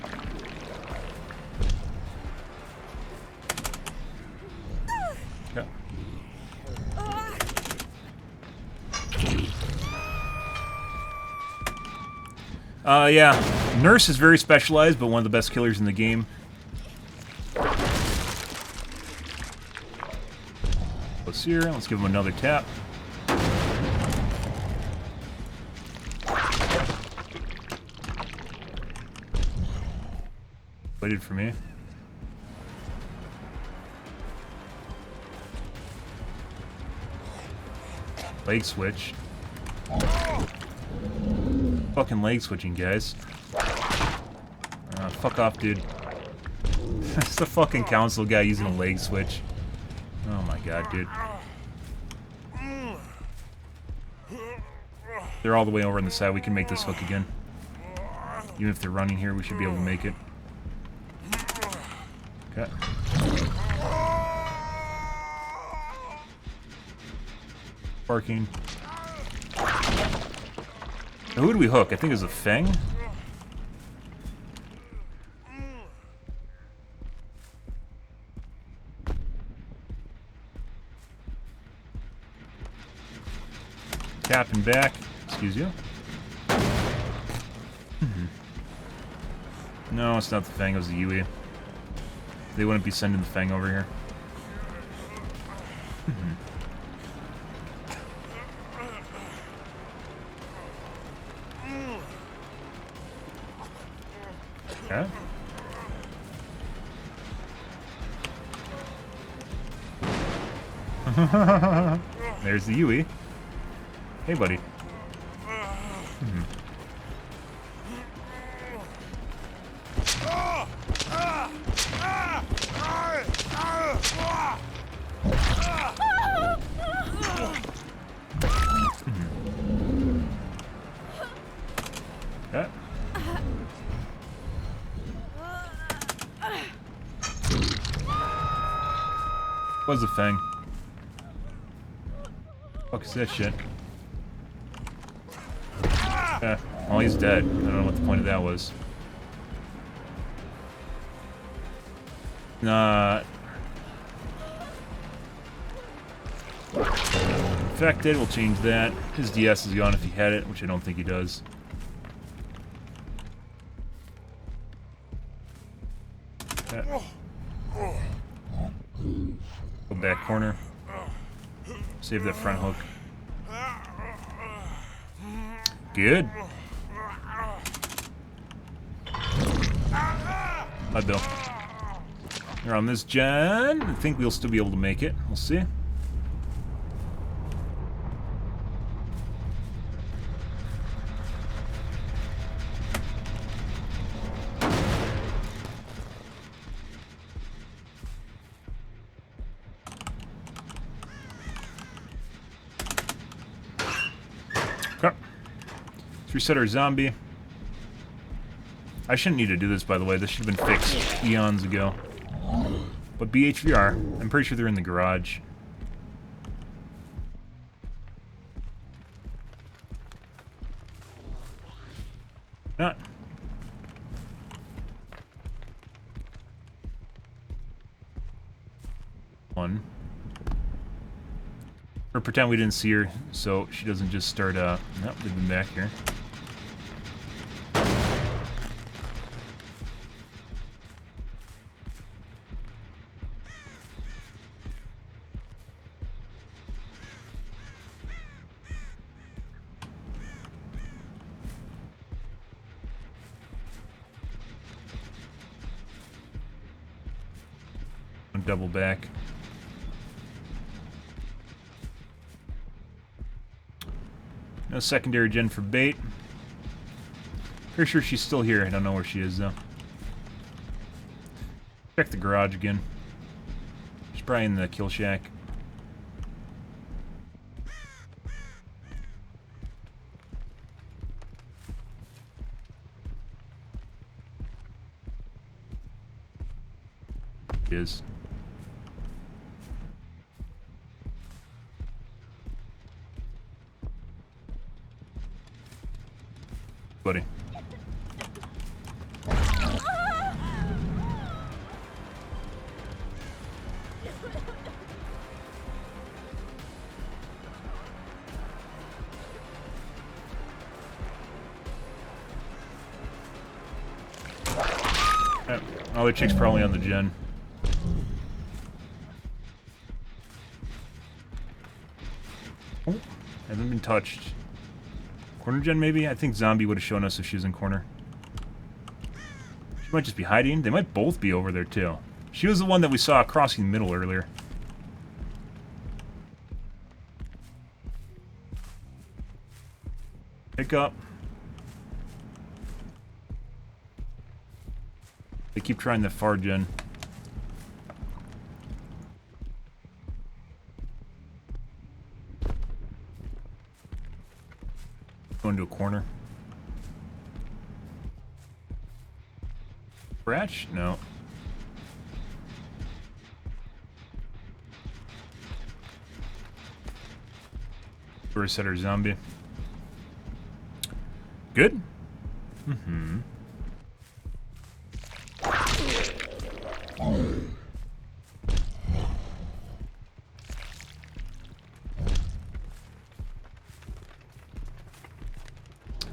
Yeah. Nurse is very specialized, but one of the best killers in the game. Close here. Let's give him another tap. Waited for me. Leg switch. Fucking leg switching, guys. Fuck off, dude. It's the fucking council guy using a leg switch. Oh my god, dude. They're all the way over on the side. We can make this hook again. Even if they're running here, we should be able to make it. Okay. Barking. Now, who did we hook? I think it was a Feng. Tapping back. Excuse you. No, it's not the Fang, it was the Yui. They wouldn't be sending the Fang over here. Okay. There's the Yui. Hey, buddy. Okay. What's the Fang? Fuck is that shit? Well, he's dead. I don't know what the point of that was. Nah. Infected, we'll change that. His DS is gone if he had it, which I don't think he does. Okay. Go back corner. Save that front hook. Good. Hi, Bill. You're on this gen. I think we'll still be able to make it. We'll see. Okay. Let's reset our zombie. I shouldn't need to do this, by the way. This should have been fixed eons ago. But BHVR, I'm pretty sure they're in the garage. Not. One. Or pretend we didn't see her, so she doesn't just start, nope, they've been back here. Double back. No secondary gen for bait. Pretty sure she's still here. I don't know where she is though. Check the garage again. She's probably in the kill shack. She is. Buddy. Oh, the chick's probably on the gen. Oh, haven't been touched. Corner gen, maybe? I think Zombie would have shown us if she was in corner. She might just be hiding. They might both be over there, too. She was the one that we saw crossing the middle earlier. Pick up. They keep trying the far gen. Go into a corner. Scratch? No. Reset our zombie. Good? Mm-hmm.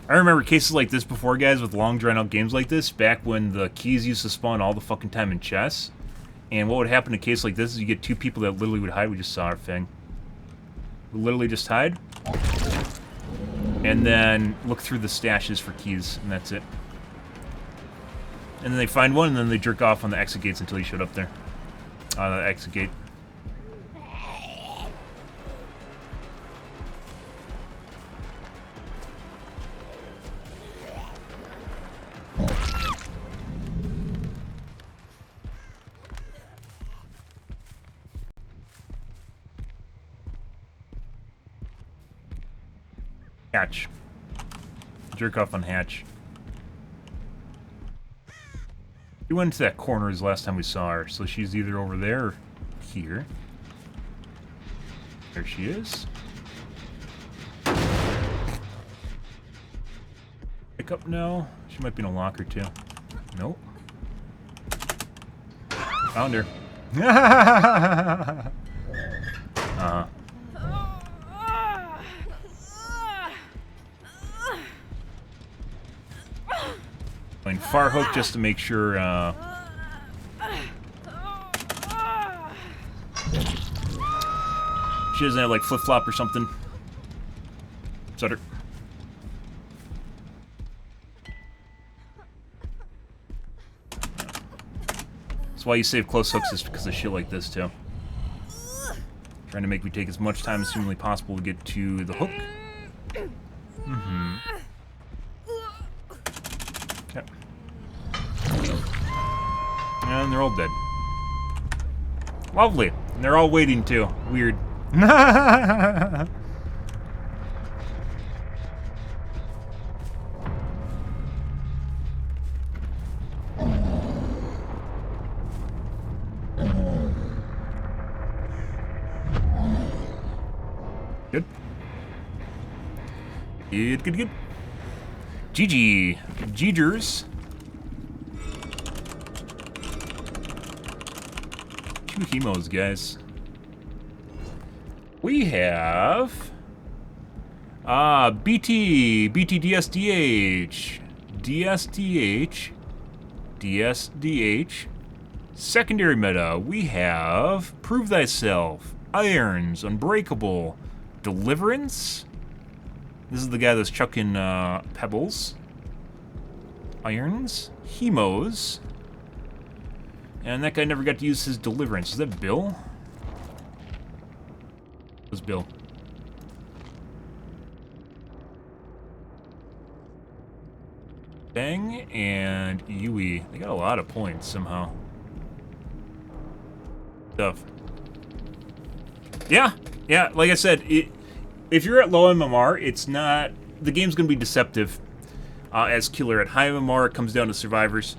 I remember cases like this before, guys, with long drawn-out games like this, back when the keys used to spawn all the fucking time in chess. And what would happen in a case like this is you get two people that literally would hide. We just saw our thing. We literally just hide. And then look through the stashes for keys, and that's it. And then they find one, and then they jerk off on the exit gates until you showed up there. On the exit gate. Hatch. Jerk off on hatch. She went into that corner as last time we saw her, so she's either over there or here. There she is. Pick up now. She might be in a locker too. Nope. Found her. Uh-huh. Playing far hook just to make sure, she doesn't have, like, flip-flop or something. Sutter. That's why you save close hooks, is because of shit like this, too. Trying to make me take as much time as humanly possible to get to the hook. Mm-hmm. Yep. And they're all dead. Lovely. And they're all waiting, too. Weird. Good. Good, good, good. GG. Gingers. Two hemos, guys. We have BT DSDH, DSDH. Secondary meta, we have Prove Thyself, Irons, Unbreakable, Deliverance. This is the guy that's chucking pebbles. Irons, Hemos. And that guy never got to use his Deliverance. Is that Bill? It was Bill. Bang and Yui. They got a lot of points somehow. Stuff. Yeah, like I said, if you're at low MMR, it's not... The game's going to be deceptive as killer. At high MMR, it comes down to survivors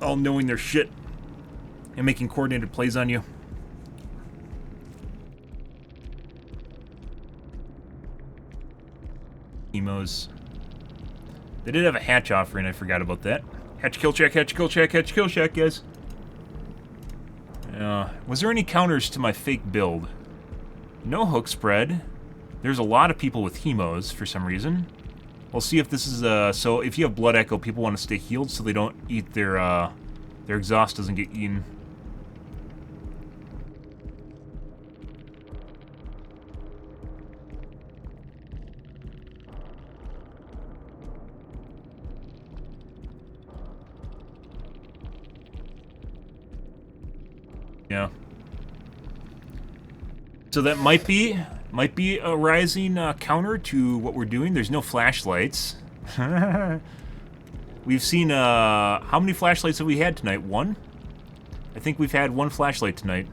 all knowing their shit and making coordinated plays on you. Emos. They did have a hatch offering, I forgot about that. Hatch kill check, hatch kill check, hatch kill check, guys. Was there any counters to my fake build? No hook spread. There's a lot of people with hemos for some reason. We'll see if this is so if you have blood echo, people want to stay healed so they don't eat their exhaust doesn't get eaten. Yeah. So that might be a rising counter to what we're doing. There's no flashlights. We've seen how many flashlights have we had tonight? One? I think we've had one flashlight tonight.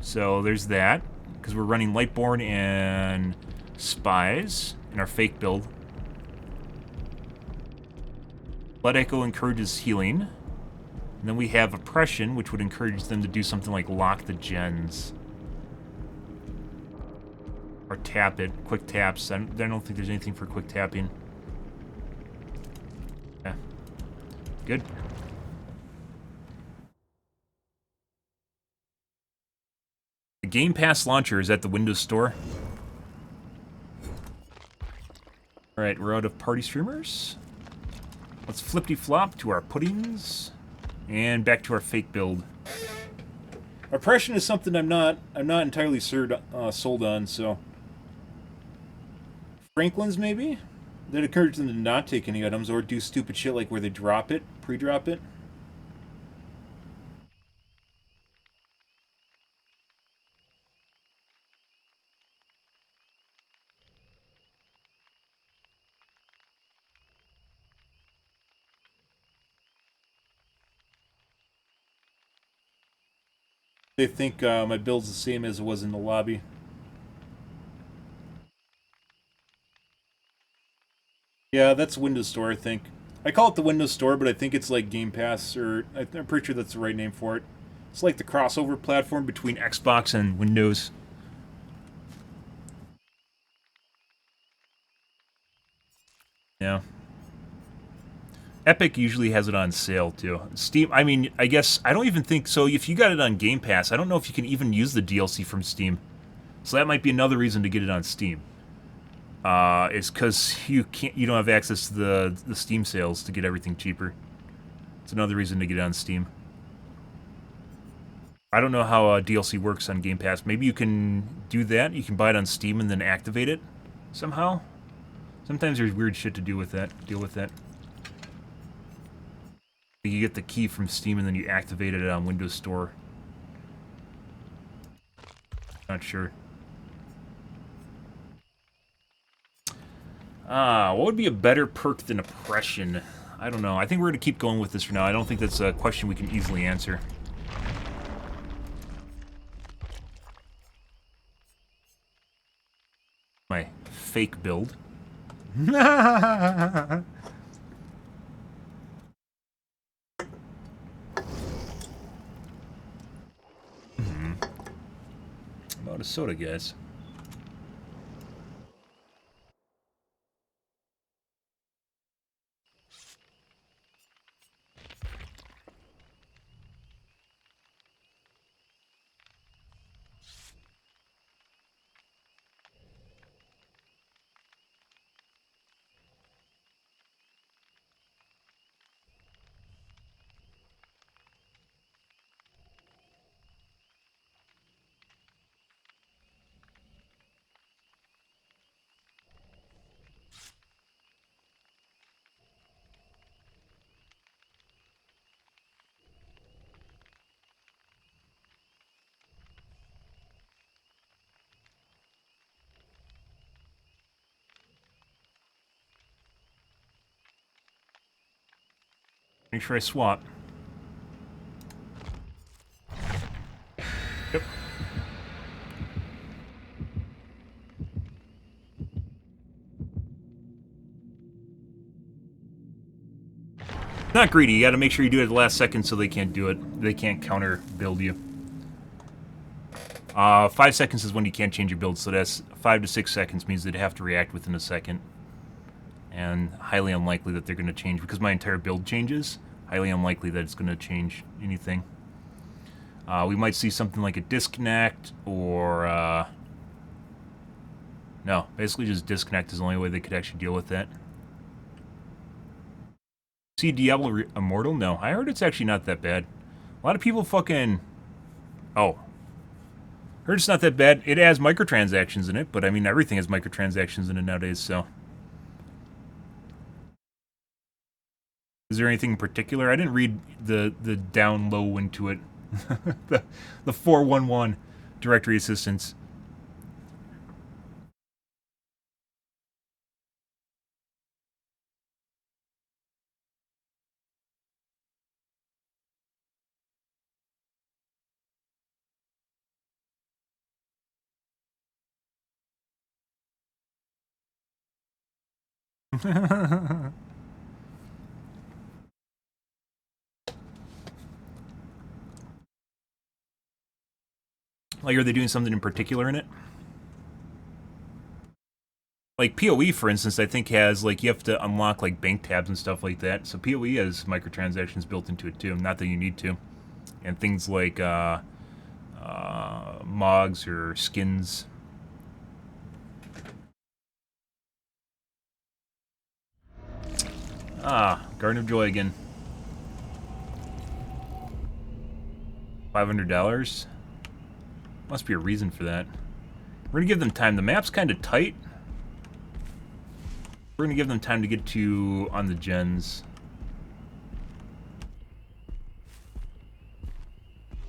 So there's that, because we're running Lightborn and Spies in our fake build. Blood Echo encourages healing. And then we have oppression, which would encourage them to do something like lock the gens. Or tap it. Quick taps. I don't think there's anything for quick tapping. Yeah. Good. The Game Pass launcher is at the Windows Store. Alright, we're out of party streamers. Let's flippity-flop to our puddings. And back to our fake build. Oppression is something I'm not entirely sold on, so... Franklin's, maybe? That encourage them to not take any items or do stupid shit like where they drop it, pre-drop it. They think my build's the same as it was in the lobby. Yeah, that's Windows Store, I think. I call it the Windows Store, but I think it's like Game Pass, or I'm pretty sure that's the right name for it. It's like the crossover platform between Xbox and Windows. Yeah. Epic usually has it on sale, too. Steam, I mean, I guess, I don't even think, so if you got it on Game Pass, I don't know if you can even use the DLC from Steam. So that might be another reason to get it on Steam. It's because you don't have access to the Steam sales to get everything cheaper. It's another reason to get it on Steam. I don't know how DLC works on Game Pass. Maybe you can do that. You can buy it on Steam and then activate it somehow. Sometimes there's weird shit to do with that. Deal with that. You get the key from Steam and then you activate it on Windows Store. Not sure. What would be a better perk than oppression? I don't know. I think we're going to keep going with this for now. I don't think that's a question we can easily answer. My fake build. I'm out of soda, guys. Make sure I swap. Yep. Not greedy. You got to make sure you do it at the last second so they can't do it. They can't counter build you. 5 seconds is when you can't change your build, so that's 5 to 6 seconds means they'd have to react within a second. And highly unlikely that they're going to change because my entire build changes. Highly unlikely that it's going to change anything. We might see something like a disconnect or... no, basically just disconnect is the only way they could actually deal with that. See Diablo Immortal? No, I heard it's actually not that bad. A lot of people fucking... Oh. Heard it's not that bad. It has microtransactions in it, but I mean everything has microtransactions in it nowadays, so... Is there anything in particular? I didn't read the down low into it. the 411 directory assistance. Like, are they doing something in particular in it? Like, PoE, for instance, I think has, like, you have to unlock, like, bank tabs and stuff like that. So PoE has microtransactions built into it, too. Not that you need to. And things like, mogs or skins. Ah, Garden of Joy again. $500? Must be a reason for that. We're gonna give them time. The map's kind of tight. We're gonna give them time to get to on the gens.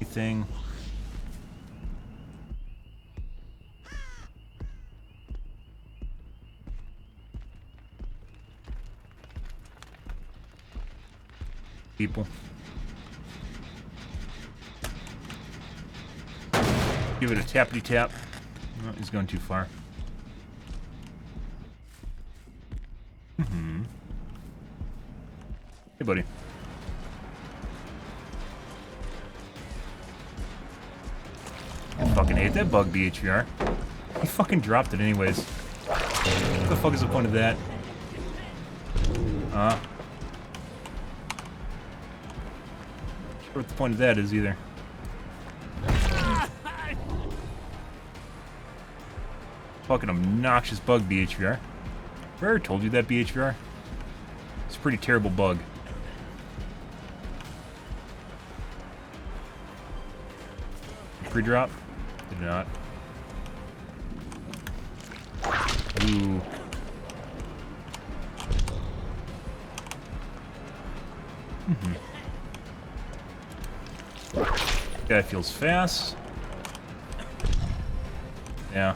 Anything? People. Give it a tappity tap. Oh, he's going too far. Hey, buddy. I fucking hate that bug BHVR. He fucking dropped it anyways. What the fuck is the point of that? Sure what the point of that is either. Fucking obnoxious bug, BHVR. Have I ever told you that, BHVR? It's a pretty terrible bug. Pre-drop? Did not. Ooh. Guy feels fast. Yeah.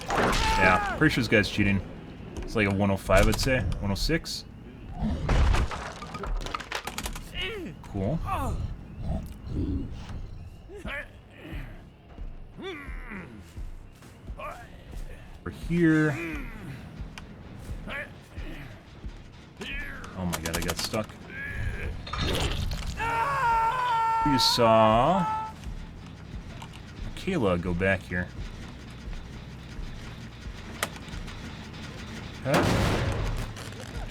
Yeah, pretty sure this guy's cheating. It's like a 105, I'd say. 106. Cool. We're here. Oh my god, I got stuck. We saw Kayla go back here. Huh?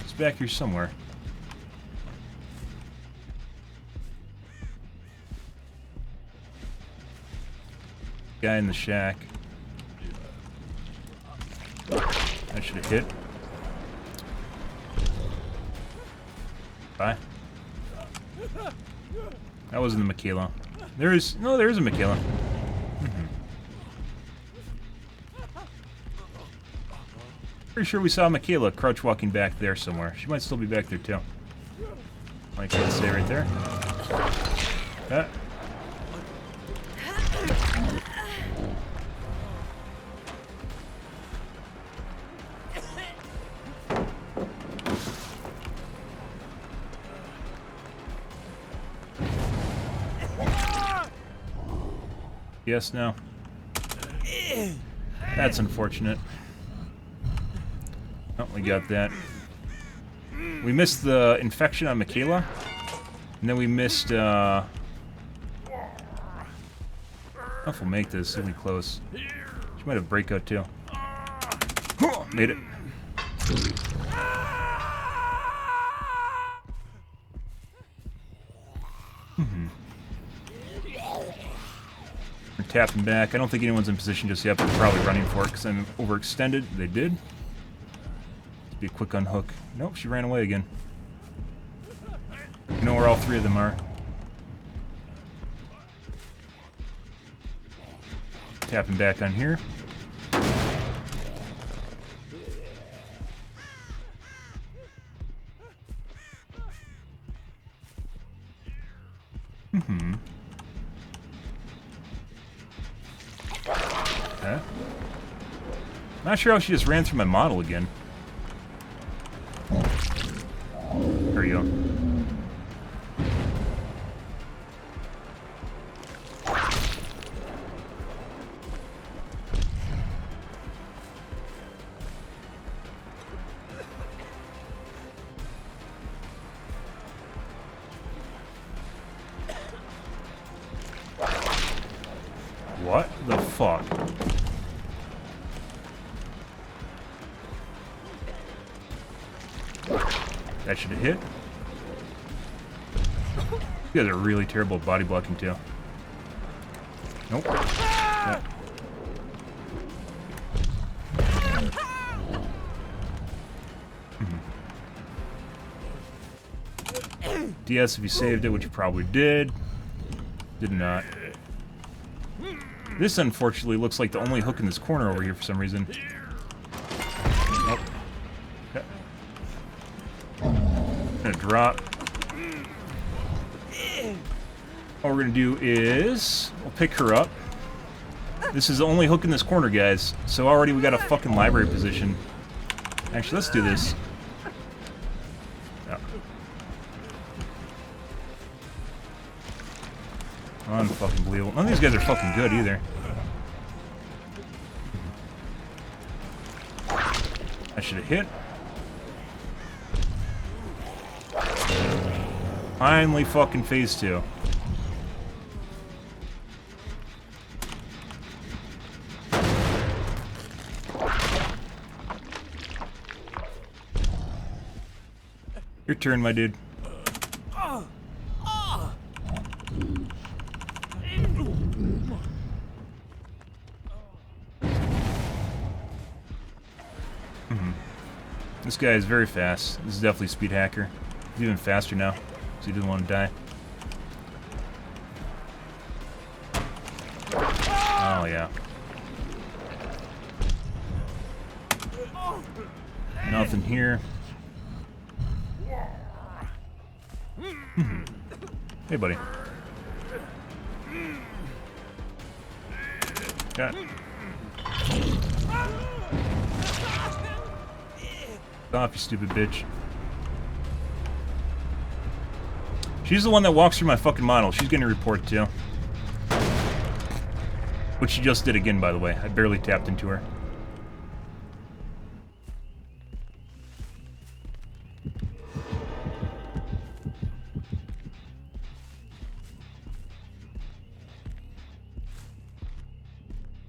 It's back here somewhere. Guy in the shack. That should have hit. Bye. That wasn't the Michaela. There is a Michaela. Pretty sure we saw Michaela crouch walking back there somewhere. She might still be back there too. Like let's say right there. That. Yes, no. That's unfortunate. Oh, we got that. We missed the infection on Michaela. And then we missed, I don't know if we'll make this. It'll be close. She might have breakout, too. Made it. We're tapping back. I don't think anyone's in position just yet, but they're probably running for it because I'm overextended. They did. Be a quick unhook. Nope, she ran away again. You know where all three of them are. Tapping back on here. Okay. Not sure how she just ran through my model again. There you go. What the fuck? That should have hit. You guys are really terrible at body blocking too. Nope. Yeah. DS if you saved it, which you probably did. Did not. This unfortunately looks like the only hook in this corner over here for some reason. Nope. Okay. Gonna drop. What we're gonna do is we'll pick her up. This is the only hook in this corner, guys. So already we got a fucking library position. Actually, let's do this. Unfucking-believable. None of these guys are fucking good either. I should have hit. Finally fucking phase 2. Your turn, my dude. This guy is very fast. This is definitely a speed hacker. He's even faster now, because he didn't want to die. Oh, yeah. Nothing here. Hey, buddy. Got it. Off, you stupid bitch. She's the one that walks through my fucking model. She's getting a report too. Which she just did again, by the way. I barely tapped into her.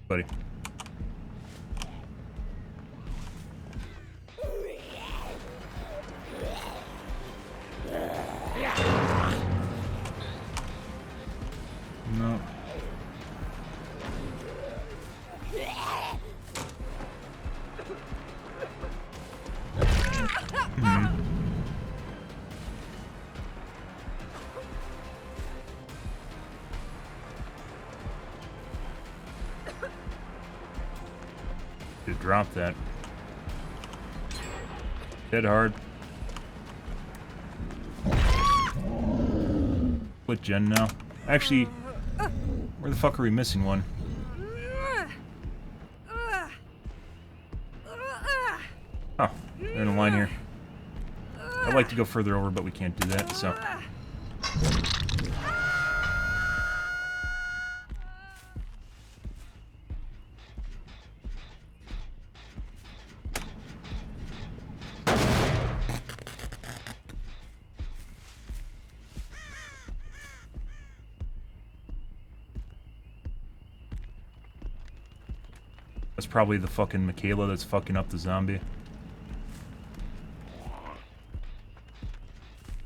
Buddy. No. Just drop that. Hit hard. What gen now? Actually, where the fuck are we missing one? Oh, they're in a line here. I'd like to go further over, but we can't do that, so. That's probably the fucking Michaela that's fucking up the zombie.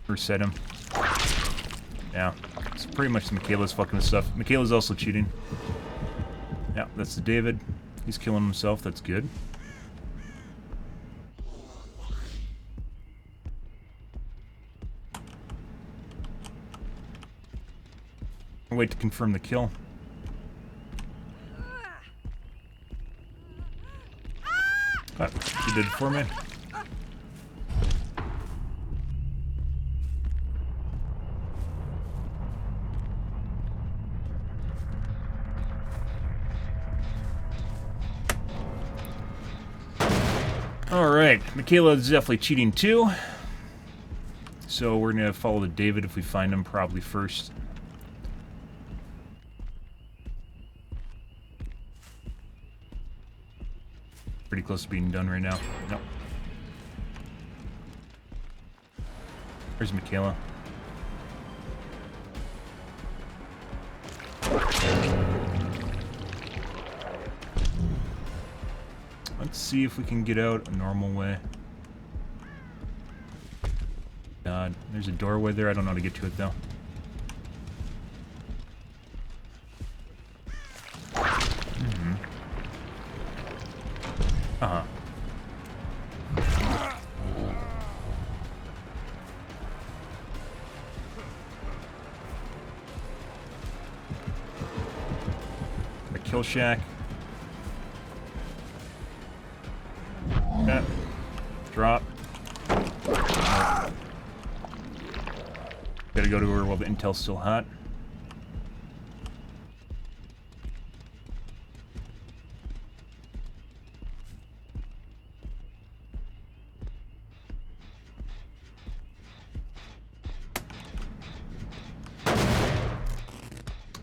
Reset him. Yeah, it's pretty much the Michaela's fucking stuff. Michaela's also cheating. Yeah, that's the David. He's killing himself, that's good. I'll wait to confirm the kill. Ah, she did it for me. Alright, Michaela is definitely cheating too. So we're gonna follow the David if we find him, probably first. Pretty close to being done right now. Nope. Where's Michaela? see if we can get out a normal way. God, there's a doorway there. I don't know how to get to it, though. Uh-huh. The kill shack. Yeah. Drop. Oh. Gotta go to her while the intel's still hot.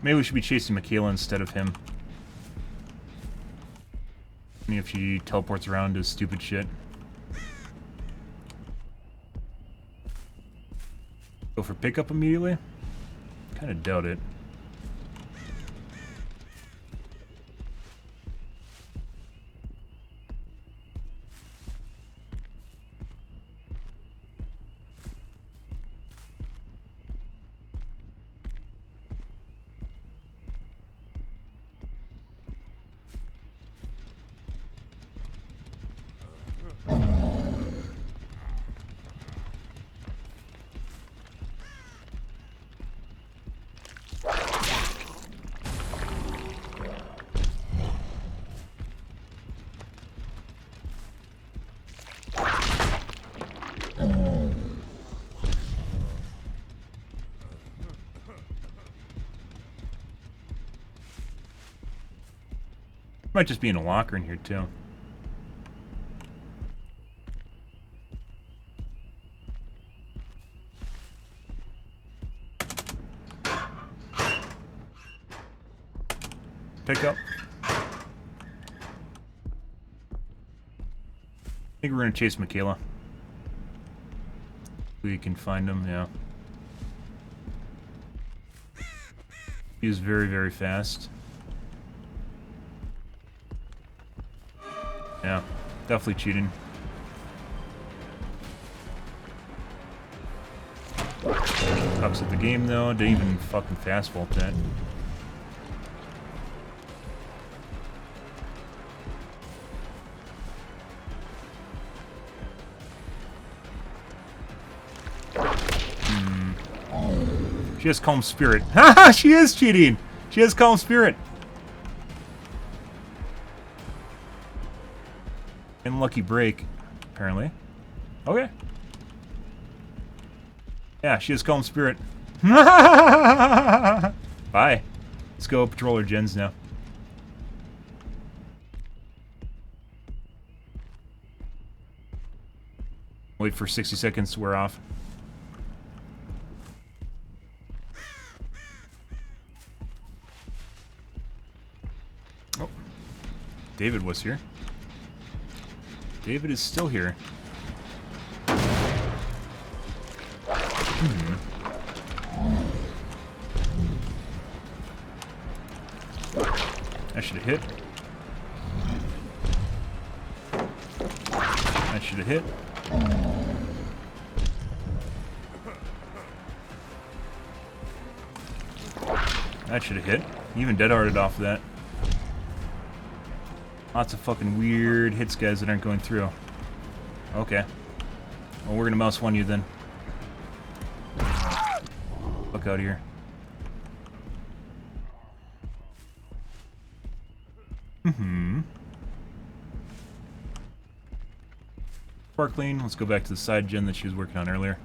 Maybe we should be chasing Michaela instead of him. I mean, if she teleports around and does stupid shit. Go for pickup immediately? Kinda doubt it. Might just be in a locker in here, too. Pick up. I think we're gonna chase Michaela. We can find him, yeah. He is very, very fast. Yeah, definitely cheating. Sucks at the game though, didn't even fucking fast vault that. She has calm spirit. Haha, she is cheating! She has calm spirit! And lucky break, apparently. Okay. Yeah, she has calm spirit. Bye. Let's go patrol our gens now. Wait for 60 seconds to wear off. Oh. David was here. David is still here. That should have hit. That should have hit. That should have hit. Even dead-hearted off of that. Lots of fucking weird hits, guys, that aren't going through. Okay. Well, we're gonna mouse one you then. Fuck out of here. Sparkling, let's go back to the side gen that she was working on earlier.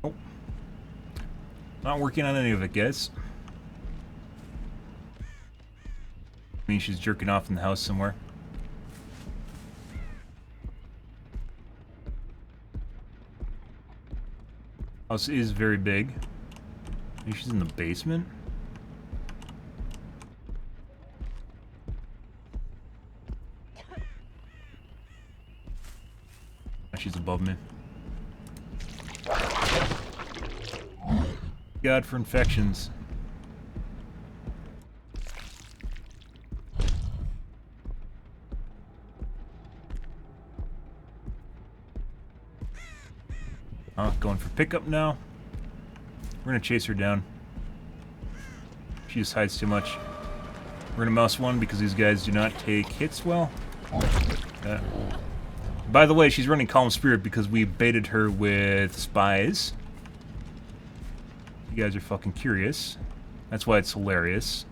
Oh. Not working on any of it, guys. I mean, she's jerking off in the house somewhere. House is very big. Maybe she's in the basement? above me. God for infections. Going for pickup now. We're gonna chase her down. She just hides too much. We're gonna mouse one because these guys do not take hits well. By the way, she's running Calm Spirit because we baited her with spies. You guys are fucking curious. That's why it's hilarious.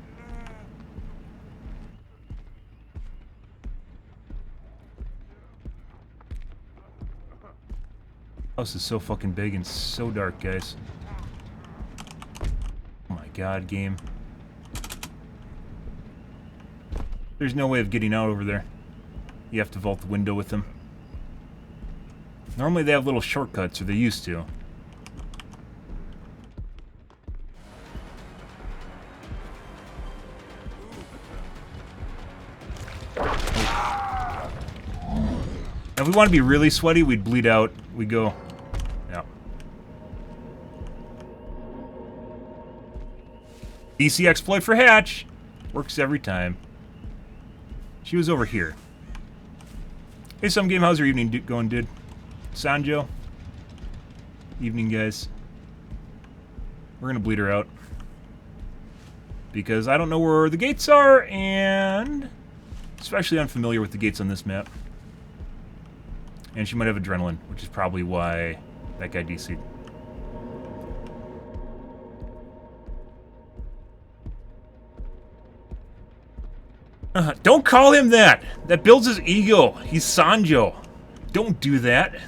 House is so fucking big and so dark, guys. Oh my god, game. There's no way of getting out over there. You have to vault the window with them. Normally they have little shortcuts, or they used to. Now, if we want to be really sweaty, we'd bleed out. We go... Yeah. DC exploit for Hatch! Works every time. She was over here. Hey, some game, how's your evening going, dude? Sanjo? Evening, guys. We're gonna bleed her out. Because I don't know where the gates are, and... especially unfamiliar with the gates on this map. And she might have adrenaline, which is probably why that guy DC'd. Don't call him that! That builds his ego. He's Sanjo. Don't do that.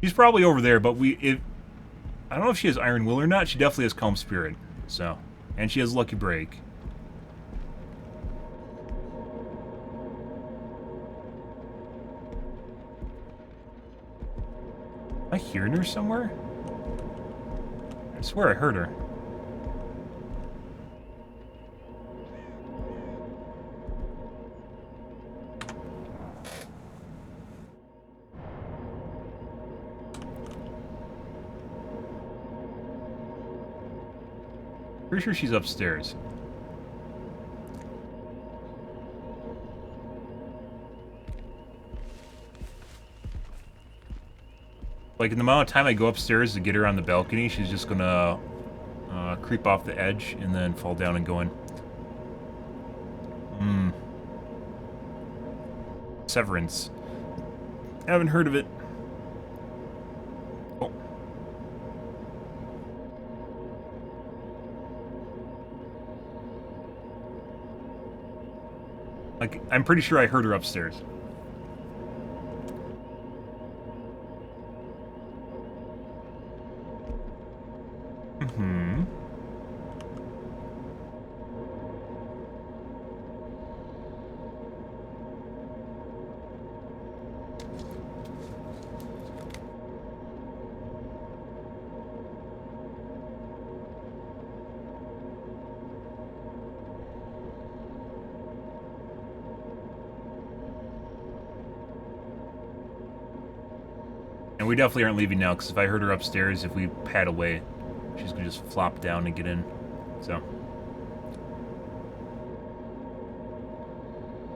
He's probably over there, but I don't know if she has Iron Will or not. She definitely has Calm Spirit. So, and she has Lucky Break. Am I hearing her somewhere? I swear I heard her. Pretty sure she's upstairs. Like, in the amount of time I go upstairs to get her on the balcony, she's just gonna creep off the edge and then fall down and go in. Severance. Haven't heard of it. Oh. Like, I'm pretty sure I heard her upstairs. And we definitely aren't leaving now, because if I heard her upstairs, if we pad away, she's going to just flop down and get in. So.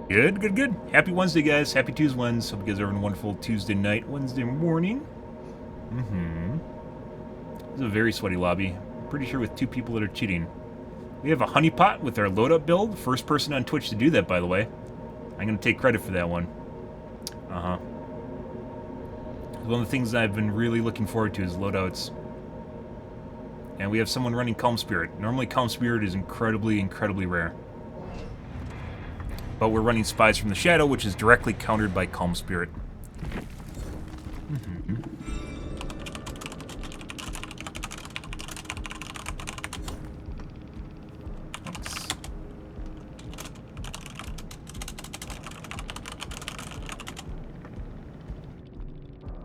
Good, good, good. Happy Wednesday, guys. Happy Tuesday, Wednesday. Hope you guys are having a wonderful Tuesday night, Wednesday morning. This is a very sweaty lobby. I'm pretty sure with 2 people that are cheating. We have a honeypot with our load-up build. First person on Twitch to do that, by the way. I'm going to take credit for that one. One of the things I've been really looking forward to is loadouts. And we have someone running Calm Spirit. Normally Calm Spirit is incredibly, incredibly rare. But we're running Spies from the Shadow, which is directly countered by Calm Spirit. Thanks.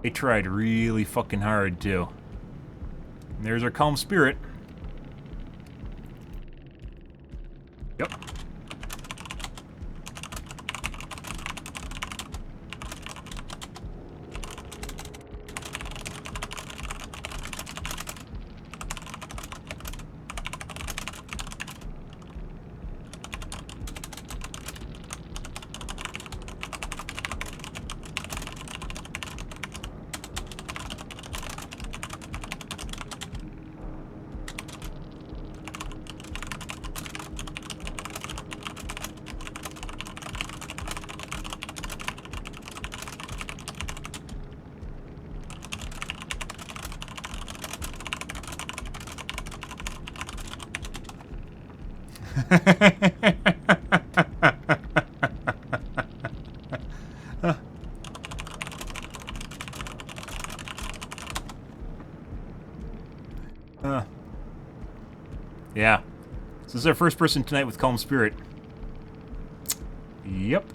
They tried really fucking hard, too. And there's our Calm Spirit. Yep. Yeah. So this is our first person tonight with Calm Spirit. Yep.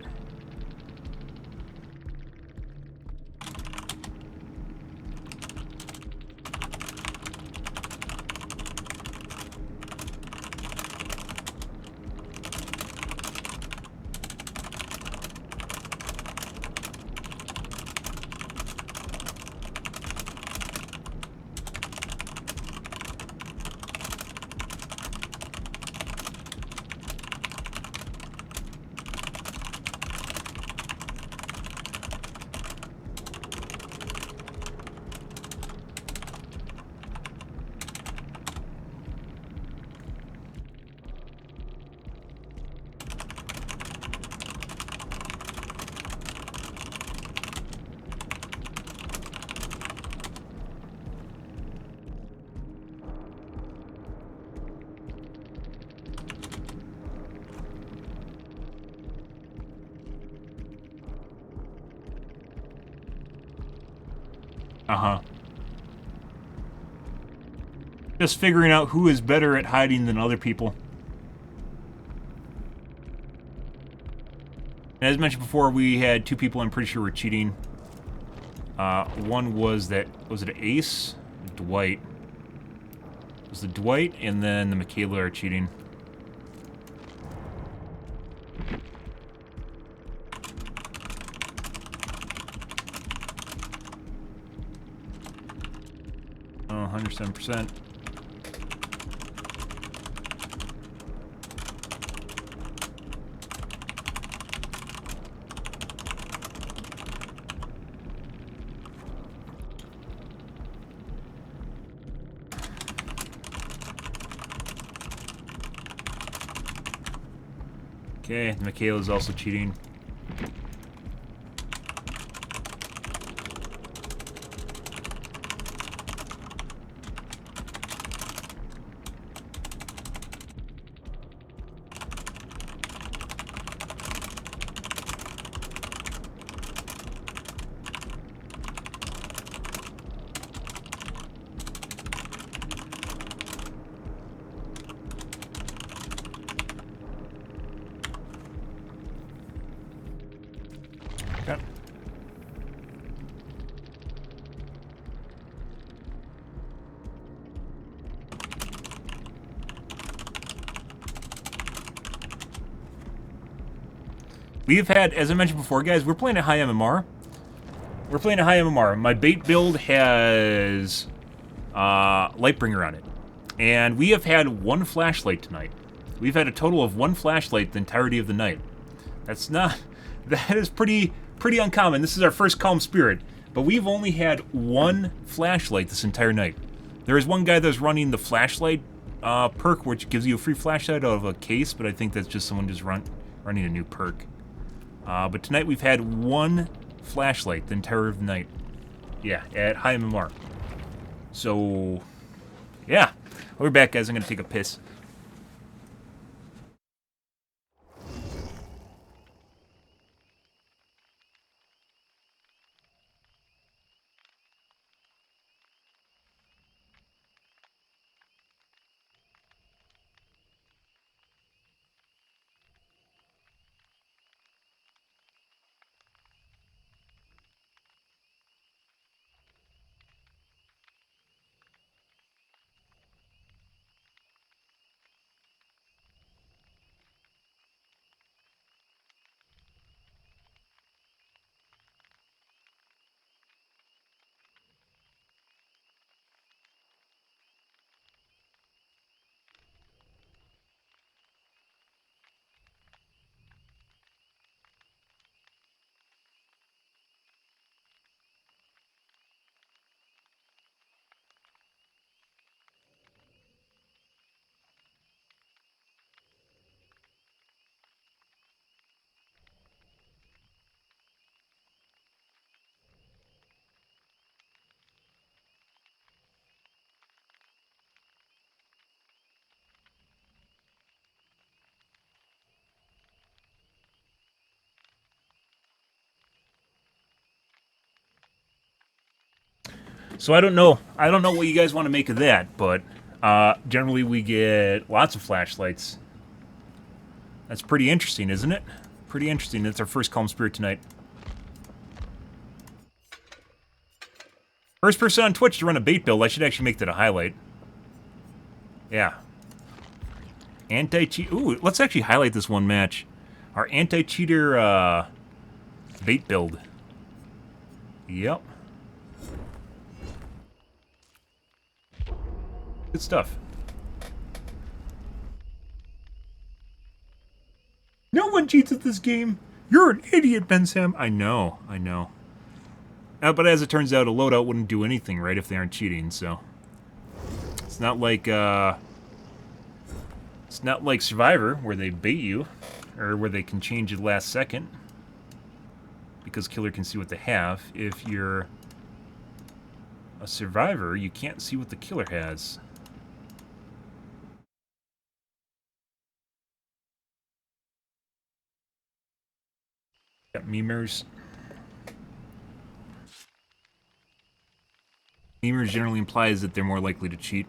Uh-huh. Just figuring out who is better at hiding than other people. And as mentioned before, we had two people I'm pretty sure were cheating. One was that, was it Ace? Dwight. It was the Dwight, and then the Michaela are cheating. Oh, 107%. Okay, Michaela's also cheating. Okay. We've had, as I mentioned before, guys, we're playing a high MMR. We're playing a high MMR. My bait build has Lightbringer on it. And we have had one flashlight tonight. We've had a total of one flashlight the entirety of the night. That's not... That is pretty uncommon. This is our first Calm Spirit. But we've only had one flashlight this entire night. There is one guy that's running the flashlight perk, which gives you a free flashlight out of a case, but I think that's just someone just running a new perk. But tonight we've had one flashlight the entire of the night. Yeah, at high MMR. So, yeah. I'll be back, guys. I'm going to take a piss. So I don't know. I don't know what you guys want to make of that, but generally we get lots of flashlights. That's pretty interesting, isn't it? Pretty interesting. That's our first Calm Spirit tonight. First person on Twitch to run a bait build. I should actually make that a highlight. Yeah. Anti-cheat. Ooh, let's actually highlight this one match. Our anti-cheater bait build. Yep. Good stuff. No one cheats at this game. You're an idiot, Bensam. I know. I know. But as it turns out, a loadout wouldn't do anything, right, if they aren't cheating, so... It's not like Survivor, where they bait you, or where they can change it last second, because killer can see what they have. If you're a Survivor, you can't see what the killer has. Got memers. Memers generally implies that they're more likely to cheat.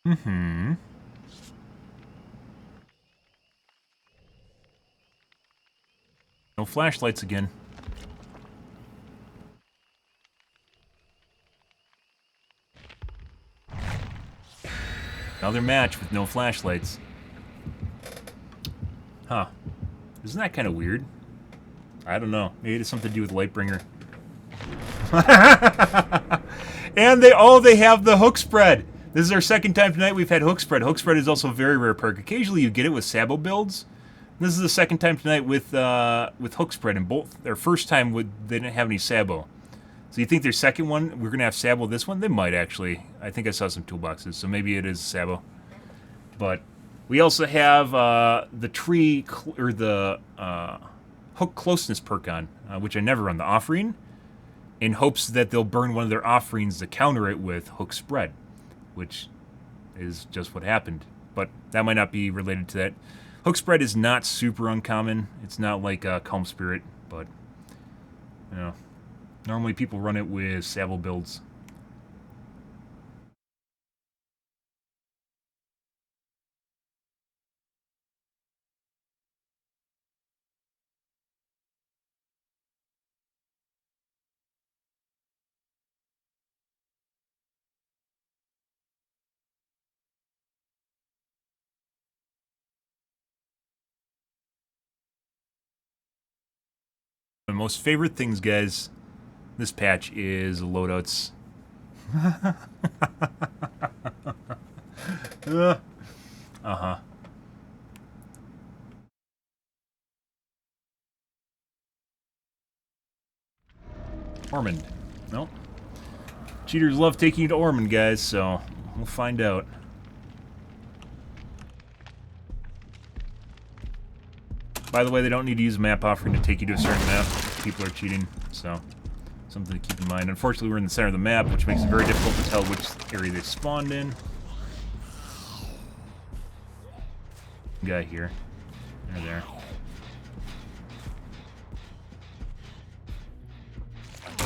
Mm-hmm. No flashlights again. Another match with no flashlights. Huh. Isn't that kind of weird? I don't know. Maybe it has something to do with Lightbringer. And they have the hook spread. This is our second time tonight we've had hook spread. Hook spread is also a very rare perk. Occasionally you get it with Sabo builds. This is the second time tonight with hook spread, and both their first time they didn't have any Sabo. So you think their second one, we're going to have Sabo this one? They might, actually. I think I saw some toolboxes, so maybe it is Sabo. But we also have the tree, or the hook closeness perk on, which I never run, the offering, in hopes that they'll burn one of their offerings to counter it with hook spread, which is just what happened. But that might not be related to that. Hook spread is not super uncommon. It's not like Calm Spirit, but, you know. Normally people run it with Sabo builds. My most favorite things, guys, this patch is loadouts. Uh-huh. Ormond. Nope. Cheaters love taking you to Ormond, guys, so we'll find out. By the way, they don't need to use a map offering to take you to a certain map if people are cheating, so something to keep in mind. Unfortunately, we're in the center of the map, which makes it very difficult to tell which area they spawned in. Guy here. There.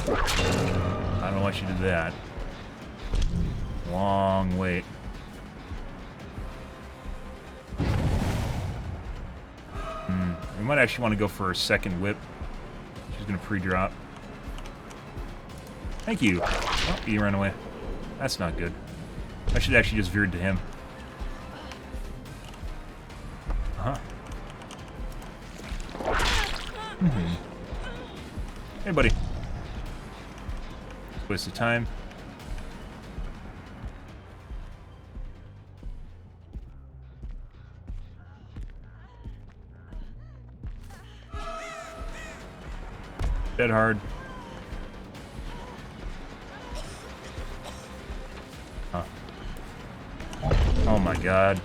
I don't know why she did that. Long wait. We might actually want to go for a second whip. She's going to pre-drop. Thank you. Oh, he ran away. That's not good. I should actually just veered to him. Uh-huh. Hey, buddy. Waste of time. Dead hard. Huh. Oh my god.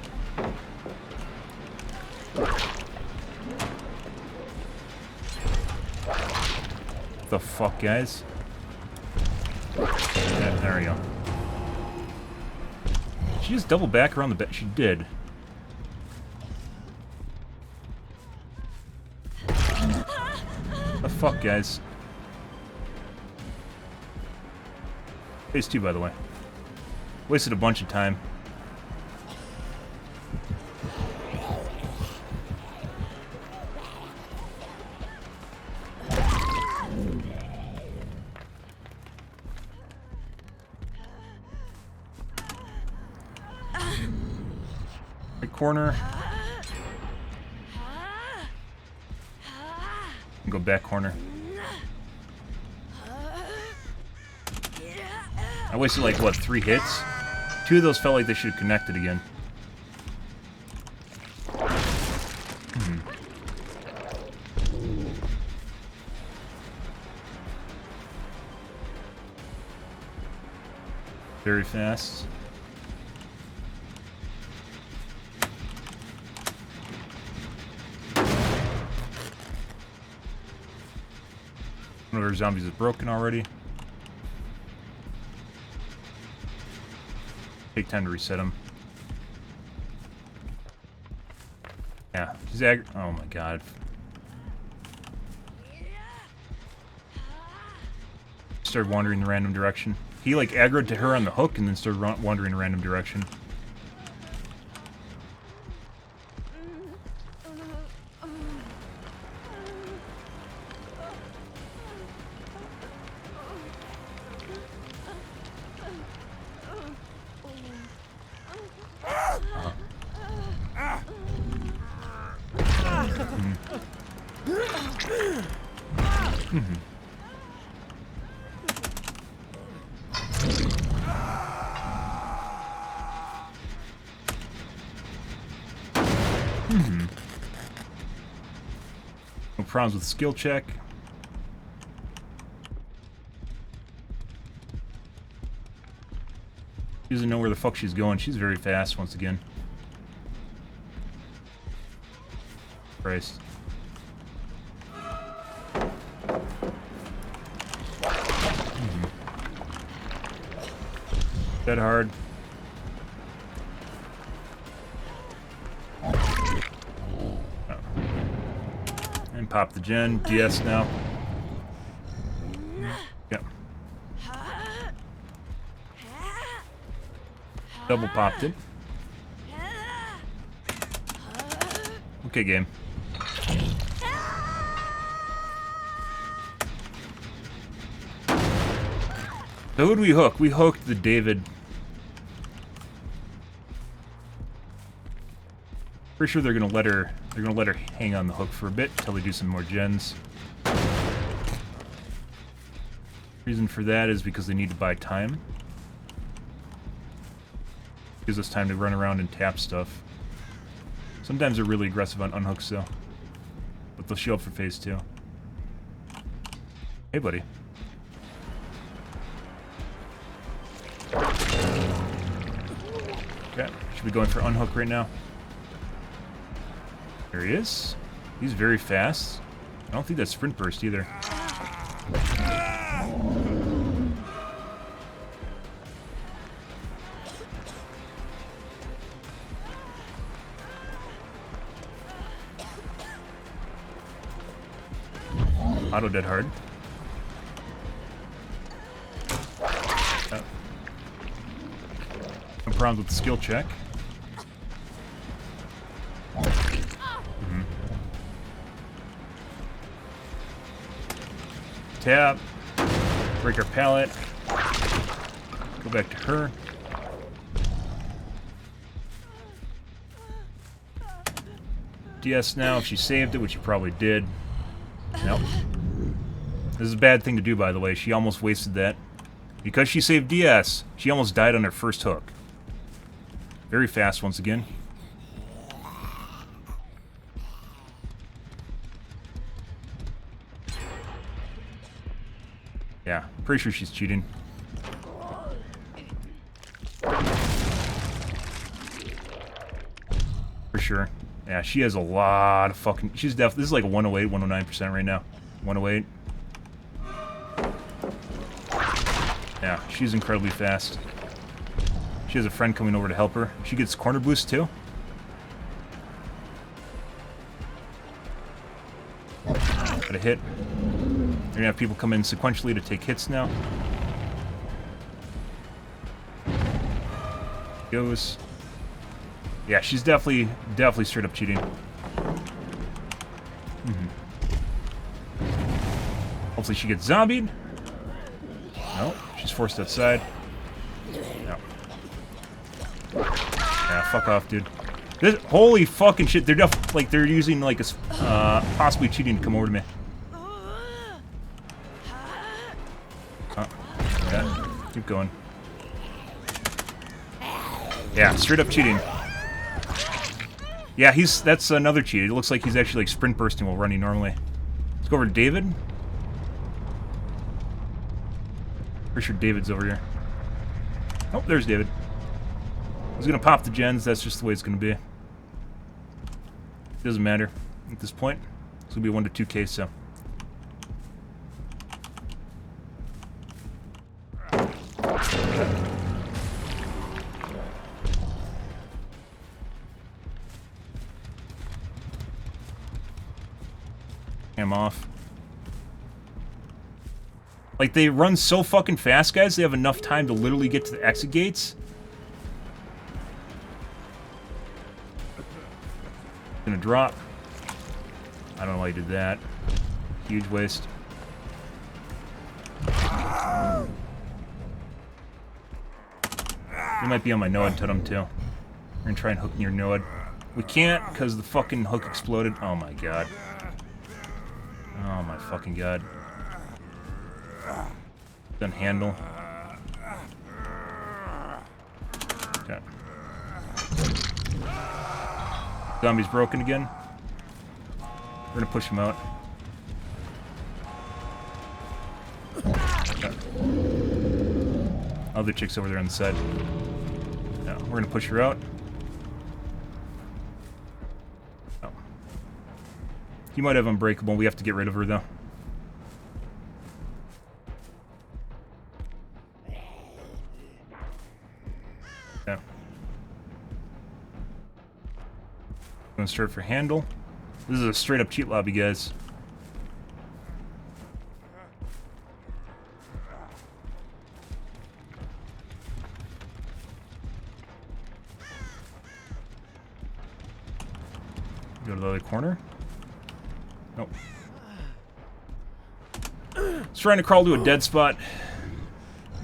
What the fuck, guys? Yeah, there we go. She just double back around the bed? She did. The fuck, guys? Phase 2, by the way. Wasted a bunch of time. Right corner. And go back corner. I wasted like, what, 3 hits? 2 of those felt like they should have connected again. Very fast. One of our zombies is broken already. Take time to reset him. Yeah, he's oh my god. Started wandering in a random direction. He like aggroed to her on the hook and then started wandering in a random direction. No problems with skill check. She doesn't know where the fuck she's going. She's very fast once again. Christ. Dead hard. And pop the gen. DS now. Yep. Double popped it. Okay, game. So who did we hook? We hooked the David. Pretty sure they're gonna let her hang on the hook for a bit until they do some more gens. Reason for that is because they need to buy time. Gives us time to run around and tap stuff. Sometimes they're really aggressive on unhooks though. But they'll show up for phase 2. Hey buddy. Okay, should be going for unhook right now. There he is. He's very fast. I don't think that's sprint burst either. Auto dead hard. Oh. No problems with the skill check. Tap. Break our pallet. Go back to her. DS now, if she saved it, which she probably did. Nope. This is a bad thing to do, by the way. She almost wasted that. Because she saved DS, she almost died on her first hook. Very fast once again. Yeah, pretty sure she's cheating. For sure. Yeah, she has a lot of fucking... She's definitely... This is like a 108, 109% right now. 108. Yeah, she's incredibly fast. She has a friend coming over to help her. She gets corner boost too. Got a hit. You're gonna have people come in sequentially to take hits now. Goes. Yeah, she's definitely straight up cheating. Hopefully she gets zombied. No, she's forced outside. No. Yeah, fuck off, dude. This, holy fucking shit! They're using like a possibly cheating to come over to me. Yeah, keep going. Yeah, straight up cheating. Yeah, that's another cheat. It looks like he's actually like sprint bursting while running normally. Let's go over to David. Pretty sure David's over here. Oh, there's David. He's gonna pop the gens. That's just the way it's gonna be. Doesn't matter at this point. It's gonna be 1 to 2K, so. I'm off. Like, they run so fucking fast, guys, they have enough time to literally get to the exit gates. Gonna drop. I don't know why he did that. Huge waste. He might be on my Noad totem, too. We're gonna try and hook near Noad. We can't, because the fucking hook exploded. Oh my god. Oh my fucking god. Doesn't handle. Okay. Zombie's broken again. We're gonna push him out. Okay. Other chick's over there on the side. No, we're gonna push her out. Oh. He might have Unbreakable. We have to get rid of her, though. Yeah. Gonna start for handle. This is a straight up cheat lobby, guys. Go to the other corner. Nope. It's trying to crawl to a dead spot.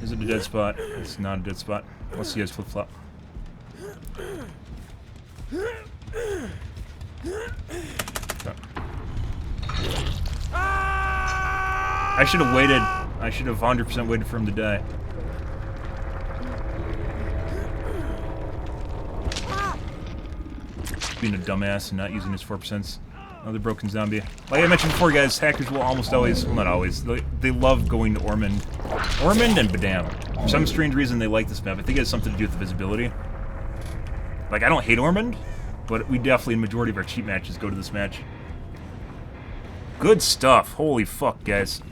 Is it a dead spot? It's not a dead spot. Let's see you guys flip flop. I should have waited. I should have 100% waited for him to die. Being a dumbass and not using his 4%. Another broken zombie. Like I mentioned before, guys, hackers will almost always, well, not always, they love going to Ormond. Ormond and Badam. For some strange reason, they like this map. I think it has something to do with the visibility. Like, I don't hate Ormond, but we definitely, in the majority of our cheat matches, go to this match. Good stuff. Holy fuck, guys.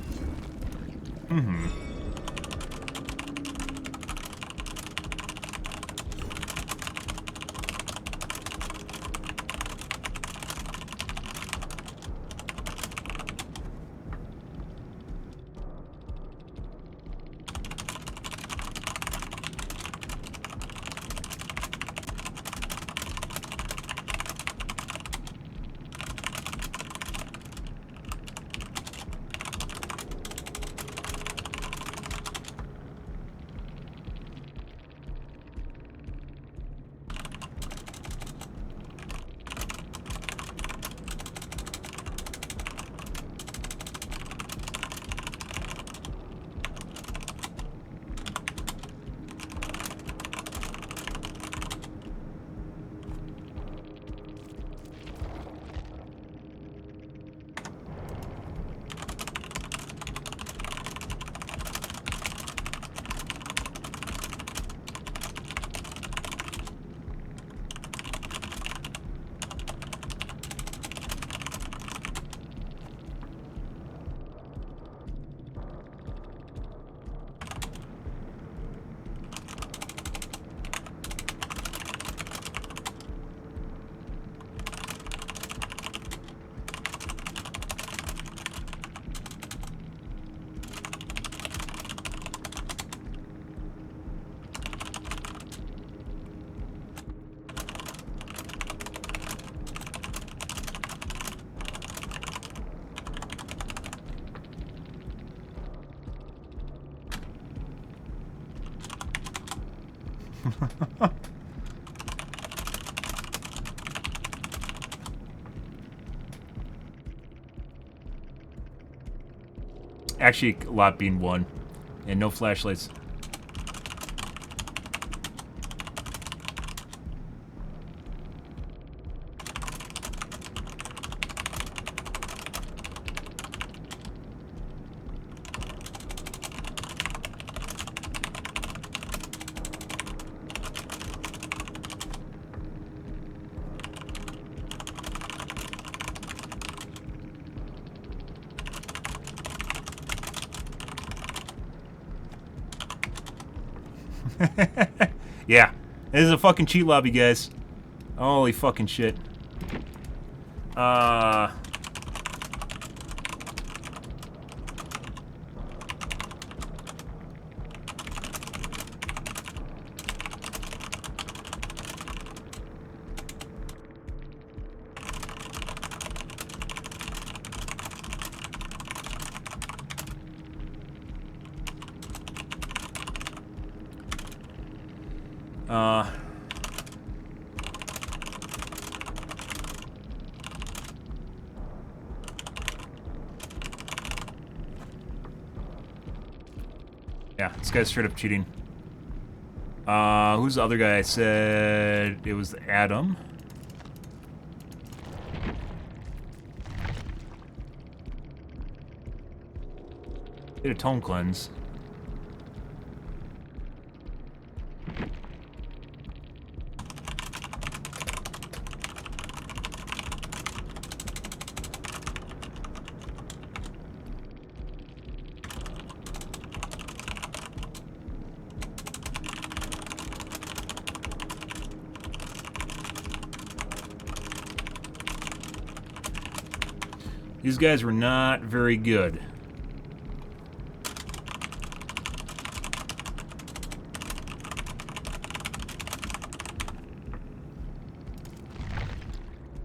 Actually, lot being 1. And no flashlights. Yeah, this is a fucking cheat lobby, guys. Holy fucking shit. Yeah, this guy's straight up cheating. Who's the other guy? I said it was Adam. Did a tone cleanse. These guys were not very good.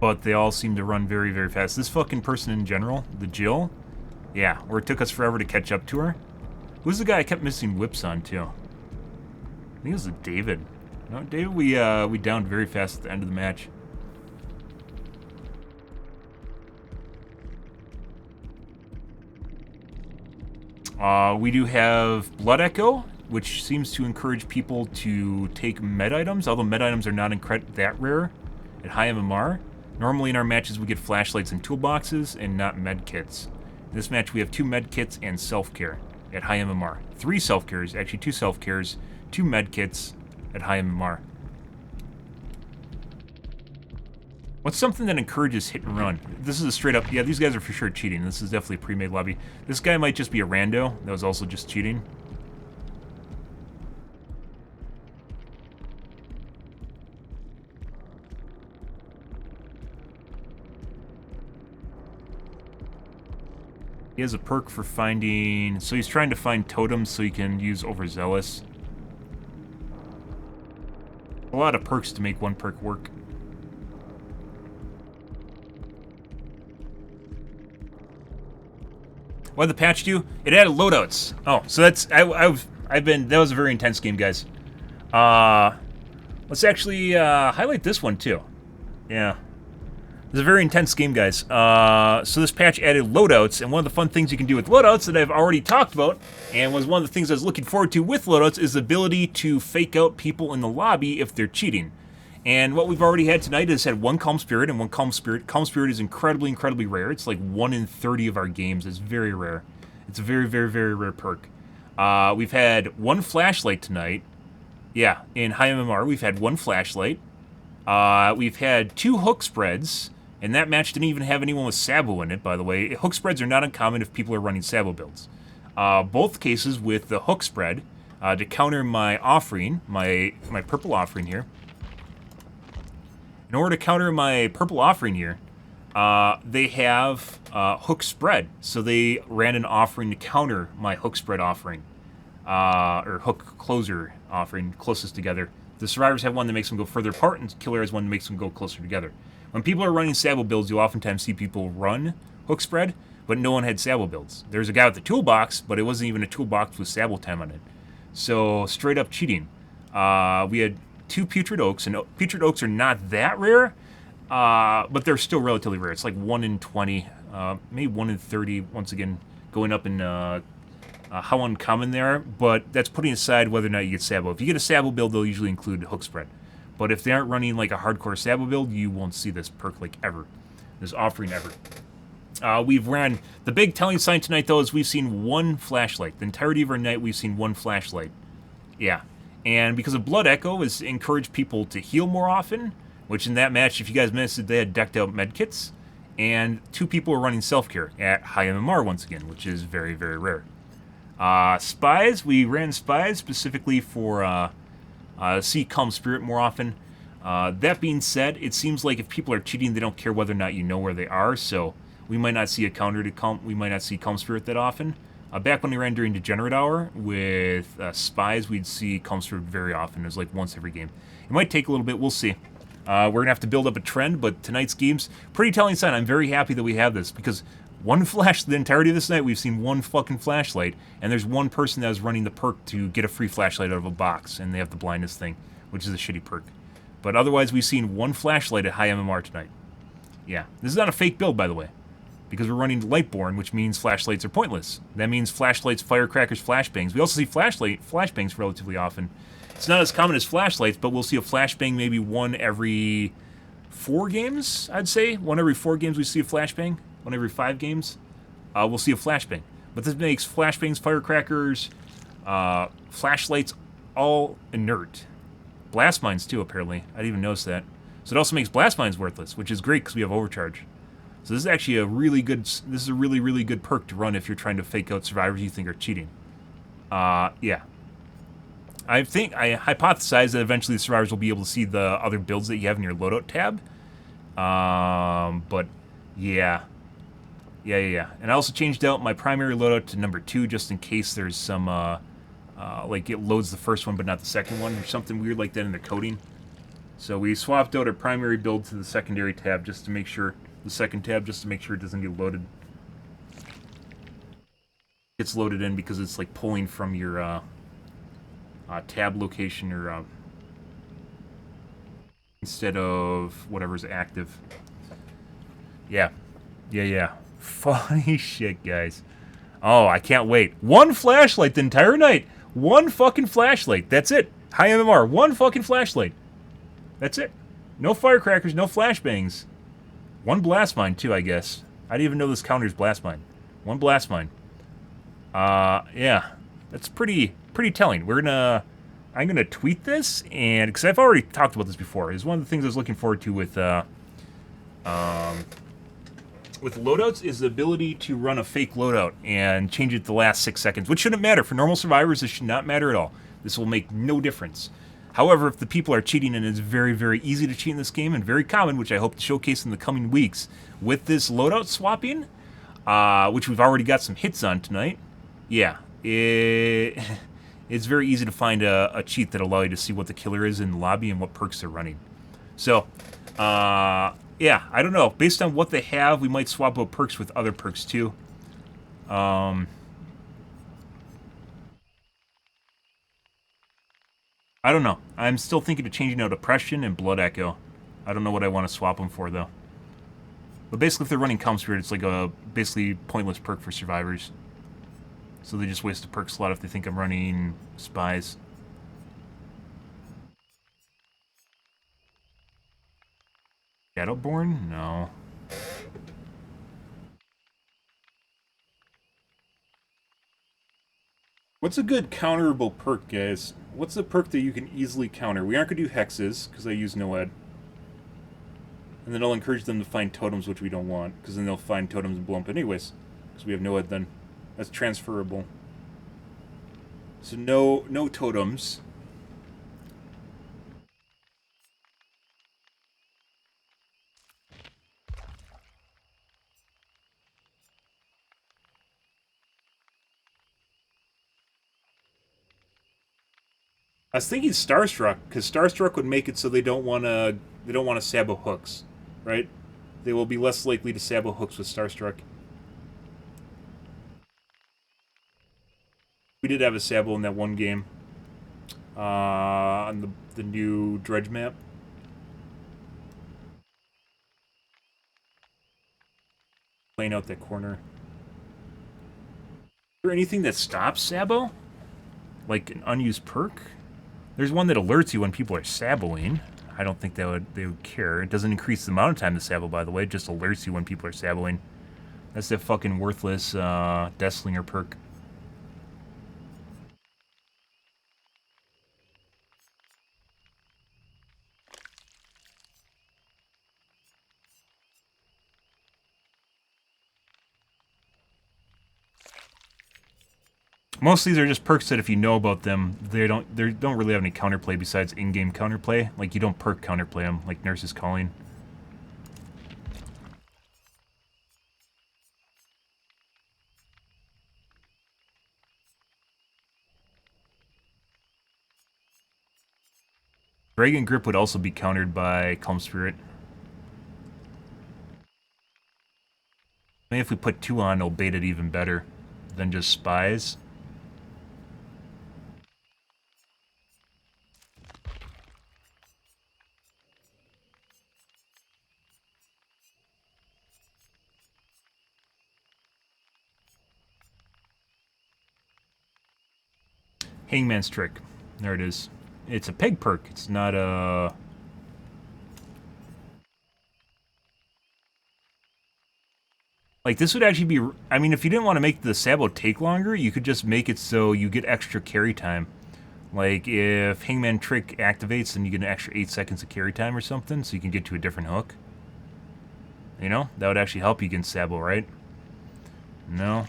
But they all seem to run very, very fast. This fucking person in general, the Jill, yeah, where it took us forever to catch up to her. Who's the guy I kept missing whips on, too? I think it was David. No, David we downed very fast at the end of the match. We do have Blood Echo, which seems to encourage people to take med items, although med items are not that rare at high MMR. Normally in our matches we get flashlights and toolboxes and not med kits. In this match we have 2 med kits and self-care at high MMR. 3 self-cares, actually 2 self-cares, 2 med kits at high MMR. What's something that encourages hit and run? This is a straight up, yeah, these guys are for sure cheating. This is definitely a pre-made lobby. This guy might just be a rando that was also just cheating. He has a perk for finding, so he's trying to find totems so he can use overzealous. A lot of perks to make one perk work. What did the patch do? It added loadouts. Oh, so that's that was a very intense game, guys. Let's actually highlight this one too. Yeah. It's a very intense game, guys. So this patch added loadouts, and one of the fun things you can do with loadouts that I've already talked about, and was one of the things I was looking forward to with loadouts, is the ability to fake out people in the lobby if they're cheating. And what we've already had tonight is had 1 Calm Spirit and 1 Calm Spirit. Calm Spirit is incredibly, incredibly rare. It's like 1 in 30 of our games. It's very rare. It's a very, very, very rare perk. We've had 1 flashlight tonight. Yeah, in high MMR, we've had 1 flashlight. We've had 2 hook spreads, and that match didn't even have anyone with Sabo in it, by the way. Hook spreads are not uncommon if people are running Sabo builds. Both cases with the hook spread, to counter my offering, my purple offering here. In order to counter my purple offering here, they have hook spread. So they ran an offering to counter my hook spread offering, or hook closer offering, closest together. The survivors have one that makes them go further apart, and killer has one that makes them go closer together. When people are running Sabo builds, you'll oftentimes see people run hook spread, but no one had Sabo builds. There's a guy with the toolbox, but it wasn't even a toolbox with Sabo time on it. So straight up cheating. We had 2 putrid oaks, and putrid oaks are not that rare, but they're still relatively rare. It's like 1 in 20, maybe 1 in 30, once again, going up in how uncommon they are, but that's putting aside whether or not you get Sabo. If you get a Sabo build, they'll usually include hook spread. But if they aren't running like a hardcore Sabo build, you won't see this perk like ever. This offering ever. We've ran... The big telling sign tonight, though, is we've seen 1 flashlight. The entirety of our night, we've seen 1 flashlight. Yeah. And because of Blood Echo, has encouraged people to heal more often, which in that match, if you guys missed it, they had decked out medkits. And 2 people were running self-care at high MMR once again, which is very, very rare. Spies, we ran Spies specifically for see Calm Spirit more often. That being said, it seems like if people are cheating, they don't care whether or not you know where they are, so we might not see a counter to Calm, we might not see Calm Spirit that often. Back when we ran during Degenerate Hour with Spies, we'd see Calm Spirit very often. It was like once every game. It might take a little bit, we'll see. We're going to have to build up a trend, but tonight's game's pretty telling sign. I'm very happy that we have this, because 1 flash, the entirety of this night, we've seen 1 fucking flashlight, and there's 1 person that was running the perk to get a free flashlight out of a box, and they have the blindness thing, which is a shitty perk. But otherwise, we've seen 1 flashlight at high MMR tonight. Yeah, this is not a fake build, by the way, because we're running Lightborn, which means flashlights are pointless. That means flashlights, firecrackers, flashbangs. We also see flashbangs relatively often. It's not as common as flashlights, but we'll see a flashbang maybe 1 every 4 games, I'd say. 1 every 4 games we see a flashbang. 1 every 5 games, we'll see a flashbang. But this makes flashbangs, firecrackers, flashlights all inert. Blast mines too, apparently. I didn't even notice that. So it also makes blast mines worthless, which is great because we have overcharge. So this is actually a really good, this is a really, really good perk to run if you're trying to fake out survivors you think are cheating. Yeah. I hypothesize that eventually the survivors will be able to see the other builds that you have in your loadout tab. But yeah. Yeah. And I also changed out my primary loadout to number 2 just in case there's some, like it loads the first one but not the second one or something weird like that in the coding. So we swapped out our primary build to the secondary tab just to make sure, the second tab just to make sure it doesn't get loaded. It's loaded in because it's like pulling from your tab location or instead of whatever's active. Yeah. Funny shit, guys. Oh, I can't wait. 1 flashlight the entire night. 1 fucking flashlight. That's it. High MMR. 1 fucking flashlight. That's it. No firecrackers, no flashbangs. 1 blast mine, too, I guess. I didn't even know this counters blast mine. 1 blast mine. Yeah. That's pretty telling. I'm gonna tweet this, and because I've already talked about this before. It's one of the things I was looking forward to with loadouts is the ability to run a fake loadout and change it the last 6 seconds, which shouldn't matter. For normal survivors, this should not matter at all. This will make no difference. However, if the people are cheating, and it's very, very easy to cheat in this game, and very common, which I hope to showcase in the coming weeks, with this loadout swapping, which we've already got some hits on tonight, yeah, it's very easy to find a cheat that allows you to see what the killer is in the lobby and what perks they're running. So, yeah, I don't know. Based on what they have, we might swap out perks with other perks too. I don't know. I'm still thinking of changing out Oppression and Blood Echo. I don't know what I want to swap them for, though. But basically, if they're running Calm Spirit, it's like a basically pointless perk for survivors. So they just waste a perk slot if they think I'm running Spies. Shadowborn? No. What's a good counterable perk, guys? What's a perk that you can easily counter? We aren't going to do hexes, because I use NOED. And then I'll encourage them to find totems, which we don't want, because then they'll find totems and blow up anyways. Because we have NOED then. That's transferable. So no totems. I was thinking Starstruck, because Starstruck would make it so they don't want to Sabo hooks, right? They will be less likely to Sabo hooks with Starstruck. We did have a Sabo in that one game. on the new dredge map. Playing out that corner. Is there anything that stops Sabo? Like an unused perk? There's one that alerts you when people are saboing. I don't think they would care. It doesn't increase the amount of time to sabo, by the way. It just alerts you when people are saboing. That's that fucking worthless Deathslinger perk. Most of these are just perks that if you know about them, they don't really have any counterplay besides in-game counterplay. Like you don't perk counterplay them, like Nurse's Calling. Dragon Grip would also be countered by Calm Spirit. Maybe if we put 2 on, it'll bait it even better than just Spies. Hangman's Trick. There it is. It's a peg perk. It's not a... Like, this would actually be... I mean, if you didn't want to make the Sabo take longer, you could just make it so you get extra carry time. Like, if Hangman Trick activates, then you get an extra 8 seconds of carry time or something, so you can get to a different hook. You know? That would actually help you against Sabo, right? No?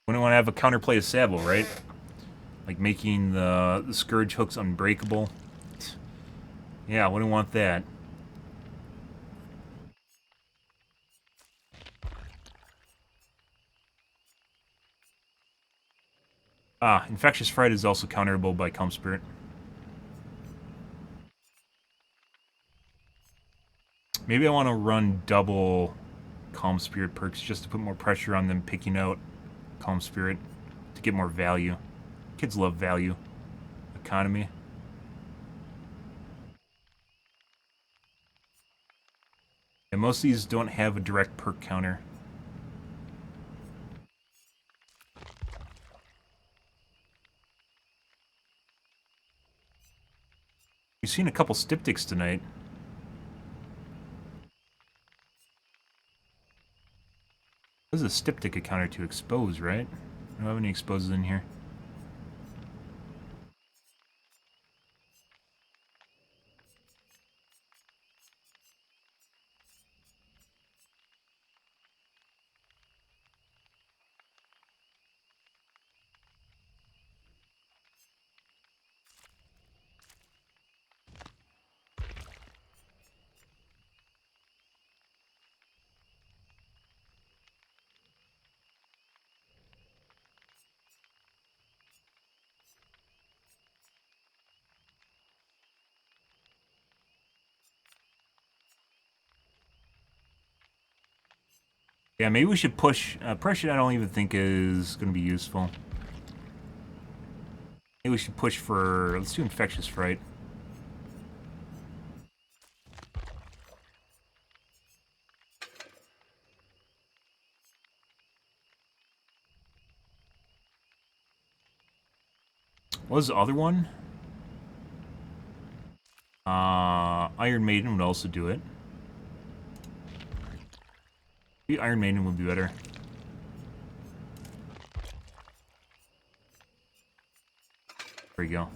Wouldn't want to have a counterplay of Sabo, right? Like making the Scourge hooks unbreakable. Yeah, wouldn't want that. Ah, Infectious Fright is also counterable by Calm Spirit. Maybe I want to run double Calm Spirit perks just to put more pressure on them picking out Calm Spirit to get more value. Kids love value. Economy. And most of these don't have a direct perk counter. We've seen a couple Styptics tonight. This is a Styptic counter to expose, right? I don't have any exposes in here. Yeah, maybe we should push... pressure I don't even think is going to be useful. Maybe we should push for... Let's do Infectious Fright. What was the other one? Iron Maiden would also do it. Maybe Iron Maiden would be better. There you go.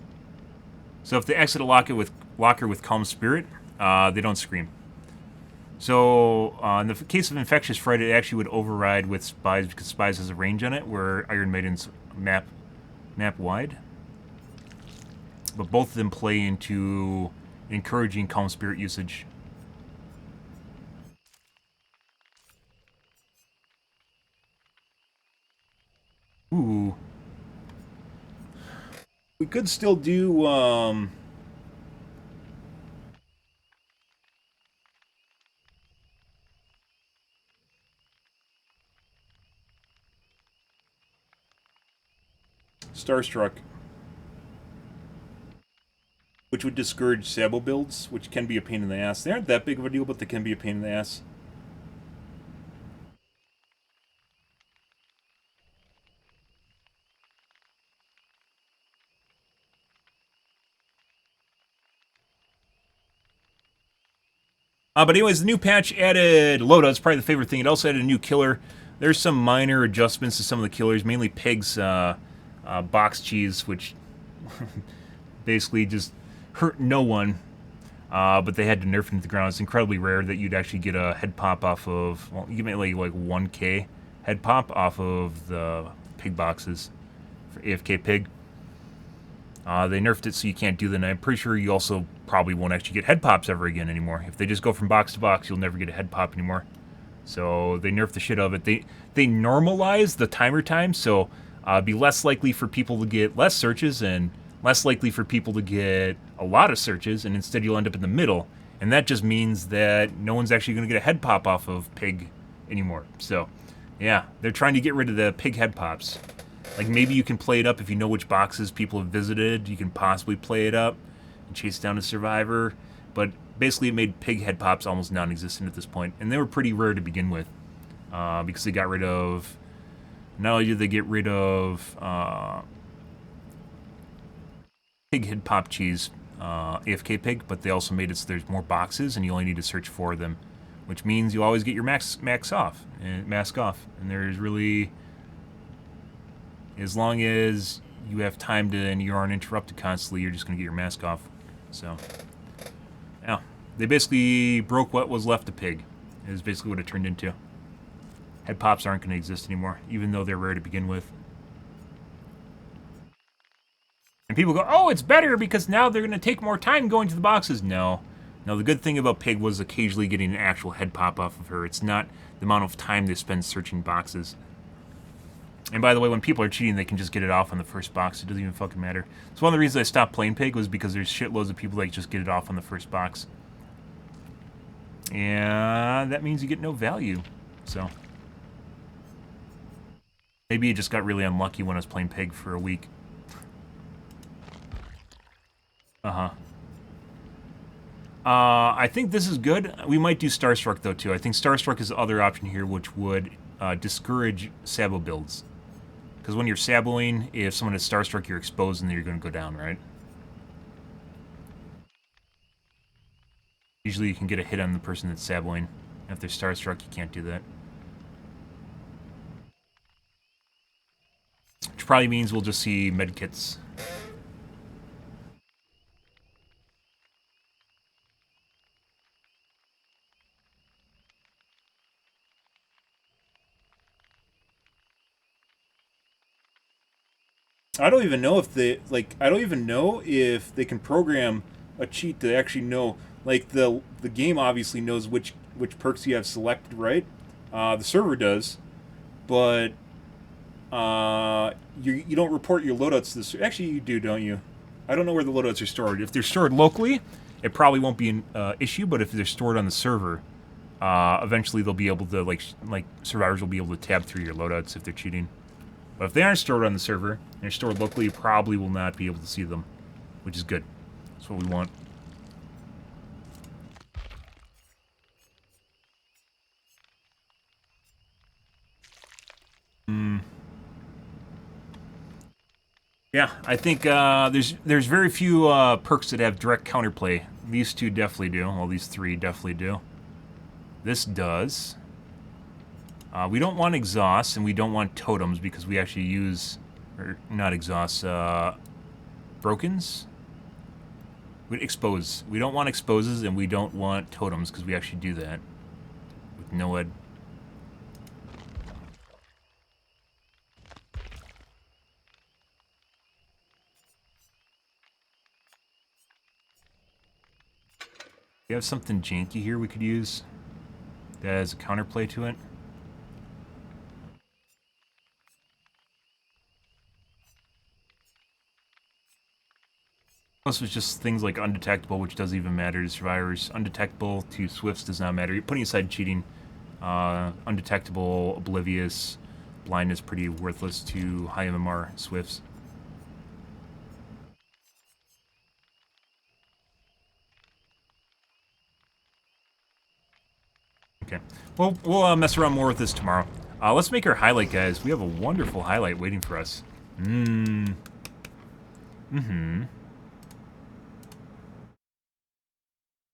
So if they exit a locker with Calm Spirit, they don't scream. So in the case of Infectious Fright, it actually would override with Spies because Spies has a range on it, where Iron Maiden's map wide. But both of them play into encouraging Calm Spirit usage. Ooh. We could still do, Starstruck. which would discourage Sabo builds, which can be a pain in the ass. They aren't that big of a deal, but they can be a pain in the ass. But anyways, the new patch added loadouts, probably the favorite thing. It also added a new killer. There's some minor adjustments to some of the killers, mainly Pig's box cheese, which basically just hurt no one. But they had to nerf it into the ground. It's incredibly rare that you'd actually get a head pop off of, well, you get like 1k head pop off of the pig boxes for AFK pig. They nerfed it so you can't do that, and I'm pretty sure you also probably won't actually get head pops ever again anymore. If they just go from box to box, you'll never get a head pop anymore. So they nerfed the shit out of it. They normalized the timer time, so it'd be less likely for people to get less searches and less likely for people to get a lot of searches, and instead you'll end up in the middle. And that just means that no one's actually going to get a head pop off of pig anymore. So, yeah, they're trying to get rid of the pig head pops. Like, maybe you can play it up if you know which boxes people have visited. You can possibly play it up and chase down a survivor. But basically it made pig head pops almost non-existent at this point. And they were pretty rare to begin with. Because they got rid of... Not only did they get rid of pig head pop cheese, AFK pig, but they also made it so there's more boxes and you only need to search for them. Which means you always get your mask off. And there's really... As long as you have time to and you aren't interrupted constantly, you're just going to get your mask off. So, yeah. They basically broke what was left of pig, is basically what it turned into. Head pops aren't going to exist anymore, even though they're rare to begin with. And people go, oh, it's better because now they're going to take more time going to the boxes. No. No, the good thing about pig was occasionally getting an actual head pop off of her. It's not the amount of time they spend searching boxes. And by the way, when people are cheating, they can just get it off on the first box. It doesn't even fucking matter. So one of the reasons I stopped playing Pig was because there's shitloads of people that just get it off on the first box. And that means you get no value. So maybe it just got really unlucky when I was playing Pig for a week. I think this is good. We might do Starstruck, though, too. I think Starstruck is the other option here, which would discourage Sabo builds. Because when you're Saboing, if someone is Starstruck, you're exposed and then you're going to go down, right? Usually you can get a hit on the person that's Saboing. If they're Starstruck, you can't do that. Which probably means we'll just see medkits. I don't even know if they I don't even know if they can program a cheat to actually know. Like the game obviously knows which perks you have selected, right? The server does, but you don't report your loadouts to the actually you do, don't you? I don't know where the loadouts are stored. If they're stored locally, it probably won't be an issue. But if they're stored on the server, eventually they'll be able to like survivors will be able to tab through your loadouts if they're cheating. But if they aren't stored on the server, and they're stored locally, you probably will not be able to see them, which is good. That's what we want. Yeah, I think there's very few perks that have direct counterplay. These two definitely do. Well, these three definitely do. This does. We don't want exhausts, and we don't want totems, because we actually use... Or, not exhausts, brokens? Expose. We don't want exposes, and we don't want totems, because we actually do that. With NOED. We have something janky here we could use that has a counterplay to it. Most was just things like undetectable, which doesn't even matter to survivors. Undetectable to Swifts does not matter. You're putting aside cheating. Undetectable, oblivious, blindness pretty worthless to high MMR Swifts. Okay. Well, we'll mess around more with this tomorrow. Let's make our highlight, guys. We have a wonderful highlight waiting for us. I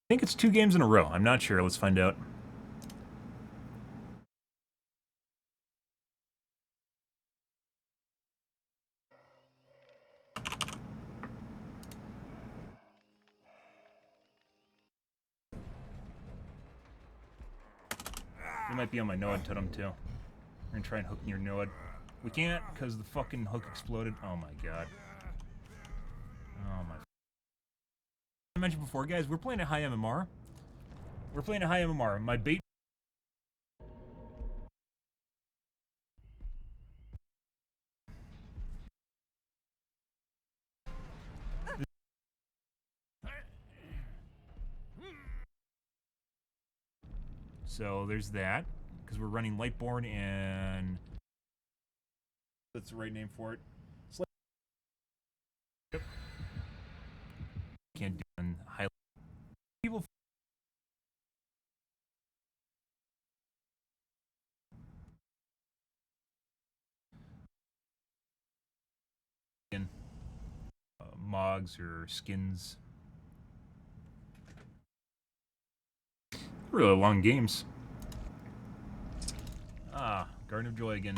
think it's 2 games in a row. I'm not sure. Let's find out. You might be on my NOAD totem too. We're gonna try and hook near NOAD. We can't because the fucking hook exploded. Oh my god. Oh my. I mentioned before, guys, we're playing a high MMR. We're playing a high MMR. My bait. So there's that, because we're running Lightborn and that's the right name for it. Yep. Can't do on high people. Mogs or skins. Really long games. Garden of Joy again.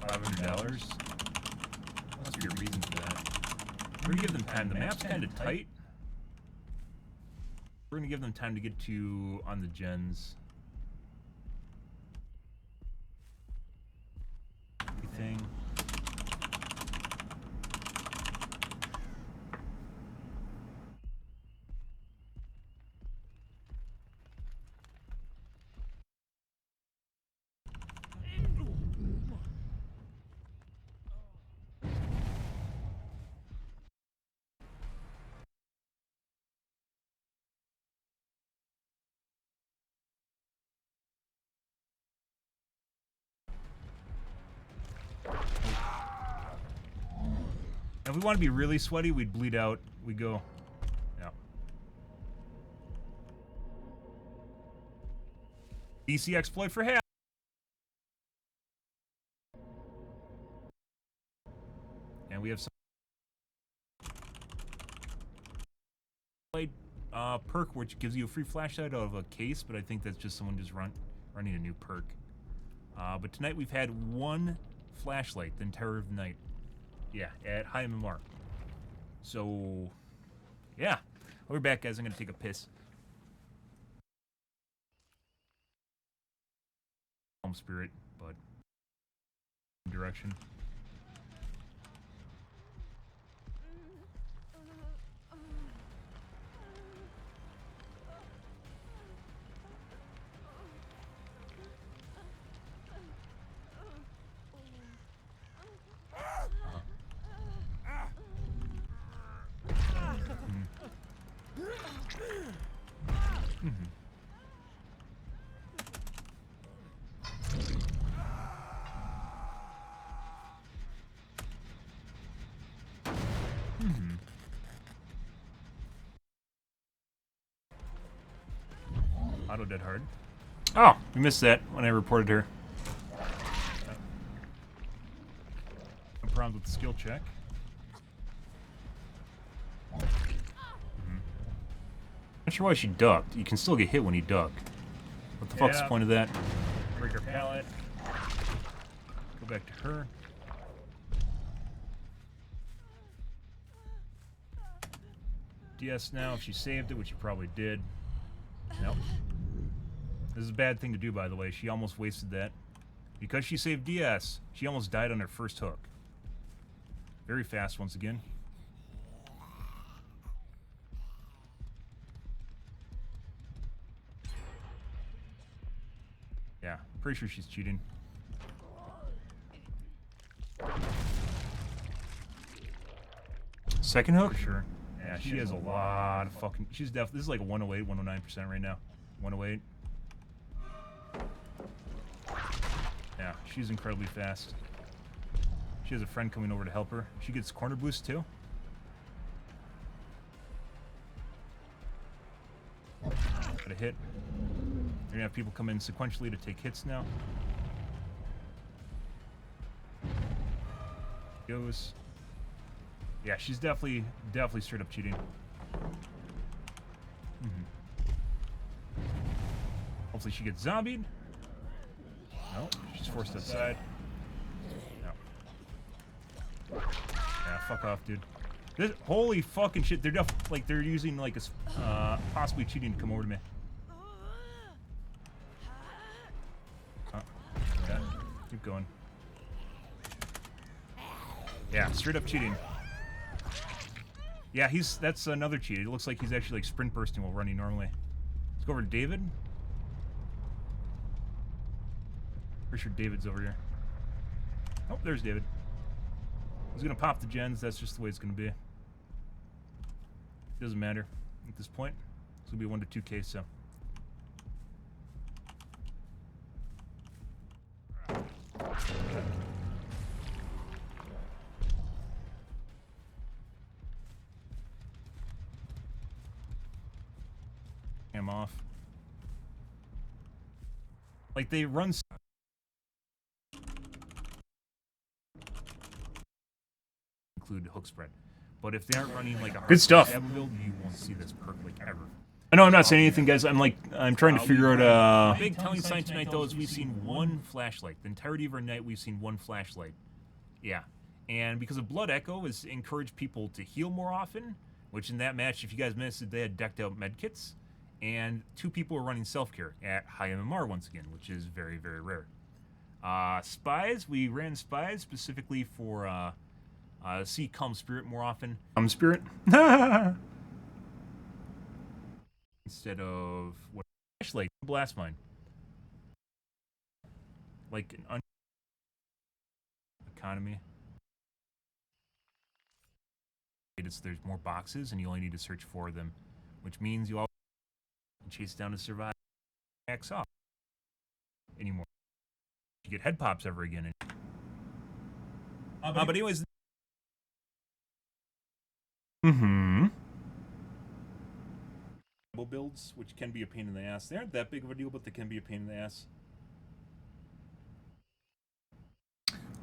$500. Must be a reason for that. We're gonna give them time. The map's kind of tight. We're gonna give them time to get to on the gens. Thing. If we want to be really sweaty, we'd bleed out. We go. Yeah. DC exploit for half. And we have some perk which gives you a free flashlight out of a case, but I think that's just someone just running a new perk. But tonight we've had 1 flashlight the entire of the night. Yeah, at high MMR. So, yeah. I'll be back, guys. I'm going to take a piss. Calm spirit, but direction. Auto dead hard. Oh, we missed that when I reported her. No problems with the skill check. Not sure why she ducked. You can still get hit when you duck. What the fuck's the point of that? Break her pallet. Go back to her. DS now if she saved it, which she probably did. Nope. This is a bad thing to do, by the way. She almost wasted that. Because she saved DS, she almost died on her first hook. Very fast once again. Yeah, pretty sure she's cheating. Second hook? For sure. Yeah, she has a lot of fucking... She's definitely... This is like a 108, 109% right now. 108. Yeah, she's incredibly fast. She has a friend coming over to help her. She gets corner boost too. a hit. You're gonna have people come in sequentially to take hits now. Goes. Yeah, she's definitely straight up cheating. Hopefully she gets zombied. No, she's forced outside. No. Yeah, fuck off, dude. This, holy fucking shit! They're like they're using like a possibly cheating to come over to me. Yeah, keep going. Yeah, straight up cheating. Yeah, that's another cheat. It looks like he's actually like sprint bursting while running normally. Let's go over to David. Pretty sure David's over here. Oh, there's David. He's gonna pop the gens. That's just the way it's gonna be. Doesn't matter at this point. It's gonna be a 1 to 2 case, so. I'm off. Like they run. Include hook spread, but if they aren't running like a Good stuff. build, you won't see this perk like ever. I know I'm not saying anything, guys. I'm trying to figure out. The big telling sign tonight though is we've seen one flashlight. The entirety of our night we've seen one flashlight. Yeah, and because of Blood Echo has encouraged people to heal more often, which in that match, if you guys missed it, they had decked out med kits, and 2 people were running self care at high MMR once again, which is very very rare. Spies, we ran spies specifically for. See Calm Spirit more often. Calm Spirit? Instead of what flashlight, blast mine. Like an economy. There's more boxes and you only need to search for them, which means you all chase down to survive. Axe off anymore. You get head pops ever again. But anyways. Builds, which can be a pain in the ass. They aren't that big of a deal, but they can be a pain in the ass.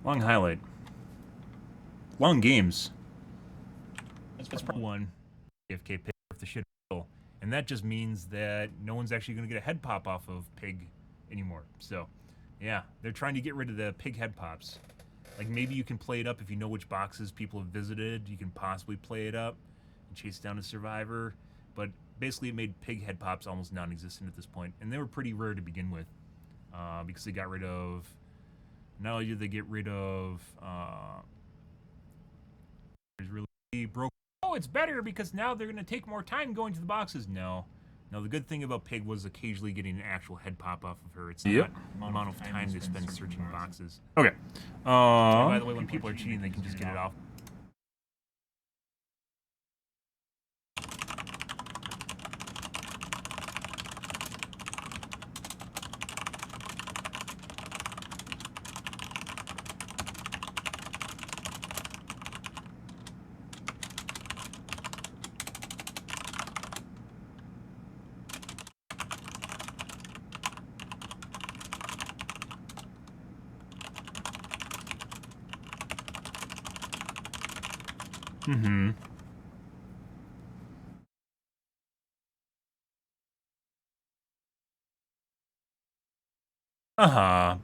Long highlight. Long games. That's part 1. AFK Pig off the shit, and that just means that no one's actually going to get a head pop off of Pig anymore. So, yeah, they're trying to get rid of the Pig head pops. Like maybe you can play it up if you know which boxes people have visited. You can possibly play it up and chase down a survivor, but basically it made Pig head pops almost non-existent at this point, and they were pretty rare to begin with, because they got rid of. Not only did they get rid of, there's really broke. Oh, it's better because now they're gonna take more time going to the boxes. No, the good thing about Pig was occasionally getting an actual head pop off of her. It's not the amount of time they spend searching boxes. Okay. And by the way, when people are cheating, they can just get it off.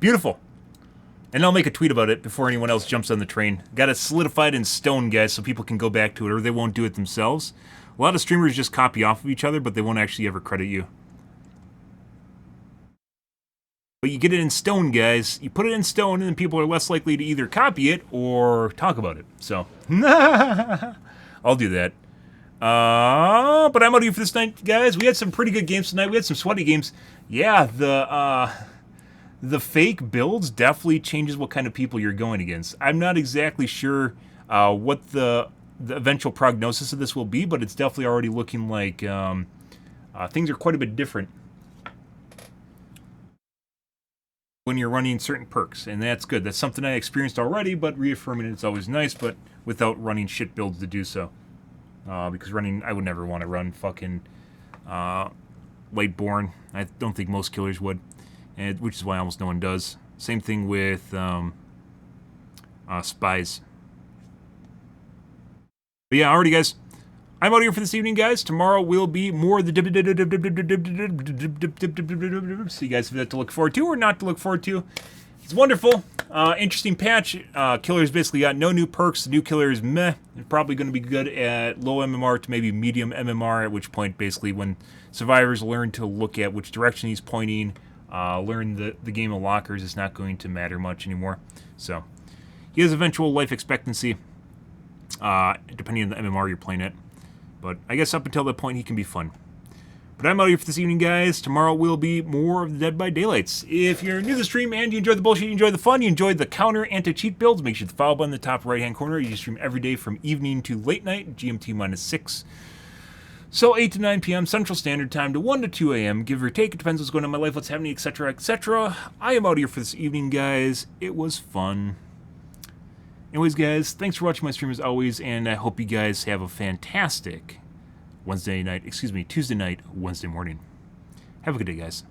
Beautiful. And I'll make a tweet about it before anyone else jumps on the train. Got it solidified in stone, guys, so people can go back to it, or they won't do it themselves. A lot of streamers just copy off of each other, but they won't actually ever credit you. But you get it in stone, guys. You put it in stone, and then people are less likely to either copy it or talk about it. So, I'll do that. But I'm out of here for this night, guys. We had some pretty good games tonight. We had some sweaty games. Yeah, the fake builds definitely changes what kind of people you're going against. I'm not exactly sure what the eventual prognosis of this will be, but it's definitely already looking like things are quite a bit different when you're running certain perks, and that's good. That's something I experienced already, but reaffirming it's always nice, but without running shit builds to do so. Because I would never want to run fucking Lightborn. I don't think most killers would, and which is why almost no one does. Same thing with spies. But yeah, alrighty, guys. I'm out here for this evening, guys. Tomorrow will be more of the so you guys have that to look forward to or not to look forward to. It's wonderful. Interesting patch. Killers basically got no new perks. The new killers, meh. They're probably going to be good at low MMR to maybe medium MMR, at which point, basically, when survivors learn to look at which direction he's pointing, learn the game of lockers, it's not going to matter much anymore. So, he has eventual life expectancy, depending on the MMR you're playing at. But I guess up until that point, he can be fun. But I'm out here for this evening, guys. Tomorrow will be more of the Dead by Daylights. If you're new to the stream and you enjoy the bullshit, you enjoy the fun, you enjoy the counter anti-cheat builds, make sure the follow button in the top right-hand corner. You stream every day from evening to late night, GMT -6. So 8 to 9 p.m. Central Standard Time to 1 to 2 a.m. Give or take. It depends what's going on in my life, what's happening, etc., etc. I am out here for this evening, guys. It was fun. Anyways, guys, thanks for watching my stream as always, and I hope you guys have a fantastic Tuesday night, Wednesday morning. Have a good day, guys.